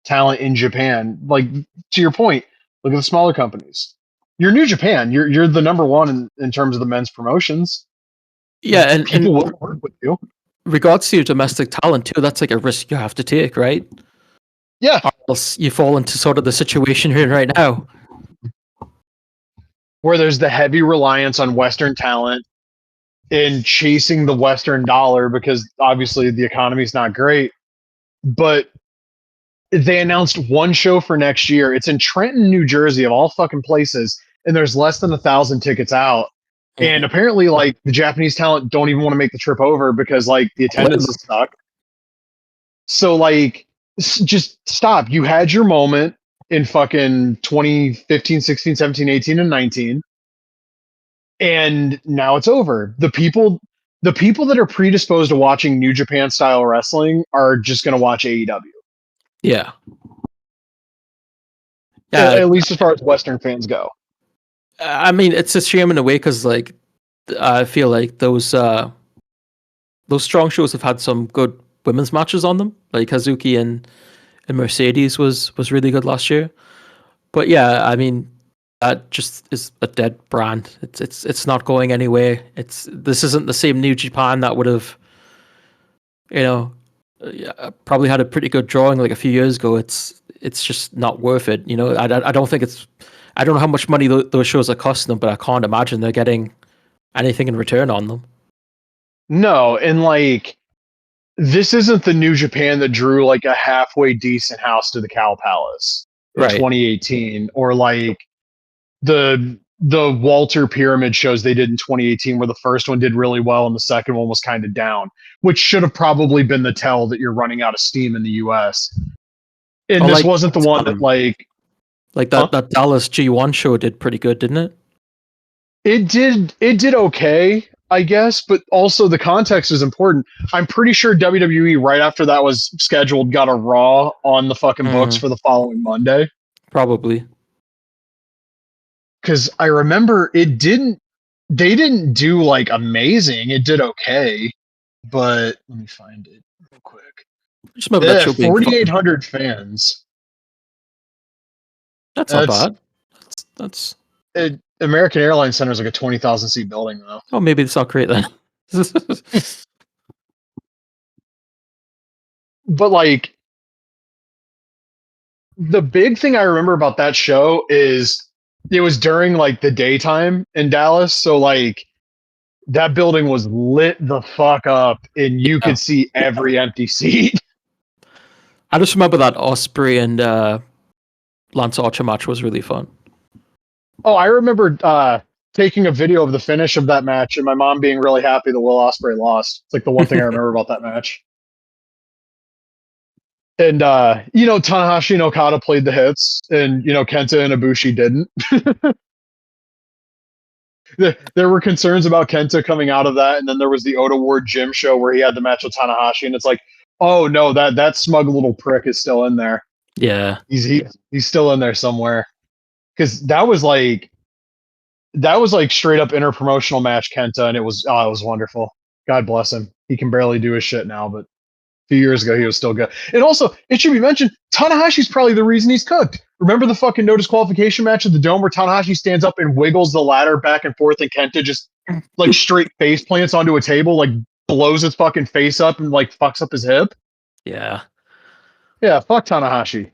talent in Japan. Like to your point, look at the smaller companies. You're New Japan. You're the number one in terms of the men's promotions. Yeah, and people will work with you. Regards to your domestic talent too, that's like a risk you have to take, right? Yeah. Or else you fall into sort of the situation you're in right now, where there's the heavy reliance on Western talent in chasing the Western dollar because obviously the economy is not great. But they announced one show for next year. It's in Trenton, New Jersey, of all fucking places, and there's less than 1,000 tickets out. And apparently, like the Japanese talent don't even want to make the trip over because like the attendance is stuck. So like, just stop. You had your moment in fucking 2015, 16, 17, 18, and 19. And now it's over. The people that are predisposed to watching New Japan style wrestling are just going to watch AEW. Yeah. At least as far as Western fans go. I mean, it's a shame in a way because like I feel like those strong shows have had some good women's matches on them. Like Hazuki and Mercedes was really good last year. But yeah, I mean, that just is a dead brand. It's not going anywhere. This isn't the same New Japan that would have, probably had a pretty good drawing like a few years ago. It's just not worth it. I don't think I don't know how much money those shows are costing them, but I can't imagine they're getting anything in return on them. No, and like this isn't the New Japan that drew like a halfway decent house to the Cow Palace in 2018, or like the Walter Pyramid shows they did in 2018, where the first one did really well and the second one was kind of down, which should have probably been the tell that you're running out of steam in the US. And this wasn't the one that like that Dallas G1 show did pretty good, didn't it? It did okay, I guess, but also the context is important. I'm pretty sure WWE right after that was scheduled got a Raw on the fucking books for the following Monday. Probably. Because I remember they didn't do like amazing. It did okay, but let me find it real quick. Just remember that show being 4,800 fans. That's not bad. That's American Airlines Center is like a 20,000 seat building though. Oh, maybe it's not great then. But like the big thing I remember about that show is it was during like the daytime in Dallas, so like that building was lit the fuck up and you could see every empty seat. I just remember that Osprey and Lance Archer match was really fun. Oh, I remember taking a video of the finish of that match and my mom being really happy that Will Ospreay lost. It's like the one thing I remember about that match. And Tanahashi and Okada played the hits, and Kenta and Ibushi didn't. There were concerns about Kenta coming out of that, and then there was the Oda Ward gym show where he had the match with Tanahashi, and it's like, oh no, that smug little prick is still in there. Yeah. He's still in there somewhere because that was like straight up interpromotional match Kenta, and it was wonderful. God bless him. He can barely do his shit now, but a few years ago he was still good. And also, it should be mentioned, Tanahashi's probably the reason he's cooked. Remember the fucking no disqualification match at the Dome where Tanahashi stands up and wiggles the ladder back and forth, and Kenta just like straight face plants onto a table, like blows his fucking face up and like fucks up his hip? Yeah. Yeah, fuck Tanahashi.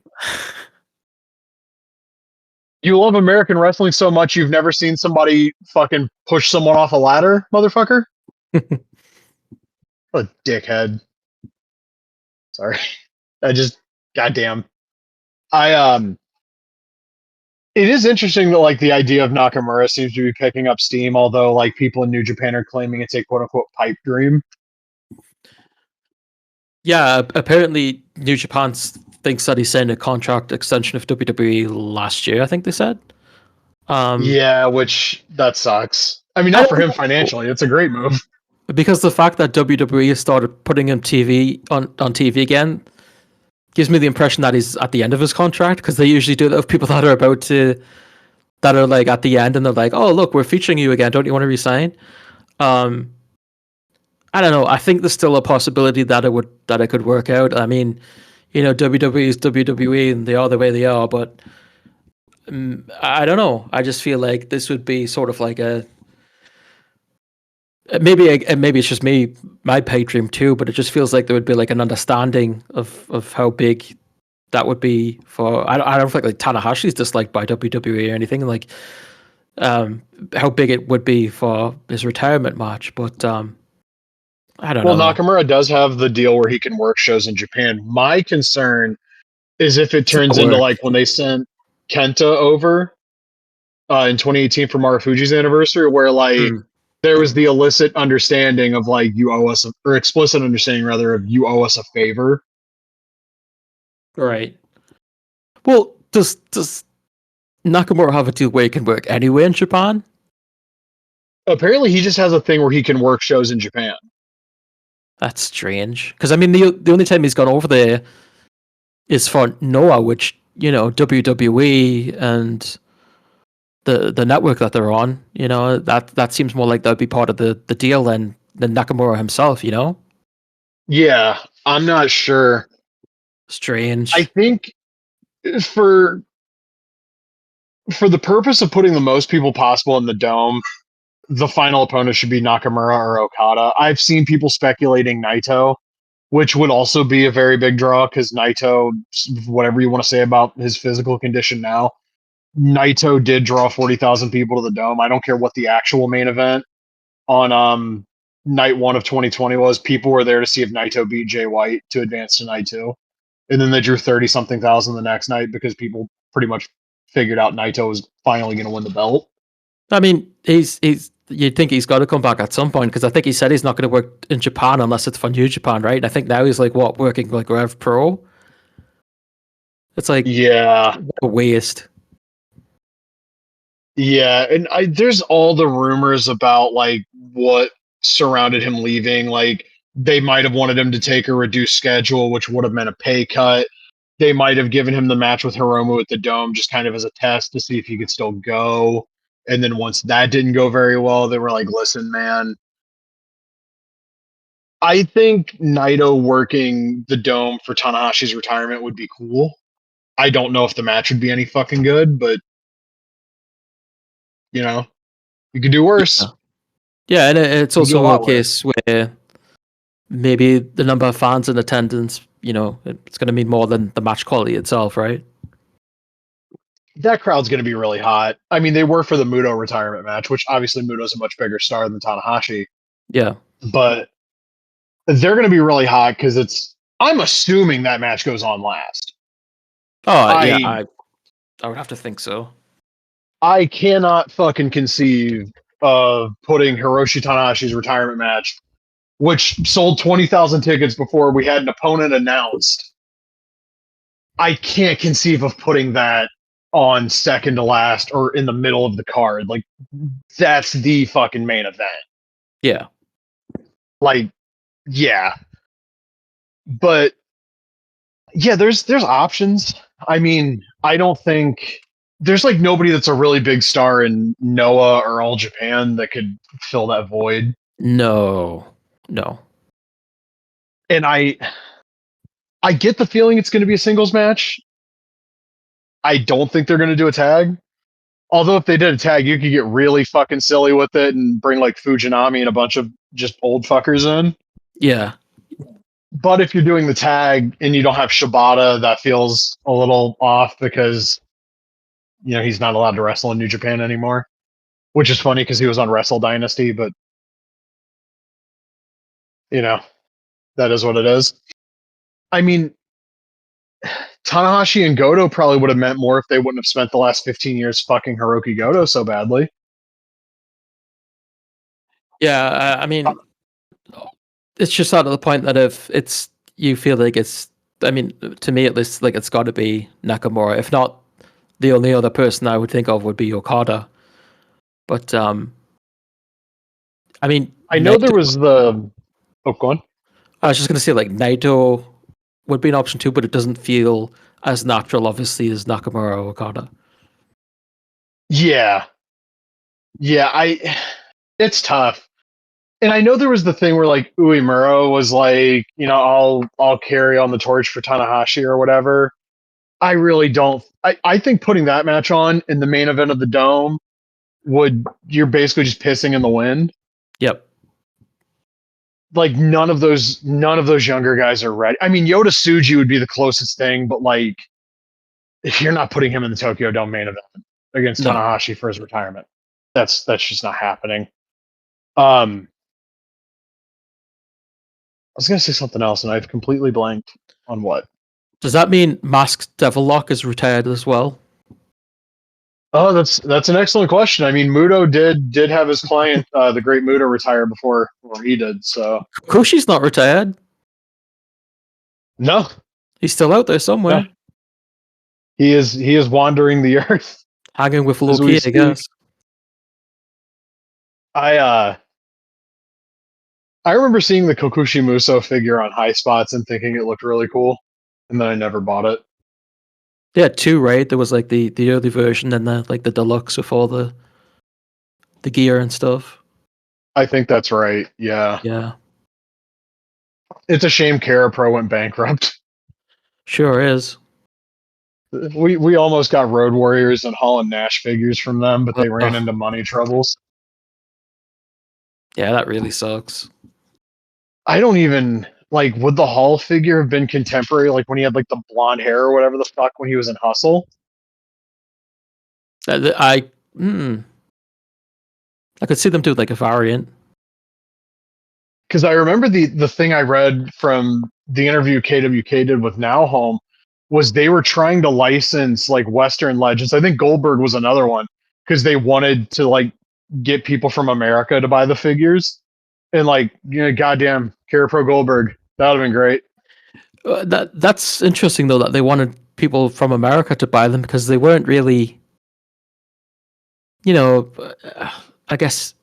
You love American wrestling so much you've never seen somebody fucking push someone off a ladder, motherfucker? What a dickhead. Sorry. I just goddamn. I it is interesting that like the idea of Nakamura seems to be picking up steam, although like people in New Japan are claiming it's a quote unquote pipe dream. Yeah, apparently New Japan thinks that he signed a contract extension of WWE last year, I think they said. Yeah, which that sucks. I mean, I not for don't him know, financially. It's a great move. because the fact that WWE has started putting him on TV again gives me the impression that he's at the end of his contract, because they usually do that with people that are about to that are like at the end and they're like, "Oh, look, we're featuring you again. Don't you want to resign?" Um, I don't know. I think there's still a possibility that it could work out. I mean, WWE is WWE and they are the way they are, but I don't know. I just feel like this would be sort of like a maybe it's just me, my pay dream too, but it just feels like there would be like an understanding of how big that would be for. I don't think like Tanahashi's disliked by WWE or anything, like how big it would be for his retirement match, but I don't Well, know. Nakamura does have the deal where he can work shows in Japan. My concern is if it It's not turns into work. like when they sent Kenta over in 2018 for Marufuji's anniversary, where like Mm, there was the illicit understanding of like you owe us, or explicit understanding rather, of you owe us a favor. right. Well, does Nakamura have a deal where he can work anywhere in Japan? Apparently, he just has a thing where he can work shows in Japan. That's strange. Because I mean, the only time he's gone over there is for Noah, which WWE and the network that they're on. That seems more like that'd be part of the deal than Nakamura himself. Yeah, I'm not sure. I Strange. think for for the purpose of putting the most people possible in the dome, the final opponent should be Nakamura or Okada. I've seen people speculating Naito, which would also be a very big draw because Naito, whatever you want to say about his physical condition now, Naito did draw 40,000 people to the dome. I don't care what the actual main event on night one of 2020 was. People were there to see if Naito beat Jay White to advance to night two. And then they drew 30 something thousand the next night because people pretty much figured out Naito was finally going to win the belt. I mean, he's. You'd think he's got to come back at some point, because I think he said he's not going to work in Japan unless it's for New Japan, right? And I think now he's like working like Rev Pro. It's like Yeah. a waste. Yeah, and there's all the rumors about like what surrounded him leaving. Like they might have wanted him to take a reduced schedule, which would have meant a pay cut. They might have given him the match with Hiromu at the Dome just kind of as a test to see if he could still go. And then once that didn't go very well, they were like, "Listen, man, I think Naito working the Dome for Tanahashi's retirement would be cool. I don't know if the match would be any fucking good, but you know, you could do Yeah, worse. yeah, and it's You could do a also a lot worse." case where maybe the number of fans in attendance, it's going to mean more than the match quality itself, right? That crowd's going to be really hot. I mean, they were for the Muto retirement match, which obviously Muto's a much bigger star than Tanahashi, Yeah. but they're going to be really hot because I'm assuming that match goes on last. Oh, yeah, I I would have to think so. I cannot fucking conceive of putting Hiroshi Tanahashi's retirement match, which sold 20,000 tickets before we had an opponent announced. I can't conceive of putting that on second to last or in the middle of the card. Like that's the fucking main event. Yeah. Like, yeah. But yeah, there's options. I mean, I don't think there's like nobody that's a really big star in Noah or All Japan that could fill that void. No, no. And I get the feeling it's going to be a singles match. I don't think they're going to do a tag. Although if they did a tag, you could get really fucking silly with it and bring like Fujinami and a bunch of just old fuckers in. Yeah, But if you're doing the tag and you don't have Shibata, that feels a little off because he's not allowed to wrestle in New Japan anymore, which is funny because he was on Wrestle Dynasty, but you know that is what it is. I mean, Tanahashi and Goto probably would have meant more if they wouldn't have spent the last 15 years fucking Hiroki Goto so badly. yeah. I mean, it's just out of the point that if it's you feel like it's, I mean, to me at least, like it's got to be Nakamura. If not, the only other person I would think of would be Okada. But I mean, I know there Naito, was the. Oh, go on. I was just gonna say like Naito would be an option too, but it doesn't feel as natural, obviously, as Nakamura or Okada. Yeah, yeah. It's tough. And I know there was the thing where like Uemura was like, I'll carry on the torch for Tanahashi or whatever. I really don't. I think putting that match on in the main event of the Dome you're basically just pissing in the wind. Yep. Like none of those younger guys are ready. I mean, Yota Tsuji would be the closest thing, but like if you're not putting him in the Tokyo Dome main event against No. Tanahashi for his retirement, that's just not happening. I was gonna say something else, and I've completely blanked on what. Does that mean Masked Devillock is retired as well? Oh, that's an excellent question. I mean, Muto did have his client, the great Muto, retire before he did. So Kushi's not retired. no, He's still out there no, somewhere, he is wandering the earth hanging with as we Loki, I speak. guess. I I remember seeing the Kokushi Muso figure on High Spots and thinking it looked really cool, and then I never bought it. They had two, right? There was like the early version and the deluxe with all the gear and stuff. I think that's right. Yeah, Yeah, it's a shame Kara Pro went bankrupt. sure is. We almost got Road Warriors and Hall and Nash figures from them, but they ran Ugh. into money troubles. Yeah, that really sucks. I don't even like. Would the Hall figure have been contemporary, like when he had like the blonde hair or whatever the fuck when he was in Hustle? I mm, I could see them do like a variant. Because I remember the thing I read from the interview KWK did with Now Home was they were trying to license like Western legends. I think Goldberg was another one because they wanted to like get people from America to buy the figures. And like, goddamn, Kara Pro Goldberg, that would have been great. That's interesting though that they wanted people from America to buy them because they weren't really, you know, I guess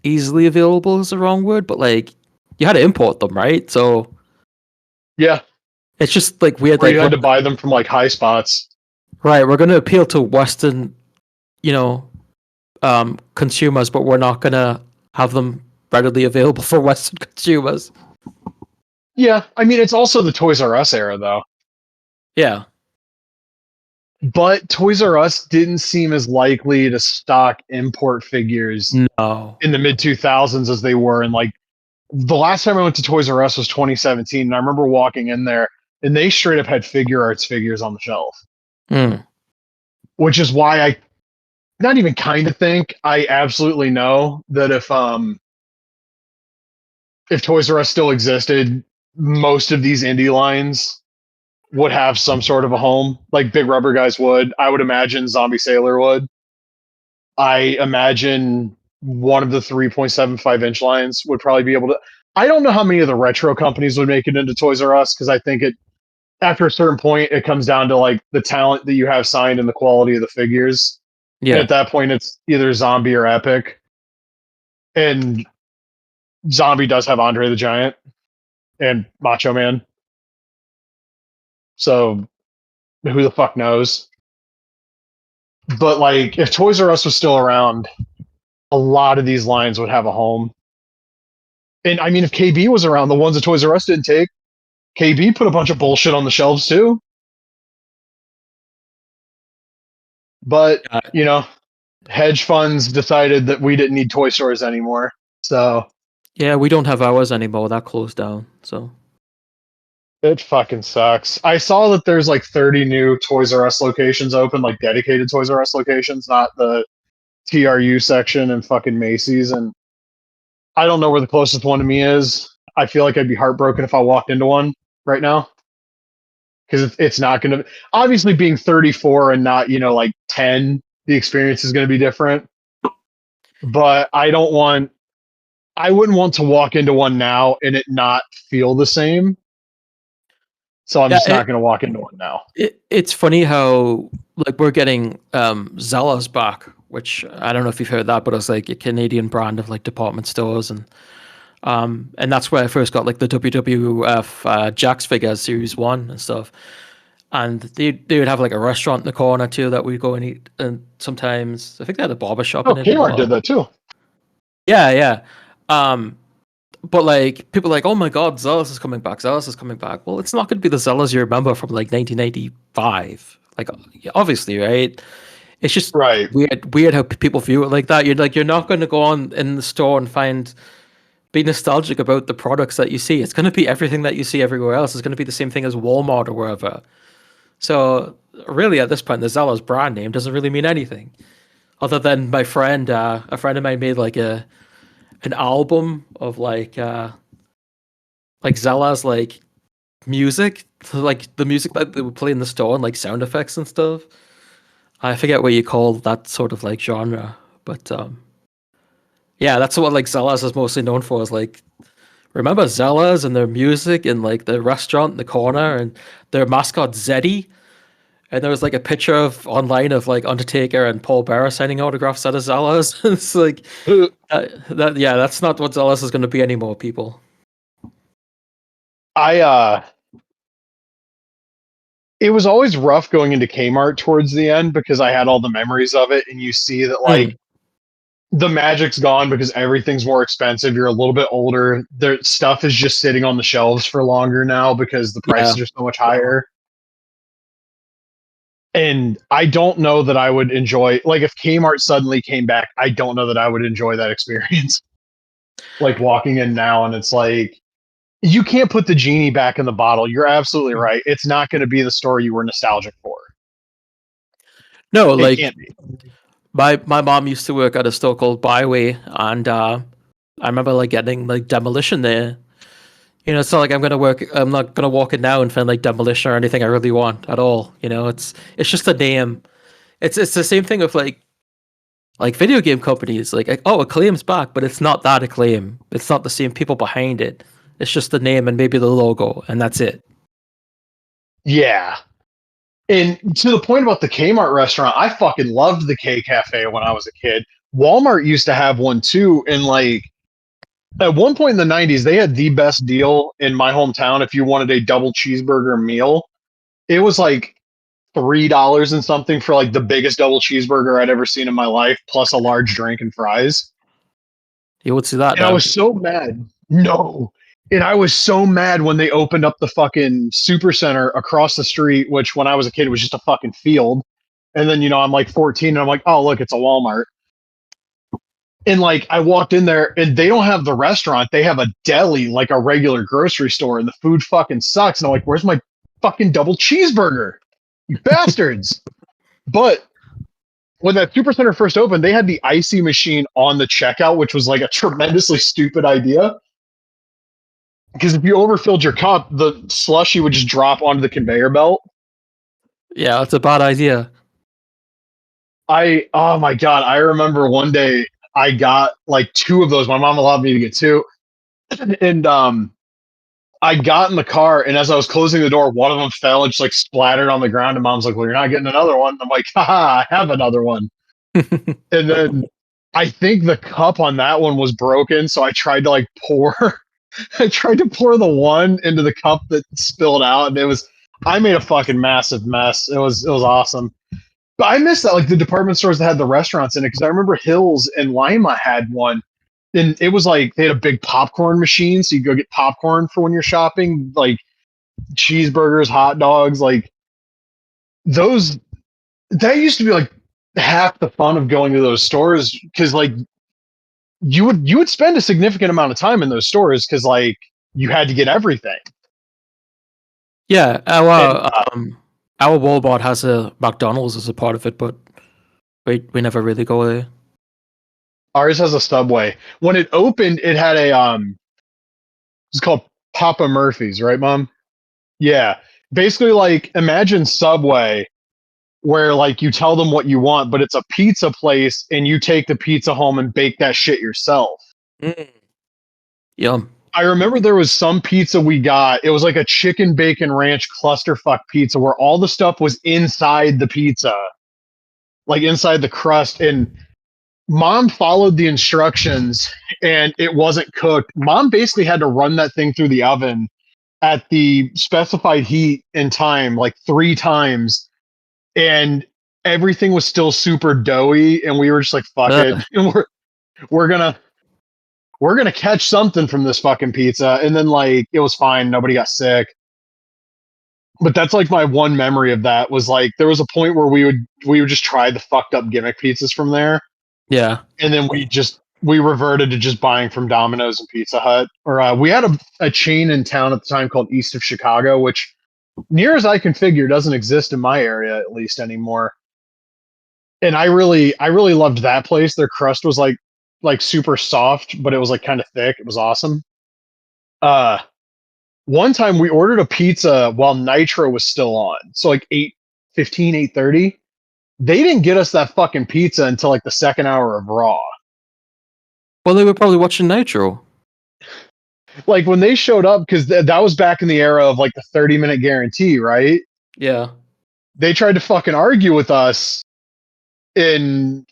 easily available is the wrong word, but like you had to import them, right? So Yeah, it's just like weird. or Like you had to buy them from like High Spots. right, we're going to appeal to Western, you know, consumers, but we're not going to have them readily available for Western consumers. Yeah, I mean it's also the Toys R Us era though. Yeah. But Toys R Us didn't seem as likely to stock import figures No. in the mid 2000s as they were in like the last time I went to Toys R Us was 2017, and I remember walking in there and they straight up had figure arts figures on the shelf, Mm. which is why I not even kind of think I absolutely know that if Toys R Us still existed, most of these indie lines would have some sort of a home, like Big Rubber Guys would. I would imagine Zombie Sailor would. I imagine one of the 3.75-inch lines would probably be able to. I don't know how many of the retro companies would make it into Toys R Us because I think after a certain point it comes down to like the talent that you have signed and the quality of the figures. And Yeah. at that point it's either Zombie or Epic. And Zombie does have Andre the Giant, and Macho Man. So, Who the fuck knows? But like, if Toys R Us was still around, a lot of these lines would have a home. And I mean, if KB was around, the ones that Toys R Us didn't take, KB put a bunch of bullshit on the shelves too. But Uh, you know, hedge funds decided that we didn't need toy stores anymore. So yeah, we don't have ours anymore. That closed down. So it fucking sucks. I saw that there's like 30 new Toys R Us locations open, like dedicated Toys R Us locations, not the TRU section and fucking Macy's. And I don't know where the closest one to me is. I feel like I'd be heartbroken if I walked into one right now because it's not going to. Obviously, being 34 and not like 10, the experience is going to be different. But I don't want. I wouldn't want to walk into one now and it not feel the same. So I'm yeah, just not going to walk into one now. it's funny how like we're getting Zella's back, which I don't know if you've heard that, but it's like a Canadian brand of like department stores, and that's where I first got like the WWF Jax figures Series 1 and stuff. And they would have like a restaurant in the corner too that we'd go and eat. And sometimes I think they had a barber shop Oh, in it as Kmart did well. that too. Yeah, yeah. But like people are like, oh my god, Zealous is coming back. Zealous is coming back. Well, it's not going to be the Zealous you remember from like 1995. Like obviously, right? It's just Right. weird how people view it like that. You're not going to go on in the store and be nostalgic about the products that you see. It's going to be everything that you see everywhere else. It's going to be the same thing as Walmart or wherever. So really, at this point, the Zealous brand name doesn't really mean anything, other than a friend of mine made like an album of like Zella's like music, like the music that they would play in the store and like sound effects and stuff. I forget what you call that sort of like genre, but yeah, that's what like Zella's is mostly known for. Is like remember Zella's and their music and like the restaurant in the corner and their mascot Zeddy. And there was like a picture of online of like Undertaker and Paul Bearer signing autographs at a Zella's. It's like yeah, that's not what Zella's is going to be anymore, people. I it was always rough going into Kmart towards the end because I had all the memories of it, and you see that like Mm, the magic's gone because everything's more expensive. You're a little bit older. Their stuff is just sitting on the shelves for longer now because the yeah. prices are so much higher. And I don't know that I would enjoy like if Kmart suddenly came back, I don't know that I would enjoy that experience. Like walking in now and it's like you can't put the genie back in the bottle. You're absolutely right. It's not going to be the store you were nostalgic for. No, It like can't be. my mom used to work at a store called Byway, and I remember like getting like demolition there. It's not like I'm not gonna walk in now and find like demolition or anything I really want at all. It's just a name. It's the same thing with like video game companies. Like, oh, Acclaim's back, but it's not that Acclaim. It's not the same people behind it. It's just the name and maybe the logo, and that's it. Yeah. And to the point about the Kmart restaurant, I fucking loved the K Cafe when I was a kid. Walmart used to have one too. And like at one point in the 90s, they had the best deal in my hometown. If you wanted a double cheeseburger meal, it was like $3 and something for like the biggest double cheeseburger I'd ever seen in my life, plus a large drink and fries. You would see that And I now. was so mad. No. And I was so mad when they opened up the fucking super center across the street, which when I was a kid was just a fucking field. And then, I'm like 14 and I'm like, oh, look, it's a Walmart. And like I walked in there and they don't have the restaurant. They have a deli, like a regular grocery store, and the food fucking sucks. And I'm like, where's my fucking double cheeseburger? You bastards. But when that supercenter first opened, they had the icy machine on the checkout, which was like a tremendously stupid idea. Because if you overfilled your cup, the slushy would just drop onto the conveyor belt. Yeah, it's a bad idea. Oh my God, I remember one day I got like two of those. My mom allowed me to get two. And I got in the car, and as I was closing the door, one of them fell and just like splattered on the ground. And mom's like, "Well, you're not getting another one." I'm like, "Haha, I have another one." And then I think the cup on that one was broken, so I tried to like pour. I tried to pour the one into the cup that spilled out, and it was. I made a fucking massive mess. It was awesome. But I miss that, like the department stores that had the restaurants in it, because I remember Hills and Lima had one, and it was like they had a big popcorn machine, so you go get popcorn for when you're shopping, like cheeseburgers, hot dogs, like those. That used to be like half the fun of going to those stores, because like you would spend a significant amount of time in those stores because like you had to get everything. Yeah, And our Walmart has a McDonald's as a part of it, but we never really go there. ours has a Subway. When it opened, it had a it's called Papa Murphy's, right, Mom? Yeah. Basically, like imagine Subway, where like you tell them what you want, but it's a pizza place and you take the pizza home and bake that shit yourself. Mm. Yum. I remember there was some pizza we got. It was like a chicken bacon ranch clusterfuck pizza where all the stuff was inside the pizza, like inside the crust. And mom followed the instructions and it wasn't cooked. Mom basically had to run that thing through the oven at the specified heat and time like 3 times, and everything was still super doughy, and we were just like fuck it. Ugh. And we're gonna we're gonna catch something from this fucking pizza. And then like it was fine, nobody got sick. But that's like my one memory of that, was like there was a point where we would just try the fucked up gimmick pizzas from there, Yeah. and then we reverted to just buying from Domino's and Pizza Hut. Or we had a chain in town at the time called East of Chicago, which near as I can figure doesn't exist in my area at least anymore. And I really loved that place. Their crust was like super soft, but it was like kind of thick. It was awesome. Uh One time we ordered a pizza while Nitro was still on. So like 8:15, 8:30. They didn't get us that fucking pizza until like the second hour of Raw. Well, they were probably watching Nitro. Like when they showed up, because that was back in the era of like the 30-minute guarantee, right? Yeah. They tried to fucking argue with us, and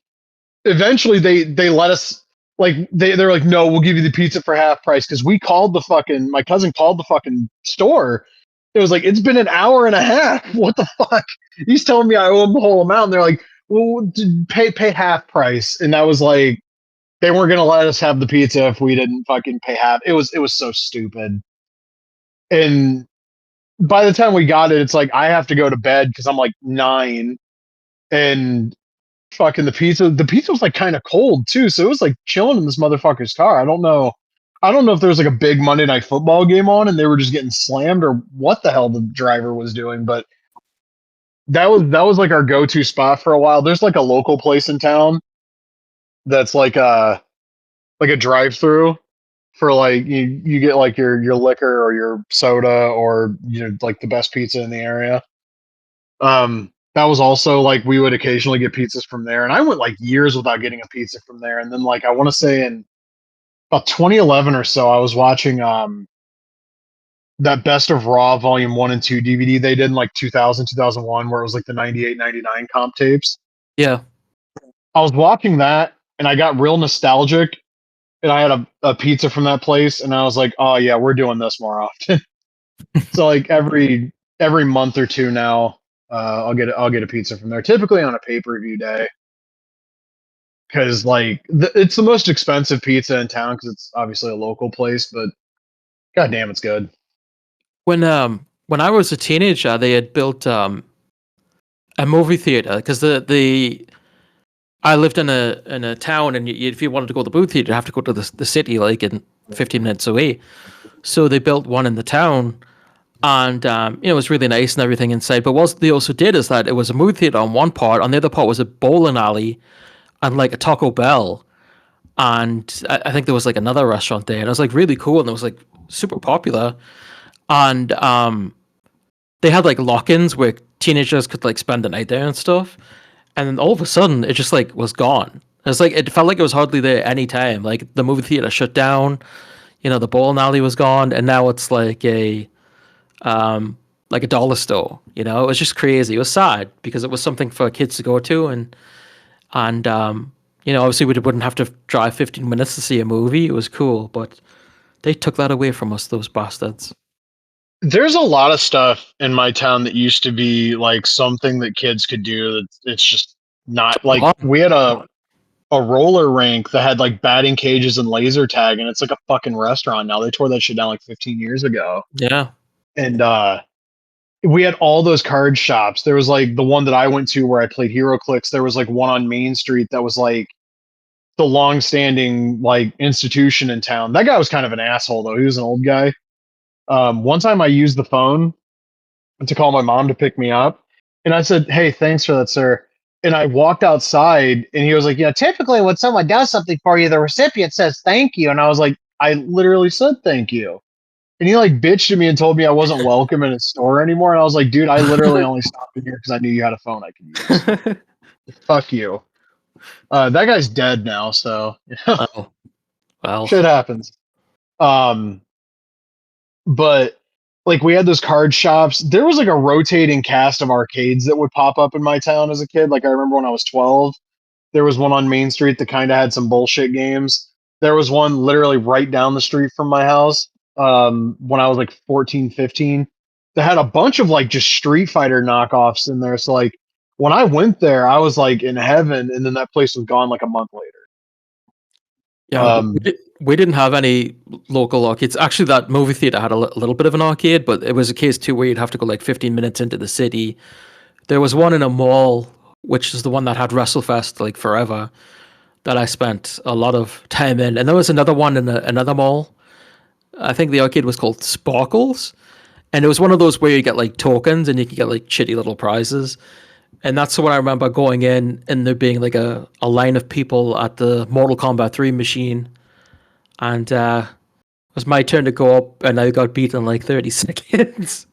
eventually they let us, like they're like, no, we'll give you the pizza for half price, because we called the fucking, my cousin called the fucking store. It was like, it's been an hour and a half. What the fuck? He's telling me I owe him the whole amount. And they're like, well, pay half price. And that was like, they weren't gonna let us have the pizza if we didn't fucking pay half. It was so stupid. And by the time we got it, it's like I have to go to bed because I'm like 9, and fucking the pizza was like kind of cold too, so it was like chilling in this motherfucker's car. I don't know if there was like a big Monday Night Football game on and they were just getting slammed, or what the hell the driver was doing. But that was like our go-to spot for a while. There's like a local place in town that's like a drive-through for like you get like your liquor or your soda, or like the best pizza in the area. That was also like we would occasionally get pizzas from there, and I went like years without getting a pizza from there. And then like I want to say in about 2011 or so, I was watching that Best of Raw Volume 1 and 2 DVD they did in like 2000, 2001, where it was like the 98, 99 comp tapes. Yeah. I was watching that and I got real nostalgic, and I had a pizza from that place, and I was like, oh yeah, we're doing this more often. So like every month or two now, I'll get a pizza from there, typically on a pay-per-view day, because like it's the most expensive pizza in town because it's obviously a local place, but god damn, it's good. When I was a teenager, they had built a movie theater because the I lived in a town, and if you wanted to go to the movie theater, you have to go to the city, like in 15 minutes away. So they built one in the town, and it was really nice and everything inside. But what they also did is that it was a movie theater on one part, on the other part was a bowling alley and like a Taco Bell, and I think there was like another restaurant there, and it was like really cool, and it was like super popular, and they had like lock-ins where teenagers could like spend the night there and stuff, and then all of a sudden it just like was gone. It's like it felt like it was hardly there any time. Like the movie theater shut down, the bowling alley was gone, and now it's like a dollar store. It was just crazy. It was sad because it was something for kids to go to, and obviously we wouldn't have to drive 15 minutes to see a movie. It was cool, but they took that away from us, those bastards. There's a lot of stuff in my town that used to be like something that kids could do that it's just not like Oh, we had a roller rink that had like batting cages and laser tag and it's like a fucking restaurant now. They tore that shit down like 15 years ago. yeah. And we had all those card shops. There was like the one that I went to where I played Hero Clicks. There was like one on Main Street that was like the long-standing like institution in town. That guy was kind of an asshole though. He was an old guy. One time I used the phone to call my mom to pick me up, and I said, "Hey, thanks for that, sir." And I walked outside, and he was like, "Yeah, typically when someone does something for you, the recipient says thank you." And I was like, "I literally said thank you." And he like bitched at me and told me I wasn't welcome in his store anymore. And I was like, "Dude, I literally only stopped in here because I knew you had a phone I could use. Fuck you." That guy's dead now, so Oh, well. shit happens. Um, but like we had those card shops. There was like a rotating cast of arcades that would pop up in my town as a kid. Like I remember when I was 12, there was one on Main Street that kind of had some bullshit games. There was one literally right down the street from my house when I was like 14, 15 that had a bunch of like just Street Fighter knockoffs in there. So like when I went there, I was like in heaven, and then that place was gone like a month later. Yeah, Um, we didn't have any local arcades. Actually, that movie theater had a little bit of an arcade, but it was a case too where you'd have to go like 15 minutes into the city. There was one in a mall, which is the one that had WrestleFest like forever, that I spent a lot of time in. And there was another one in another mall. I think the arcade was called Sparkles. And it was one of those where you get like tokens and you can get like shitty little prizes. And that's what I remember going in and there being like a line of people at the Mortal Kombat 3 machine. And it was my turn to go up and I got beaten in like 30 seconds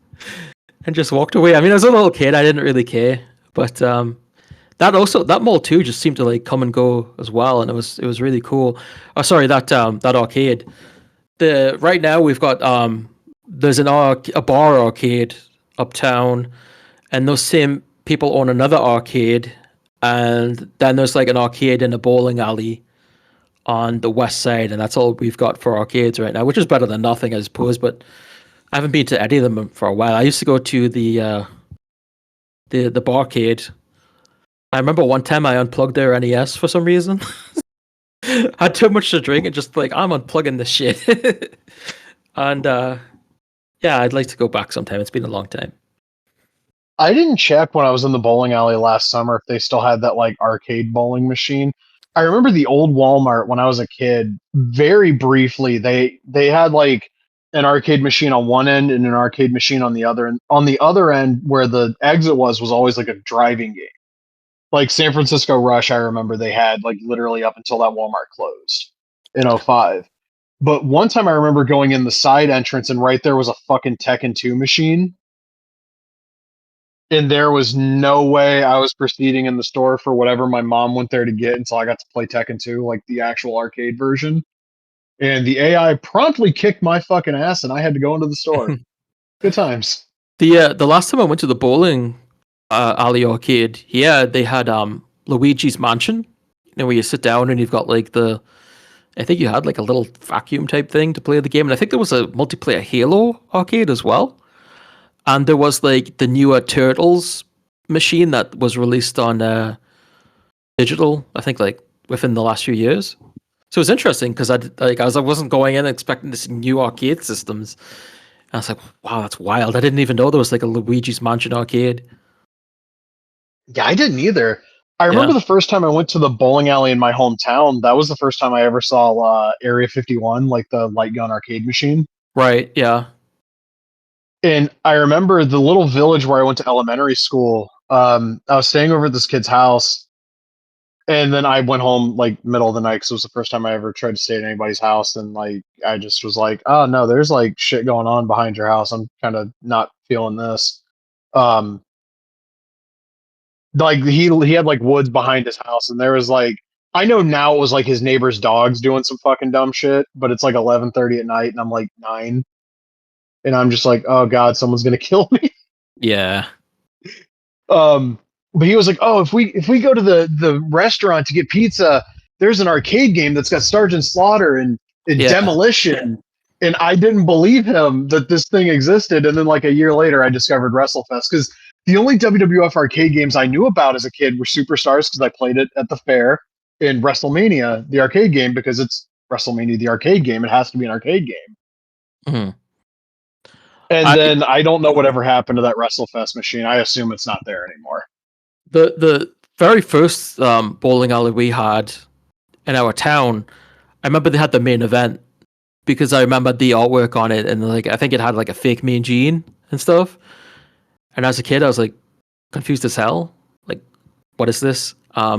and just walked away. I mean, I was a little kid, I didn't really care. But that mall too just seemed to like come and go as well, and it was really cool. Oh, sorry, that arcade. The right now we've got there's a bar arcade uptown, and those same people own another arcade, and then there's like an arcade in a bowling alley on the west side, and that's all we've got for arcades right now, which is better than nothing, I suppose. But I haven't been to any of them for a while. I used to go to the barcade. I remember one time I unplugged their NES for some reason. Had too much to drink and just like I'm unplugging this shit. And yeah, I'd like to go back sometime. It's been a long time. I didn't check when I was in the bowling alley last summer if they still had that like arcade bowling machine. I remember the old Walmart when I was a kid. Very briefly, they had like an arcade machine on one end and an arcade machine on the other. And on the other end, where the exit was always like a driving game. Like San Francisco Rush, I remember they had like literally up until that Walmart closed in '05. But one time I remember going in the side entrance and right there was a fucking Tekken 2 machine, and there was no way I was proceeding in the store for whatever my mom went there to get until I got to play Tekken 2, like the actual arcade version. And the AI promptly kicked my fucking ass, and I had to go into the store. Good times. The last time I went to the bowling alley arcade, yeah, they had Luigi's Mansion. You know, where you sit down and you've got like I think you had like a little vacuum type thing to play the game, and I think there was a multiplayer Halo arcade as well. And there was like the newer Turtles machine that was released on digital, I think like within the last few years. So it was interesting because I wasn't going in expecting this new arcade systems. And I was like, wow, that's wild. I didn't even know there was like a Luigi's Mansion arcade. Yeah, I didn't either. I remember Yeah. the first time I went to the bowling alley in my hometown. That was the first time I ever saw Area 51, like the light gun arcade machine. Right. Yeah. And I remember the little village where I went to elementary school. I was staying over at this kid's house, and then I went home like middle of the night because it was the first time I ever tried to stay at anybody's house. And like I just was like, oh no, there's like shit going on behind your house. I'm kind of not feeling this. Um, like he had like woods behind his house, and there was like I know now it was like his neighbor's dogs doing some fucking dumb shit, but it's like 11:30 at night, and I'm like 9, and I'm just like, oh god, someone's gonna kill me. Yeah. Um, but he was like, "Oh, if we go to the restaurant to get pizza, there's an arcade game that's got Sergeant Slaughter and Yeah. Demolition." And I didn't believe him that this thing existed. And then like a year later, I discovered WrestleFest because the only WWF arcade games I knew about as a kid were Superstars because I played it at the fair, and WrestleMania, the arcade game, because it's WrestleMania, the arcade game. It has to be an arcade game. Mhm. And I then I don't know whatever happened to that WrestleFest machine. I assume it's not there anymore. the very first bowling alley we had in our town, I remember they had the main event because I remember the artwork on it, and like I think it had like a fake Mean Gene and stuff. And as a kid, I was like confused as hell. Like, what is this? I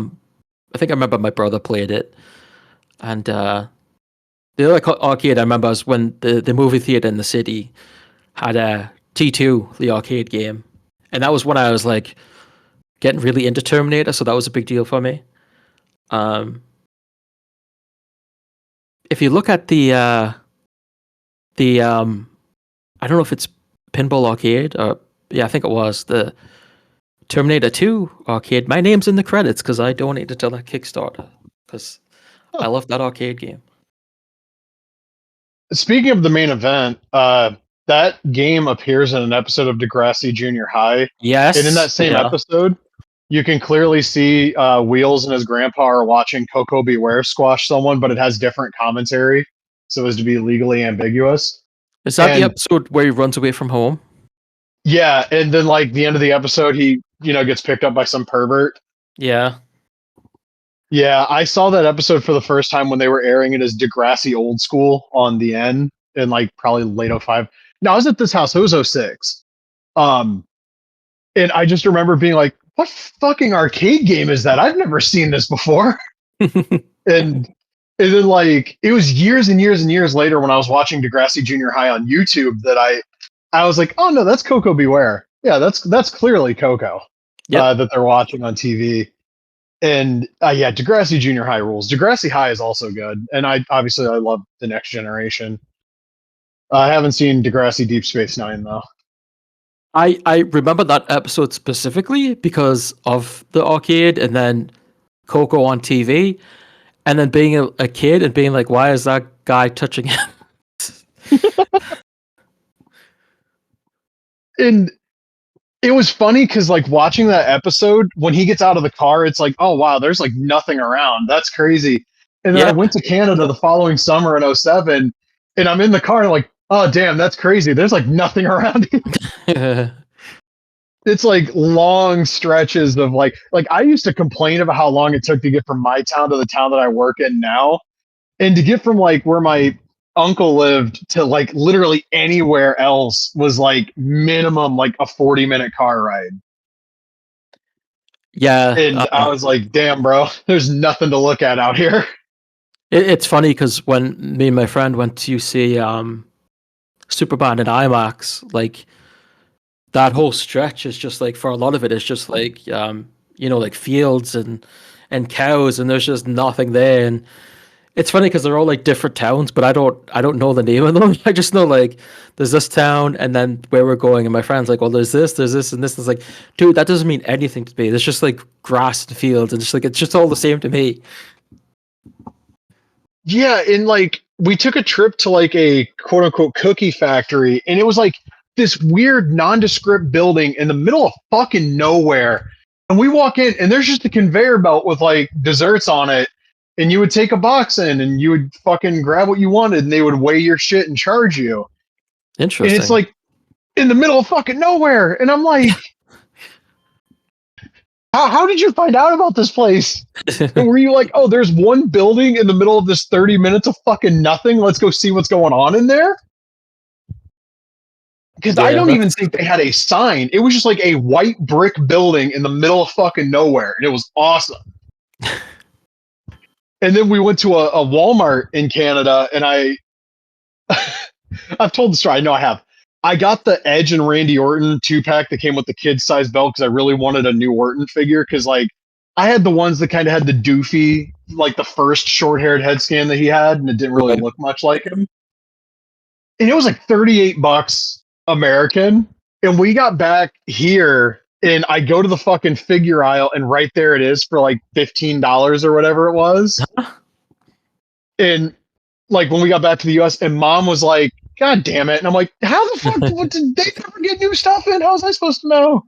think I remember my brother played it, and the other arcade I remember was when the movie theater in the city had a T2, the arcade game, and that was when I was like getting really into Terminator, so that was a big deal for me. Um, if you look at the I don't know if it's Pinball Arcade or yeah, I think it was the Terminator 2 arcade. My name's in the credits because I donated to that Kickstarter because I Huh. love that arcade game. Speaking of the main event, that game appears in an episode of Degrassi Junior High. And in that Yes, same yeah. episode, you can clearly see Wheels and his grandpa are watching Coco Beware squash someone, but it has different commentary so as to be legally ambiguous. Is that the And episode where he runs away from home? yeah, and then like the end of the episode, he gets picked up by some pervert. Yeah. Yeah, I saw that episode for the first time when they were airing it as Degrassi Old School on the N in like probably late '05. No, I was at this house. It was '06. Um, and I just remember being like, "What fucking arcade game is that? I've never seen this before." And then like it was years and years and years later when I was watching Degrassi Junior High on YouTube that I was like, "Oh no, that's Coco Beware. Yeah, that's clearly Coco Yep. that they're watching on TV." And yeah, Degrassi Junior High rules. Degrassi High is also good, and I love the Next Generation. I haven't seen Degrassi Deep Space Nine though. I remember that episode specifically because of the arcade and then Coco on TV, and then being a kid and being like, why is that guy touching him? And it was funny because like watching that episode when he gets out of the car, it's like, oh wow, there's like nothing around. That's crazy. And then I Yeah. went to Canada the following summer in '07, and I'm in the car and like, oh damn, that's crazy. There's like nothing around here. It's like long stretches of like I used to complain about how long it took to get from my town to the town that I work in now. And to get from like where my uncle lived to like literally anywhere else was like minimum like a 40-minute car ride. Yeah. And I was like, damn, bro, there's nothing to look at out here. It's funny because when me and my friend went to see Superman in IMAX, like that whole stretch is just like for a lot of it is just like like fields and cows, and there's just nothing there. And it's funny because they're all like different towns, but I don't know the name of them. I just know like there's this town and then where we're going, and my friend's like, well, there's this, and this. It's like, dude, that doesn't mean anything to me. It's just like grass and fields, and just like it's just all the same to me. Yeah, and like we took a trip to like a quote unquote cookie factory, and it was like this weird nondescript building in the middle of fucking nowhere. And we walk in, and there's just a conveyor belt with like desserts on it. And you would take a box in, and you would fucking grab what you wanted, and they would weigh your shit and charge you. And it's Interesting. like in the middle of fucking nowhere. And I'm like, how did you find out about this place? And were you like, oh, there's one building in the middle of this 30 minutes of fucking nothing? Let's go see what's going on in there? Because I Yeah, don't even that's think they had a sign. It was just like a white brick building in the middle of fucking nowhere. And it was awesome. And then we went to a Walmart in Canada, and I've told the story. I know I have. I got the Edge and Randy Orton 2-pack that came with the kid size belt because I really wanted a new Orton figure. Because like I had the ones that kind of had the doofy, like the first short haired head scan that he had, and it didn't really right. look much like him. And it was like $38 American. And we got back here, and I go to the fucking figure aisle, and right there it is for like $15 or whatever it was. And like when we got back to the US, and Mom was like, "God damn it!" And I'm like, "How the fuck did they never get new stuff in? How was I supposed to know?"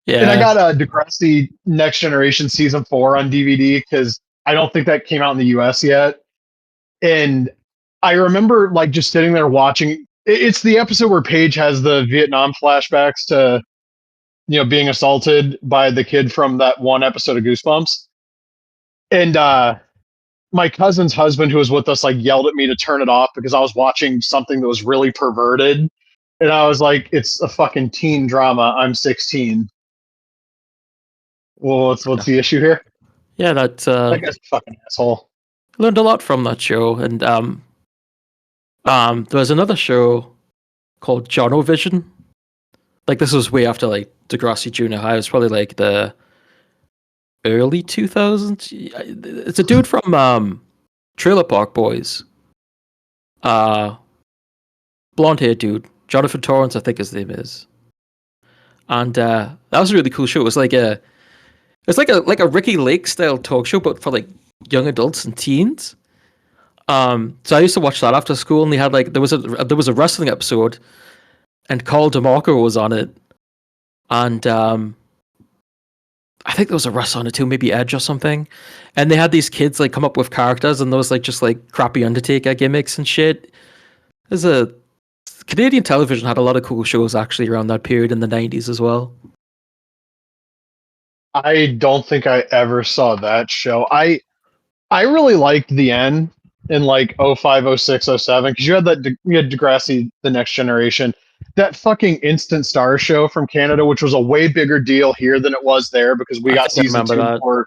And I Yeah. got a Degrassi Next Generation season 4 on DVD because I don't think that came out in the US yet. And I remember like just sitting there watching. It's the episode where Paige has the Vietnam flashbacks to being assaulted by the kid from that one episode of Goosebumps. And my cousin's husband, who was with us, like yelled at me to turn it off because I was watching something that was really perverted. And I was like, "It's a fucking teen drama. I'm 16. Well, what's the issue here?" Yeah, That guy's a fucking asshole. learned a lot from that show. And there was another show called Jono Vision. Like this was way after like Degrassi Junior High. It was probably like the early 2000s. It's a dude from Trailer Park Boys. Blonde haired dude. Jonathan Torrance, I think his name is. And that was a really cool show. It was like a Ricky Lake style talk show, but for like young adults and teens. So I used to watch that after school, and they had like there was a wrestling episode, and Carl DeMarco was on it, and I think there was a wrestler on it too, maybe Edge or something, and they had these kids like come up with characters, and those like just like crappy Undertaker gimmicks and shit. There's a Canadian television had a lot of cool shows actually around that period in the 90s as well. I don't think I ever saw that show. I really liked the end in like 05, 06, 07 because you had Degrassi, the Next Generation, that fucking Instant Star show from Canada, which was a way bigger deal here than it was there because we I got think I season remember 2 that.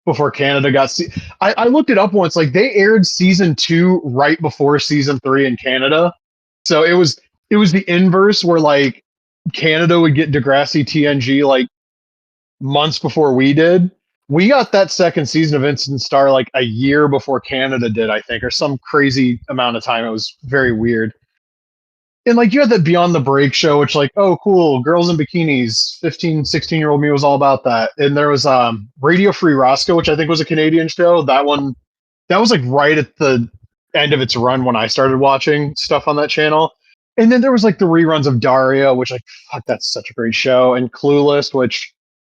before Canada got. I looked it up once. Like they aired season 2 right before season 3 in Canada, so it was the inverse where like Canada would get Degrassi TNG like months before we did. We got that second season of Instant Star like a year before Canada did, I think, or some crazy amount of time. It was very weird. And like you had that Beyond the Break show, which like, oh cool, girls in bikinis. 15, 16-year-old me was all about that. And there was Radio Free Roscoe, which I think was a Canadian show. That was like right at the end of its run when I started watching stuff on that channel. And then there was like the reruns of Daria, which like fuck, that's such a great show, and Clueless, which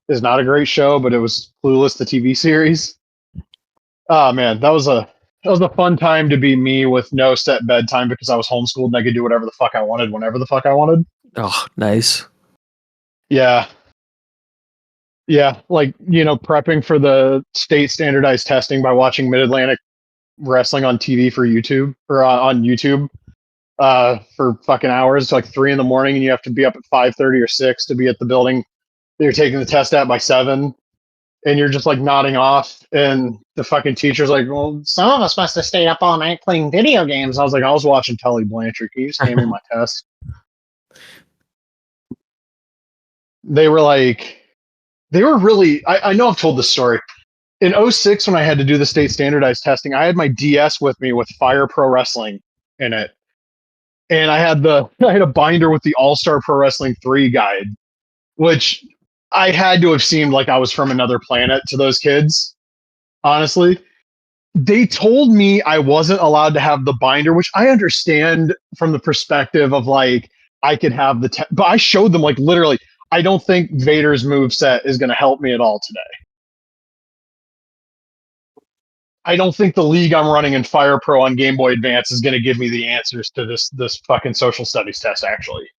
is not a great show, but it was Clueless, the TV series. Oh man, that was a fun time to be me with no set bedtime because I was homeschooled and I could do whatever the fuck I wanted whenever the fuck I wanted. Oh, nice. Yeah. Yeah, like, prepping for the state standardized testing by watching Mid-Atlantic wrestling on TV for YouTube or on YouTube for fucking hours to like 3 in the morning, and you have to be up at 5:30 or 6 to be at the building that you're taking the test at by 7. And you're just like nodding off, and the fucking teacher's like, "Well, some of us must have stayed up all night playing video games." I was like, "I was watching Tully Blanchard. Can you just hand me my test?" They were like, they were really. I know I've told this story. In '06, when I had to do the state standardized testing, I had my DS with me with Fire Pro Wrestling in it, and I had a binder with the All Star Pro Wrestling 3 guide, which I had to have seemed like I was from another planet to those kids. Honestly, they told me I wasn't allowed to have the binder, which I understand from the perspective of like I could have but I showed them like literally. I don't think Vader's move set is going to help me at all today. I don't think the league I'm running in Fire Pro on Game Boy Advance is going to give me the answers to this fucking social studies test. Actually,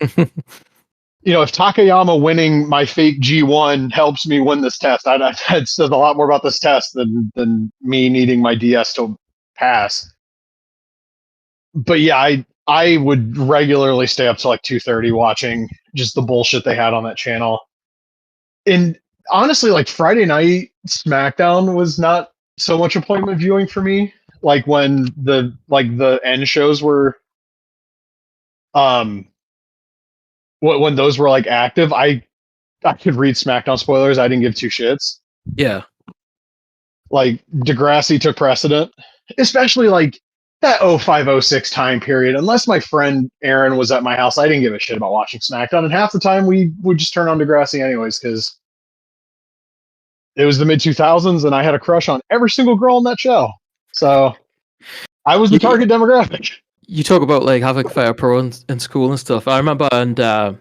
if Takayama winning my fake G1 helps me win this test, that says a lot more about this test than me needing my DS to pass. But yeah, I would regularly stay up to like 2:30 watching just the bullshit they had on that channel. And honestly, like Friday night SmackDown was not so much appointment viewing for me. Like when the end shows were um when those were like active, I could read SmackDown spoilers. I didn't give two shits. Yeah. Like Degrassi took precedent, especially like that 0506 time period. Unless my friend Aaron was at my house, I didn't give a shit about watching SmackDown. And half the time we would just turn on Degrassi anyways because it was the mid 2000s and I had a crush on every single girl in that show. So I was the You, target demographic. you talk about like having Fire Pro in school and stuff. I remember, and I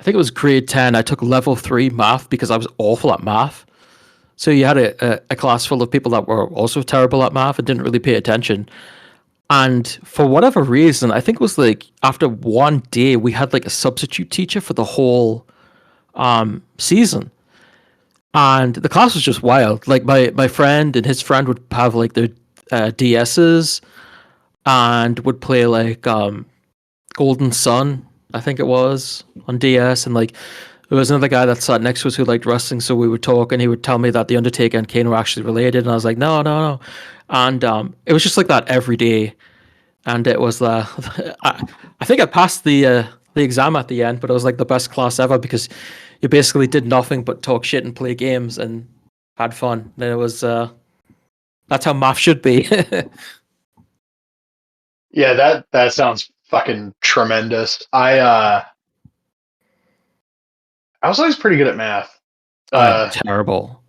think it was grade 10. I took level 3 math because I was awful at math. So you had a class full of people that were also terrible at math and didn't really pay attention. And for whatever reason, I think it was like after one day, we had like a substitute teacher for the whole season. And the class was just wild. Like my friend and his friend would have like their DSs and would play like Golden Sun, I think it was, on DS. And like there was another guy that sat next to us who liked wrestling, so we would talk, and he would tell me that the Undertaker and Kane were actually related, and I was like, no, no, no. And it was just like that every day, and it was I think I passed the exam at the end, but it was like the best class ever because you basically did nothing but talk shit and play games and had fun. And it was that's how math should be. Yeah, that sounds fucking tremendous. I was always pretty good at math. I'm Uh, terrible.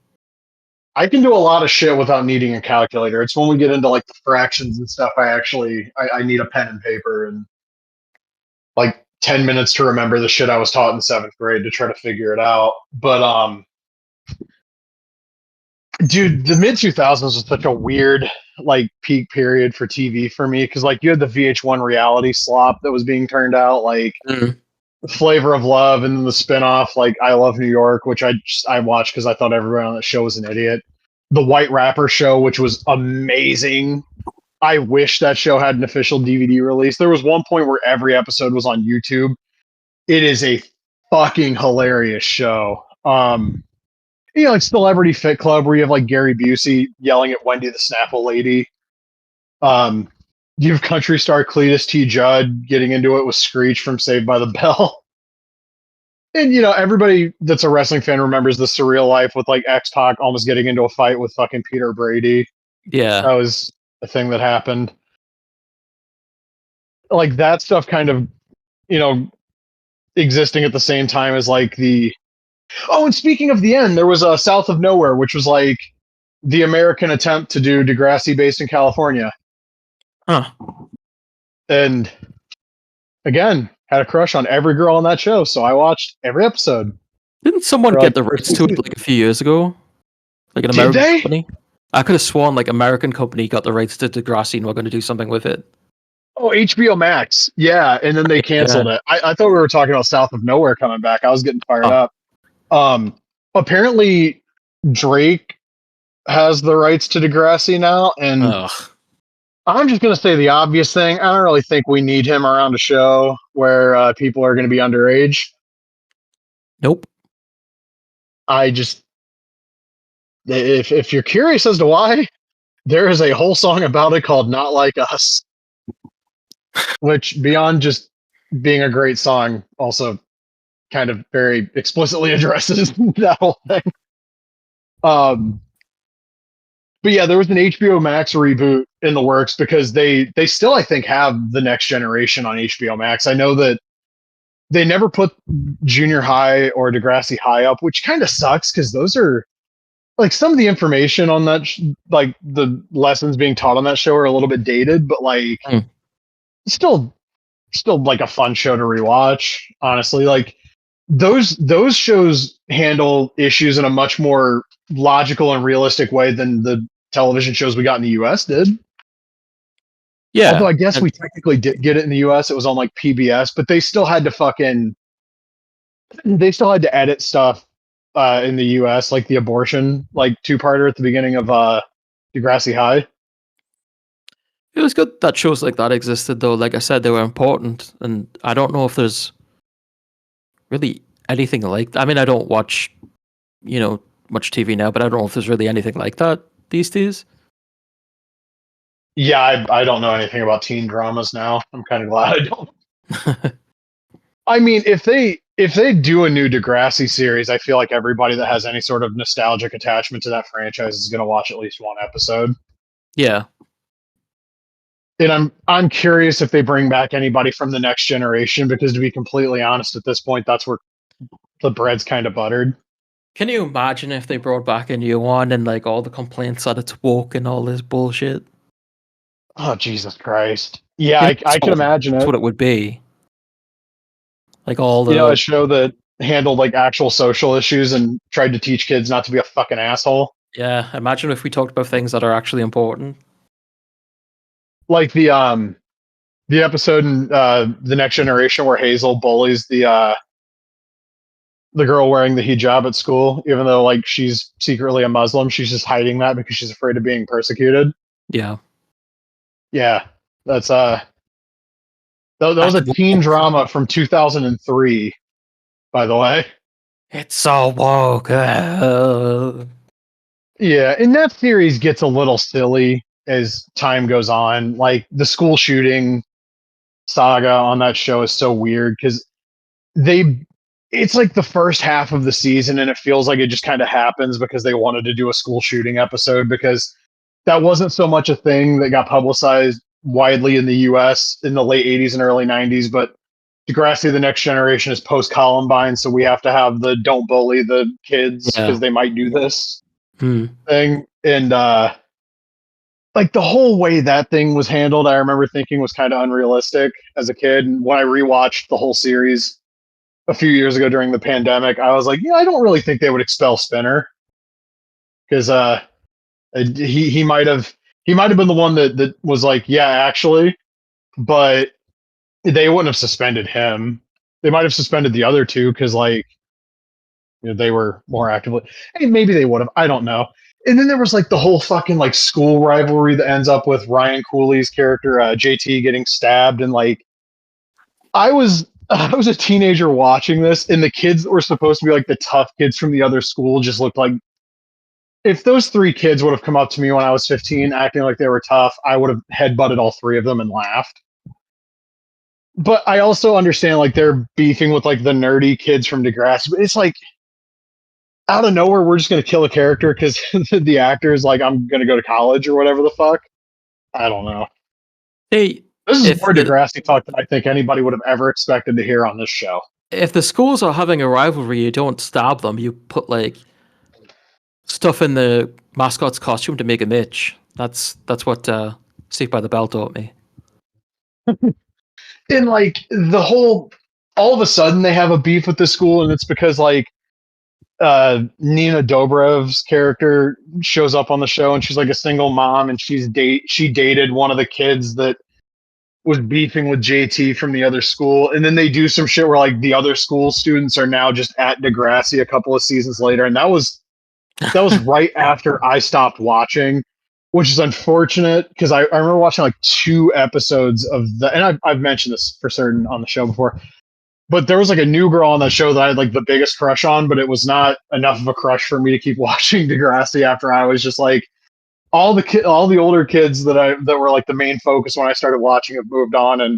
I can do a lot of shit without needing a calculator. It's when we get into like the fractions and stuff, I need a pen and paper and like 10 minutes to remember the shit I was taught in seventh grade to try to figure it out. But dude, the mid 2000s was such a weird like peak period for TV for me because like you had the VH1 reality slop that was being turned out, like Mm. Flavor of Love, and then the spinoff like I Love New York, which I watched because I thought everyone on that show was an idiot. The White Rapper Show, which was amazing. I wish that show had an official DVD release. There was one point where every episode was on YouTube. It is a fucking hilarious show. Like Celebrity Fit Club, where you have like Gary Busey yelling at Wendy the Snapple Lady. Um, you have country star Cletus T. Judd getting into it with Screech from Saved by the Bell. And everybody that's a wrestling fan remembers the Surreal Life with like X Pac almost getting into a fight with fucking Peter Brady. Yeah. That was a thing that happened. Like that stuff kind of, you know, existing at the same time as like the and speaking of the end, there was a South of Nowhere, which was like the American attempt to do Degrassi based in California. Huh. And again, had a crush on every girl on that show, so I watched every episode. Didn't someone They're get like, the rights to it like a few years ago? Like an did American they? company? I could have sworn like American company got the rights to Degrassi and we're going to do something with it. Oh, HBO Max. Yeah, and then they Yeah. canceled it. I thought we were talking about South of Nowhere coming back. I was getting fired Oh. up. Apparently Drake has the rights to Degrassi now, and Ugh. I'm just gonna say the obvious thing. I don't really think we need him around a show where people are going to be underage. Nope. I just, if you're curious as to why, there is a whole song about it called "Not Like Us," which beyond just being a great song, also kind of very explicitly addresses that whole thing. Um, but yeah, there was an HBO Max reboot in the works because they still I think have the Next Generation on HBO Max. I know that they never put Junior High or Degrassi High up, which kind of sucks because those are like some of the information on that, like the lessons being taught on that show are a little bit dated, but like Mm. still, still like a fun show to rewatch. Honestly, like those shows handle issues in a much more logical and realistic way than the television shows we got in the U.S. did. Although Yeah. I guess And we technically did get it in the U.S. It was on like PBS, but they still had to edit stuff in the U.S. like the abortion like two-parter at the beginning of Degrassi High. it was good that shows like that existed though. Like I said, they were important. And I don't know if there's really anything like that. I mean, I don't watch, much TV now, but I don't know if there's really anything like that these days. Yeah, I don't know anything about teen dramas now. I'm kind of glad I don't. I mean, if they do a new Degrassi series, I feel like everybody that has any sort of nostalgic attachment to that franchise is going to watch at least one episode. Yeah. And I'm curious if they bring back anybody from the Next Generation because to be completely honest, at this point, that's where the bread's kind of buttered. Can you imagine if they brought back a new one and like all the complaints that it's woke and all this bullshit? Oh, Jesus Christ. Yeah, You know, I can imagine that's it. what it would be. Like all You know, a the show that handled like actual social issues and tried to teach kids not to be a fucking asshole. yeah. Imagine if we talked about things that are actually important. Like the episode in the Next Generation where Hazel bullies the girl wearing the hijab at school, even though like she's secretly a Muslim, she's just hiding that because she's afraid of being persecuted. Yeah. Yeah, that's that was That's a teen woke. drama from 2003, by the way. It's so woke. Yeah, and that series gets a little silly as time goes on. Like the school shooting saga on that show is so weird because they it's like the first half of the season and it feels like it just kind of happens because they wanted to do a school shooting episode because that wasn't so much a thing that got publicized widely in the US in the late 80s and early 90s, but Degrassi the Next Generation is post Columbine, so we have to have the don't bully the kids because Yeah. they might do this Hmm. thing. And like the whole way that thing was handled, I remember thinking was kind of unrealistic as a kid. And when I rewatched the whole series a few years ago during the pandemic, I was like, yeah, I don't really think they would expel Spinner because he might have been the one that was like, yeah, actually, but they wouldn't have suspended him. They might have suspended the other two because like they were more actively. Hey, maybe they would have. I don't know. And then there was like the whole fucking like school rivalry that ends up with Ryan Cooley's character JT getting stabbed, and like I was a teenager watching this, and the kids that were supposed to be like the tough kids from the other school just looked like if those three kids would have come up to me when I was 15 acting like they were tough, I would have headbutted all three of them and laughed. But I also understand like they're beefing with like the nerdy kids from Degrassi, but it's like out of nowhere we're just gonna kill a character because the actor is like I'm gonna go to college or whatever the fuck. I don't know. Hey, This is if more the Degrassi talk than I think anybody would have ever expected to hear on this show. if the schools are having a rivalry, you don't stab them. You put like stuff in the mascot's costume to make him itch. That's what Saved by the Bell taught me. And like the whole all of a sudden they have a beef with the school and it's because like Nina Dobrev's character shows up on the show and she's like a single mom and she dated one of the kids that was beefing with JT from the other school, and then they do some shit where like the other school students are now just at Degrassi a couple of seasons later, and that was right after I stopped watching, which is unfortunate because I remember watching like two episodes of the, and I've mentioned this for certain on the show before, but there was like a new girl on that show that I had like the biggest crush on, but it was not enough of a crush for me to keep watching Degrassi after I was just like all the older kids that were like the main focus when I started watching have moved on, and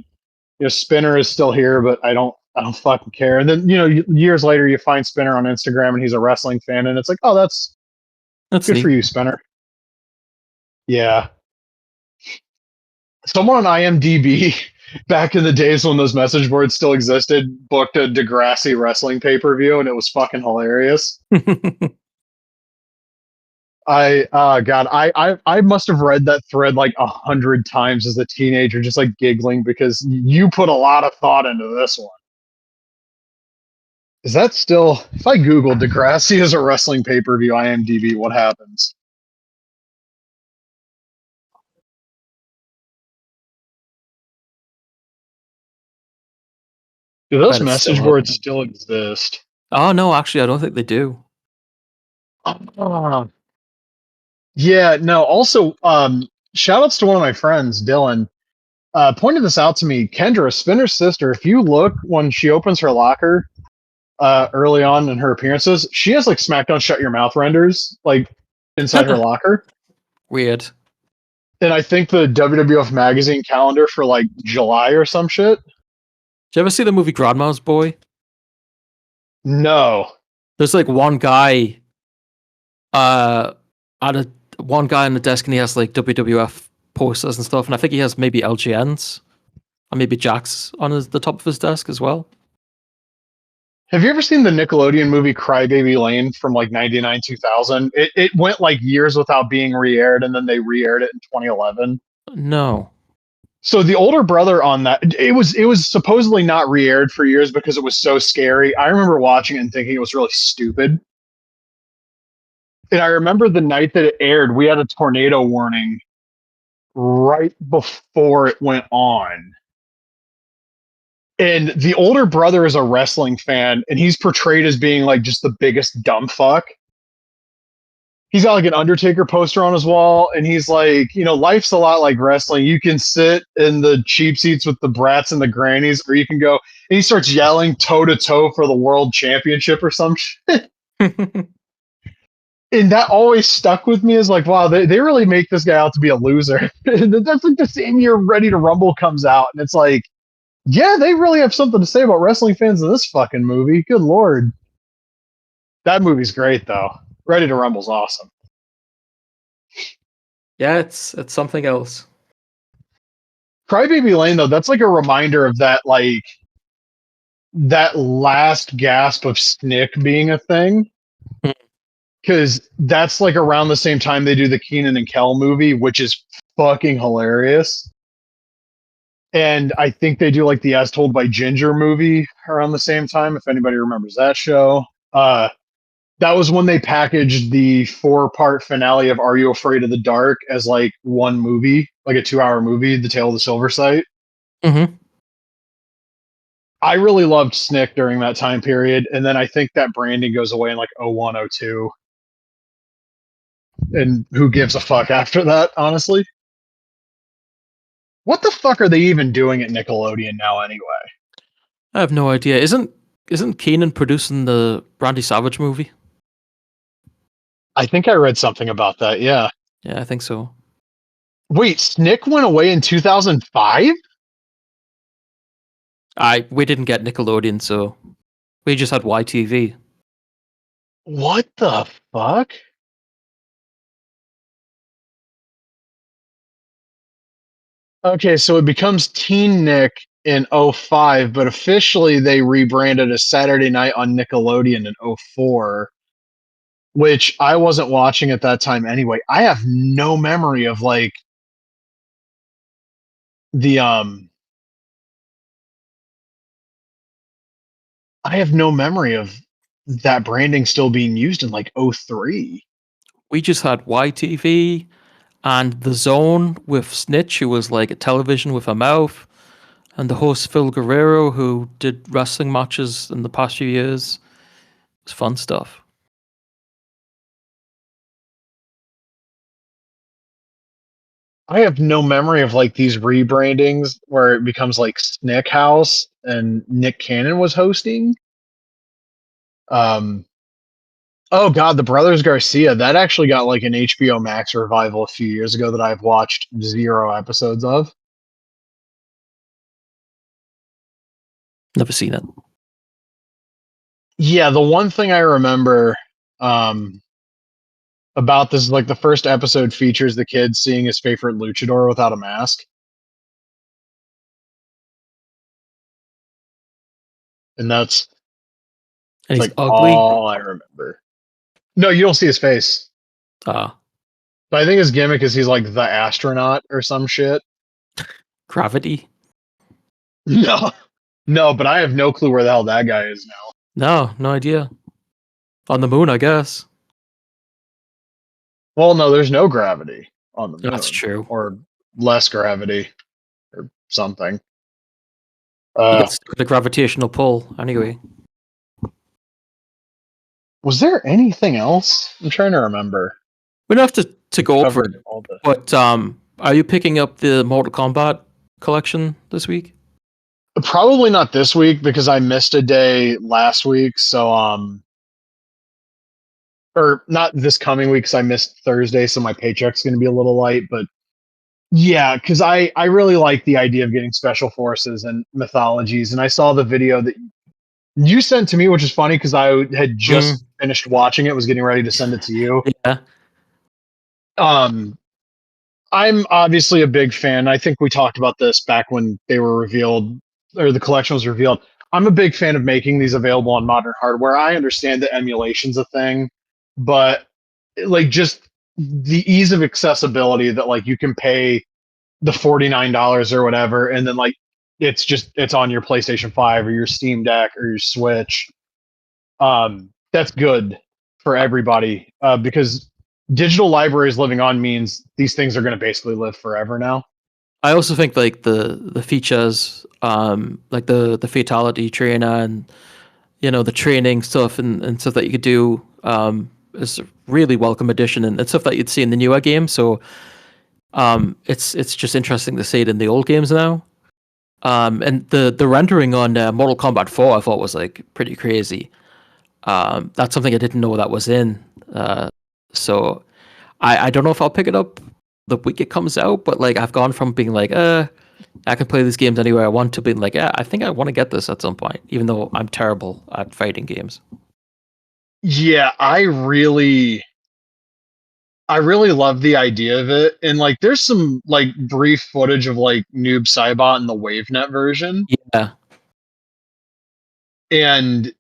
you know Spinner is still here, but I don't fucking care. And then you know years later you find Spinner on Instagram and he's a wrestling fan, and it's like, oh, that's That's good for neat. you, Spinner. Yeah, someone on IMDb back in the days when those message boards still existed booked a Degrassi wrestling pay per view, and it was fucking hilarious. I must have read that thread like 100 times as a teenager, just like giggling because you put a lot of thought into this one. Is that still? If I Google Degrassi as a wrestling pay per view IMDb, what happens? Do I those bet it's message still up. boards still exist? Oh no, actually, I don't think they do. Oh, yeah, no. Also, shout outs to one of my friends, Dylan. Pointed this out to me. Kendra, Spinner's sister. If you look when she opens her locker, early on in her appearances, she has like SmackDown Shut Your Mouth renders like inside her locker. Weird. And I think the WWF magazine calendar for like July or some shit. Did you ever see the movie Grandma's Boy? No. There's like one guy, uh, at a one guy on the desk, and he has like WWF posters and stuff, and I think he has maybe LGNs or maybe Jack's on the top of his desk as well. Have you ever seen the Nickelodeon movie Crybaby Lane from like 99 2000? It went like years without being re aired and then they re aired it in 2011. No. So the older brother on that, it was supposedly not re-aired for years because it was so scary. I remember watching it and thinking it was really stupid. And I remember the night that it aired, we had a tornado warning right before it went on. And the older brother is a wrestling fan, and he's portrayed as being like just the biggest dumb fuck. He's got like an Undertaker poster on his wall, and he's like, life's a lot like wrestling. You can sit in the cheap seats with the brats and the grannies, or you can go. And he starts yelling toe to toe for the world championship or some shit. And that always stuck with me as like, wow, they really make this guy out to be a loser. That's like the same year Ready to Rumble comes out, and it's like, yeah, they really have something to say about wrestling fans in this fucking movie. Good lord. That movie's great though. Ready to Rumble's awesome. Yeah, it's something else. Crybaby Lane though, that's like a reminder of that last gasp of Snick being a thing. Because that's like around the same time they do the Keenan and Kel movie, which is fucking hilarious. And I think they do like the As Told by Ginger movie around the same time, if anybody remembers that show. That was when they packaged the 4-part finale of Are You Afraid of the Dark as like one movie, like a 2-hour movie, The Tale of the Silver Sight. Mm-hmm. I really loved Snick during that time period, and then I think that branding goes away in like 01, 02. And who gives a fuck after that, honestly? What the fuck are they even doing at Nickelodeon now anyway? I have no idea. Isn't Keenan producing the Randy Savage movie? I think I read something about that, yeah. Yeah, I think so. Wait, Snick went away in 2005? We didn't get Nickelodeon, so we just had YTV. What the fuck? Okay, so it becomes Teen Nick in 05, but officially they rebranded as Saturday Night on Nickelodeon in 04, which I wasn't watching at that time anyway. I have no memory of like the I have no memory of that branding still being used in like 03. We just had YTV and The Zone with Snitch, who was like a television with a mouth, and the host Phil Guerrero, who did wrestling matches in the past few years. It's fun stuff. I have no memory of like these rebrandings where it becomes like Snick House and Nick Cannon was hosting. Um, oh god, the Brothers Garcia, that actually got like an HBO Max revival a few years ago that I've watched 0 episodes of. Never seen it. Yeah, the one thing I remember about this is like the first episode features the kid seeing his favorite luchador without a mask. And that's And he's like ugly. all I remember. No, you don't see his face. Ah, But I think his gimmick is he's like the astronaut or some shit. Gravity. No. No, but I have no clue where the hell that guy is now. No idea. On the moon, I guess. Well, no, there's no gravity on the moon. That's true. Or less gravity or something. He gets the gravitational pull anyway. Was there anything else? I'm trying to remember. We don't have to go over it, All the... but are you picking up the Mortal Kombat collection this week? Probably not this week because I missed a day last week. So or not this coming week because I missed Thursday, so my paycheck's going to be a little light. But yeah, because I really like the idea of getting special forces and mythologies, and I saw the video that you sent to me, which is funny because I had just finished watching it, was getting ready to send it to you. Yeah. I'm obviously a big fan. I think we talked about this back when they were revealed or the collection was revealed. I'm a big fan of making these available on modern hardware. I understand that emulation's a thing, but like just the ease of accessibility that like you can pay the $49 or whatever, and then like it's on your PlayStation 5 or your Steam Deck or your Switch. That's good for everybody because digital libraries living on means these things are going to basically live forever now. I also think like the features, like the fatality trainer and the training stuff and stuff that you could do, is a really welcome addition and stuff that you'd see in the newer games. So it's just interesting to see it in the old games now. And the rendering on Mortal Kombat 4 I thought was like pretty crazy. That's something I didn't know that was in. So I don't know if I'll pick it up the week it comes out, but like I've gone from being like, I can play these games anywhere I want to being like, yeah, I think I want to get this at some point, even though I'm terrible at fighting games. Yeah, I really love the idea of it. And like there's some like brief footage of like Noob Saibot in the WaveNet version. Yeah, And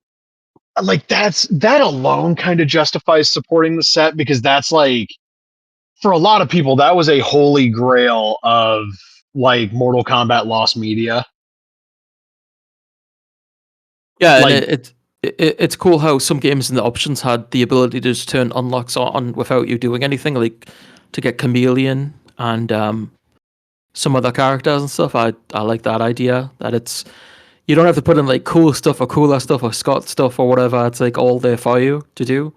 like that alone kind of justifies supporting the set because that's like for a lot of people that was a holy grail of like Mortal Kombat lost media. yeah, and Like it's cool how some games in the options had the ability to just turn unlocks on without you doing anything, like to get Chameleon and some other characters and stuff. I like that idea that it's you don't have to put in like cool stuff or cooler stuff or Scott stuff or whatever. It's like all there for you to do.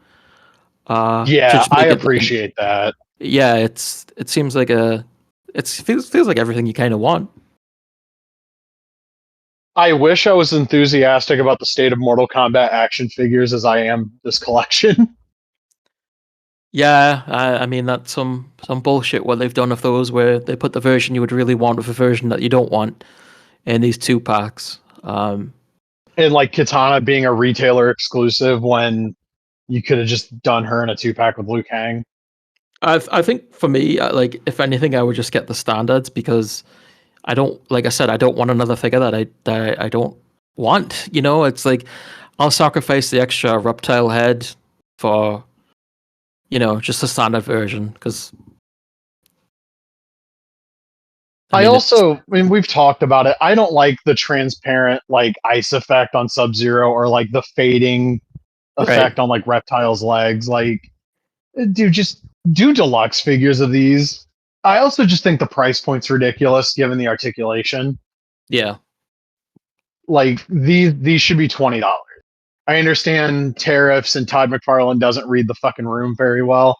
To yeah, just I make it like appreciate that. yeah, it seems like feels like everything you kind of want. I wish I was enthusiastic about the state of Mortal Kombat action figures as I am this collection. Yeah, I mean that's some bullshit what they've done of those where they put the version you would really want with a version that you don't want in these two packs. And like Katana being a retailer exclusive when you could have just done her in a 2-pack with Liu Kang. I think for me, like if anything, I would just get the standards because I don't, like I said, I don't want another figure that I don't want. It's like I'll sacrifice the extra reptile head for just a standard version because I I mean it's also, I mean, we've talked about it. I don't like the transparent like ice effect on Sub Zero or like the fading right. effect on like Reptile's legs. Like, dude, just do deluxe figures of these. I also just think the price point's ridiculous given the articulation. Yeah, Like these should be $20. I understand tariffs and Todd McFarlane doesn't read the fucking room very well,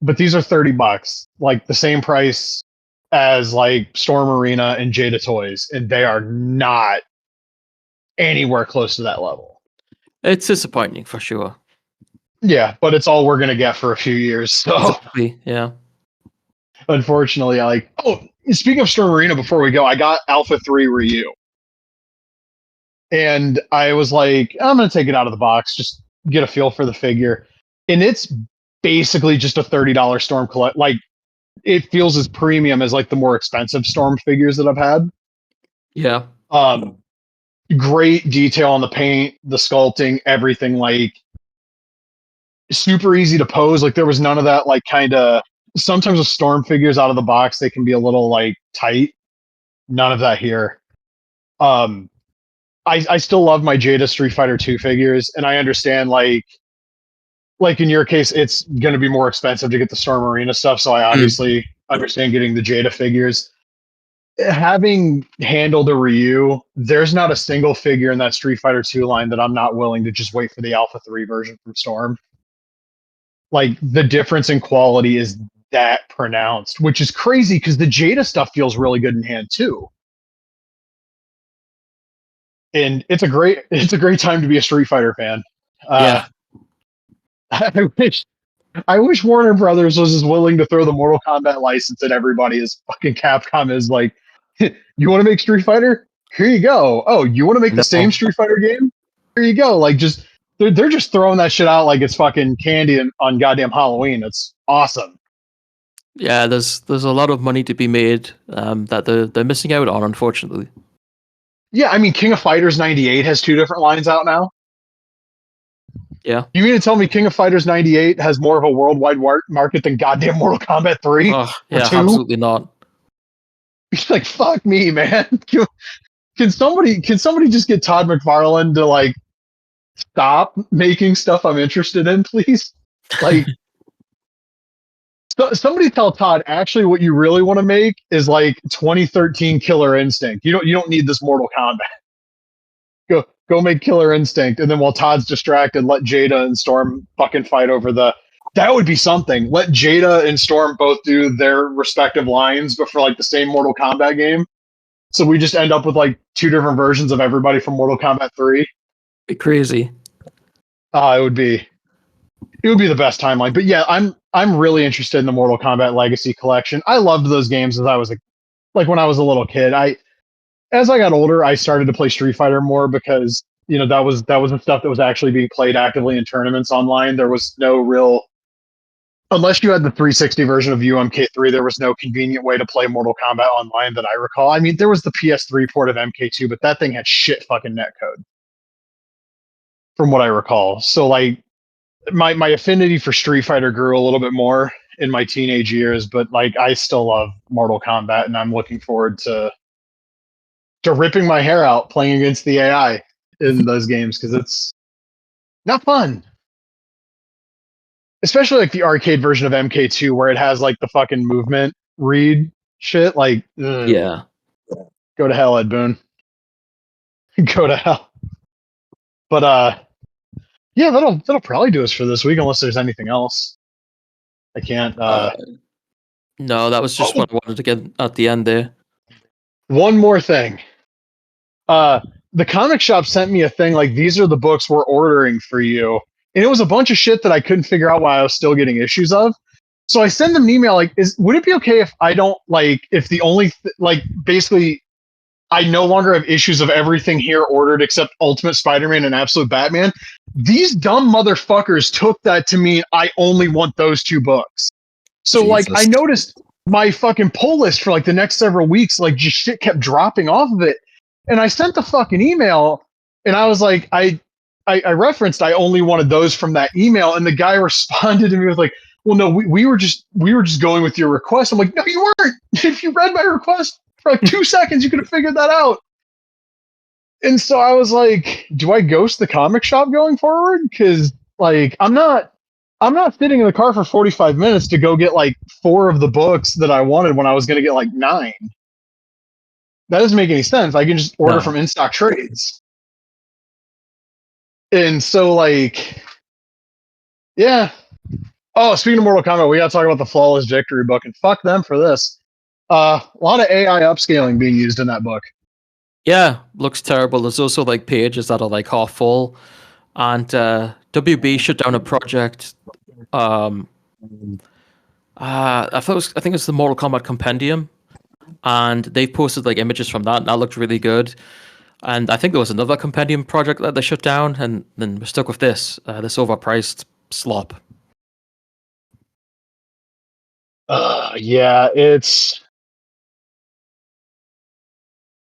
but these are $30, like the same price as like Storm Arena and Jada Toys, and they are not anywhere close to that level. it's disappointing for sure. Yeah, but it's all we're gonna get for a few years. So Exactly. Yeah. unfortunately, I like. Oh, speaking of Storm Arena, before we go, I got Alpha 3 Ryu, and I was like, I'm gonna take it out of the box, just get a feel for the figure, and it's basically just a $30 Storm collect. Like it feels as premium as like the more expensive Storm figures that I've had. Yeah. Um, great detail on the paint, the sculpting, everything. Like super easy to pose. Like there was none of that. Like kind of sometimes with Storm figures out of the box, they can be a little like tight. None of that here. Um, I still love my Jada Street Fighter 2 figures, and I understand like in your case, it's going to be more expensive to get the Storm Arena stuff. So I Mm. obviously understand getting the Jada figures. Having handled a Ryu, there's not a single figure in that Street Fighter 2 line that I'm not willing to just wait for the Alpha 3 version from Storm. Like the difference in quality is that pronounced, which is crazy because the Jada stuff feels really good in hand too. And it's a great time to be a Street Fighter fan. Uh, Yeah. I wish Warner Brothers was as willing to throw the Mortal Kombat license at everybody as fucking Capcom is. Like, you want to make Street Fighter? Here you go. Oh, you want to make the same No. Street Fighter game? Here you go. Like, just they're just throwing that shit out like it's fucking candy on goddamn Halloween. It's awesome. Yeah, there's a lot of money to be made that they're missing out on, unfortunately. Yeah, I mean, King of Fighters '98 has two different lines out now. Yeah. You mean to tell me King of Fighters '98 has more of a worldwide market than goddamn Mortal Kombat 3 Oh, or yeah, 2? absolutely not. like, fuck me, man. Can somebody just get Todd McFarlane to like stop making stuff I'm interested in, please? Like, somebody tell Todd actually what you really want to make is like 2013 Killer Instinct. You don't need this Mortal Kombat. Go make Killer Instinct, and then while Todd's distracted, let Jada and Storm fucking fight over the. That would be something. Let Jada and Storm both do their respective lines, but for like the same Mortal Kombat game. So we just end up with like two different versions of everybody from Mortal Kombat 3. Be crazy. It would be the best timeline. But yeah, I'm really interested in the Mortal Kombat Legacy collection. I loved those games as I was like when I was a little kid. As I got older, I started to play Street Fighter more because that was the stuff that was actually being played actively in tournaments online. There was no real, unless you had the 360 version of UMK3, there was no convenient way to play Mortal Kombat online that I recall. I mean, there was the PS3 port of MK2, but that thing had shit fucking netcode, from what I recall. So like, my affinity for Street Fighter grew a little bit more in my teenage years, but like I still love Mortal Kombat, and I'm looking forward to ripping my hair out playing against the AI in those games because it's not fun. Especially like the arcade version of MK2 where it has like the fucking movement read shit. Like, Yeah. Go to hell, Ed Boon. Go to hell. But yeah, that'll probably do us for this week unless there's anything else. I can't. No, that was just what I wanted to get at the end there. One more thing. The comic shop sent me a thing like, these are the books we're ordering for you. And it was a bunch of shit that I couldn't figure out why I was still getting issues of. So I send them an email like, would it be okay if I don't if the only basically I no longer have issues of everything here ordered except Ultimate Spider-Man and Absolute Batman? These dumb motherfuckers took that to mean I only want those two books. So Jesus. I noticed my fucking pull list for like the next several weeks, just shit kept dropping off of it. And I sent the fucking email and I was like, I referenced I only wanted those from that email, and the guy responded to me with like, well, no, we were just going with your request. I'm like, no, you weren't. If you read my request for like 2 seconds, you could have figured that out. And so I was like, do I ghost the comic shop going forward? Because I'm not sitting in the car for 45 minutes to go get like 4 of the books that I wanted when I was going to get like 9. That doesn't make any sense. I can just order from in-stock trades. And so yeah. Oh, speaking of Mortal Kombat, we got to talk about the Flawless Victory book, and fuck them for this. A lot of AI upscaling being used in that book. Yeah, looks terrible. There's also like pages that are like half full, and WB shut down a project. I think it's the Mortal Kombat Compendium, and they've posted like images from that, and that looked really good. And I think there was another compendium project that they shut down, and then we're stuck with this overpriced slop. Yeah,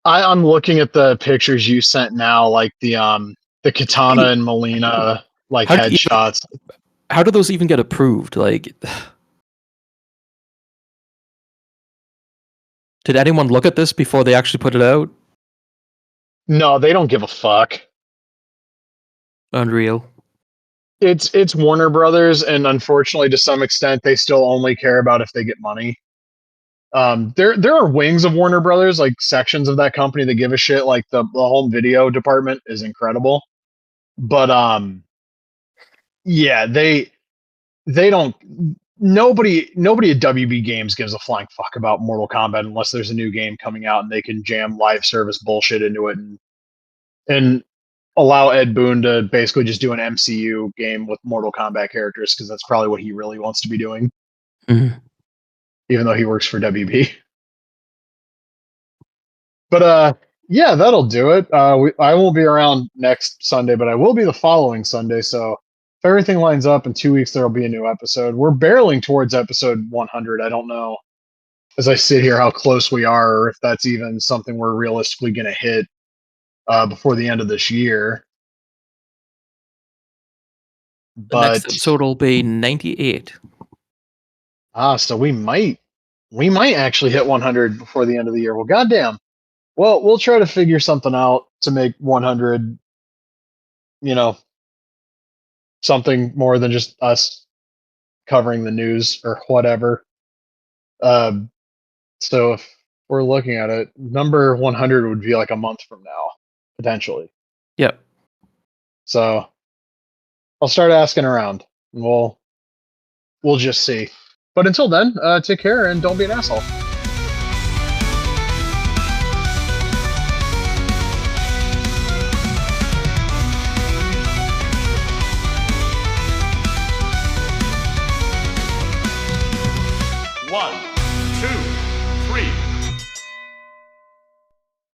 I'm looking at the pictures you sent now, like the Katana and Melina headshots. How do those even get approved? Like, did anyone look at this before they actually put it out? No, they don't give a fuck. Unreal. It's Warner Brothers, and unfortunately, to some extent, they still only care about if they get money. There are wings of Warner Brothers, like sections of that company that give a shit. Like the home video department is incredible, but yeah, they don't. Nobody at WB Games gives a flying fuck about Mortal Kombat unless there's a new game coming out and they can jam live service bullshit into it and allow Ed Boon to basically just do an MCU game with Mortal Kombat characters, because that's probably what he really wants to be doing, even though he works for WB. But yeah, that'll do it. I won't be around next Sunday, but I will be the following Sunday. So if everything lines up in 2 weeks, there'll be a new episode. We're barreling towards episode 100. I don't know, as I sit here, how close we are, or if that's even something we're realistically going to hit before the end of this year. The next episode will be 98. So we might we might actually hit 100 before the end of the year. Well, goddamn. Well, we'll try to figure something out to make 100, you know, something more than just us covering the news or whatever. Um, so if we're looking at it, number 100 would be like a month from now, potentially. Yep. So I'll start asking around, and we'll just see. But until then, take care and don't be an asshole.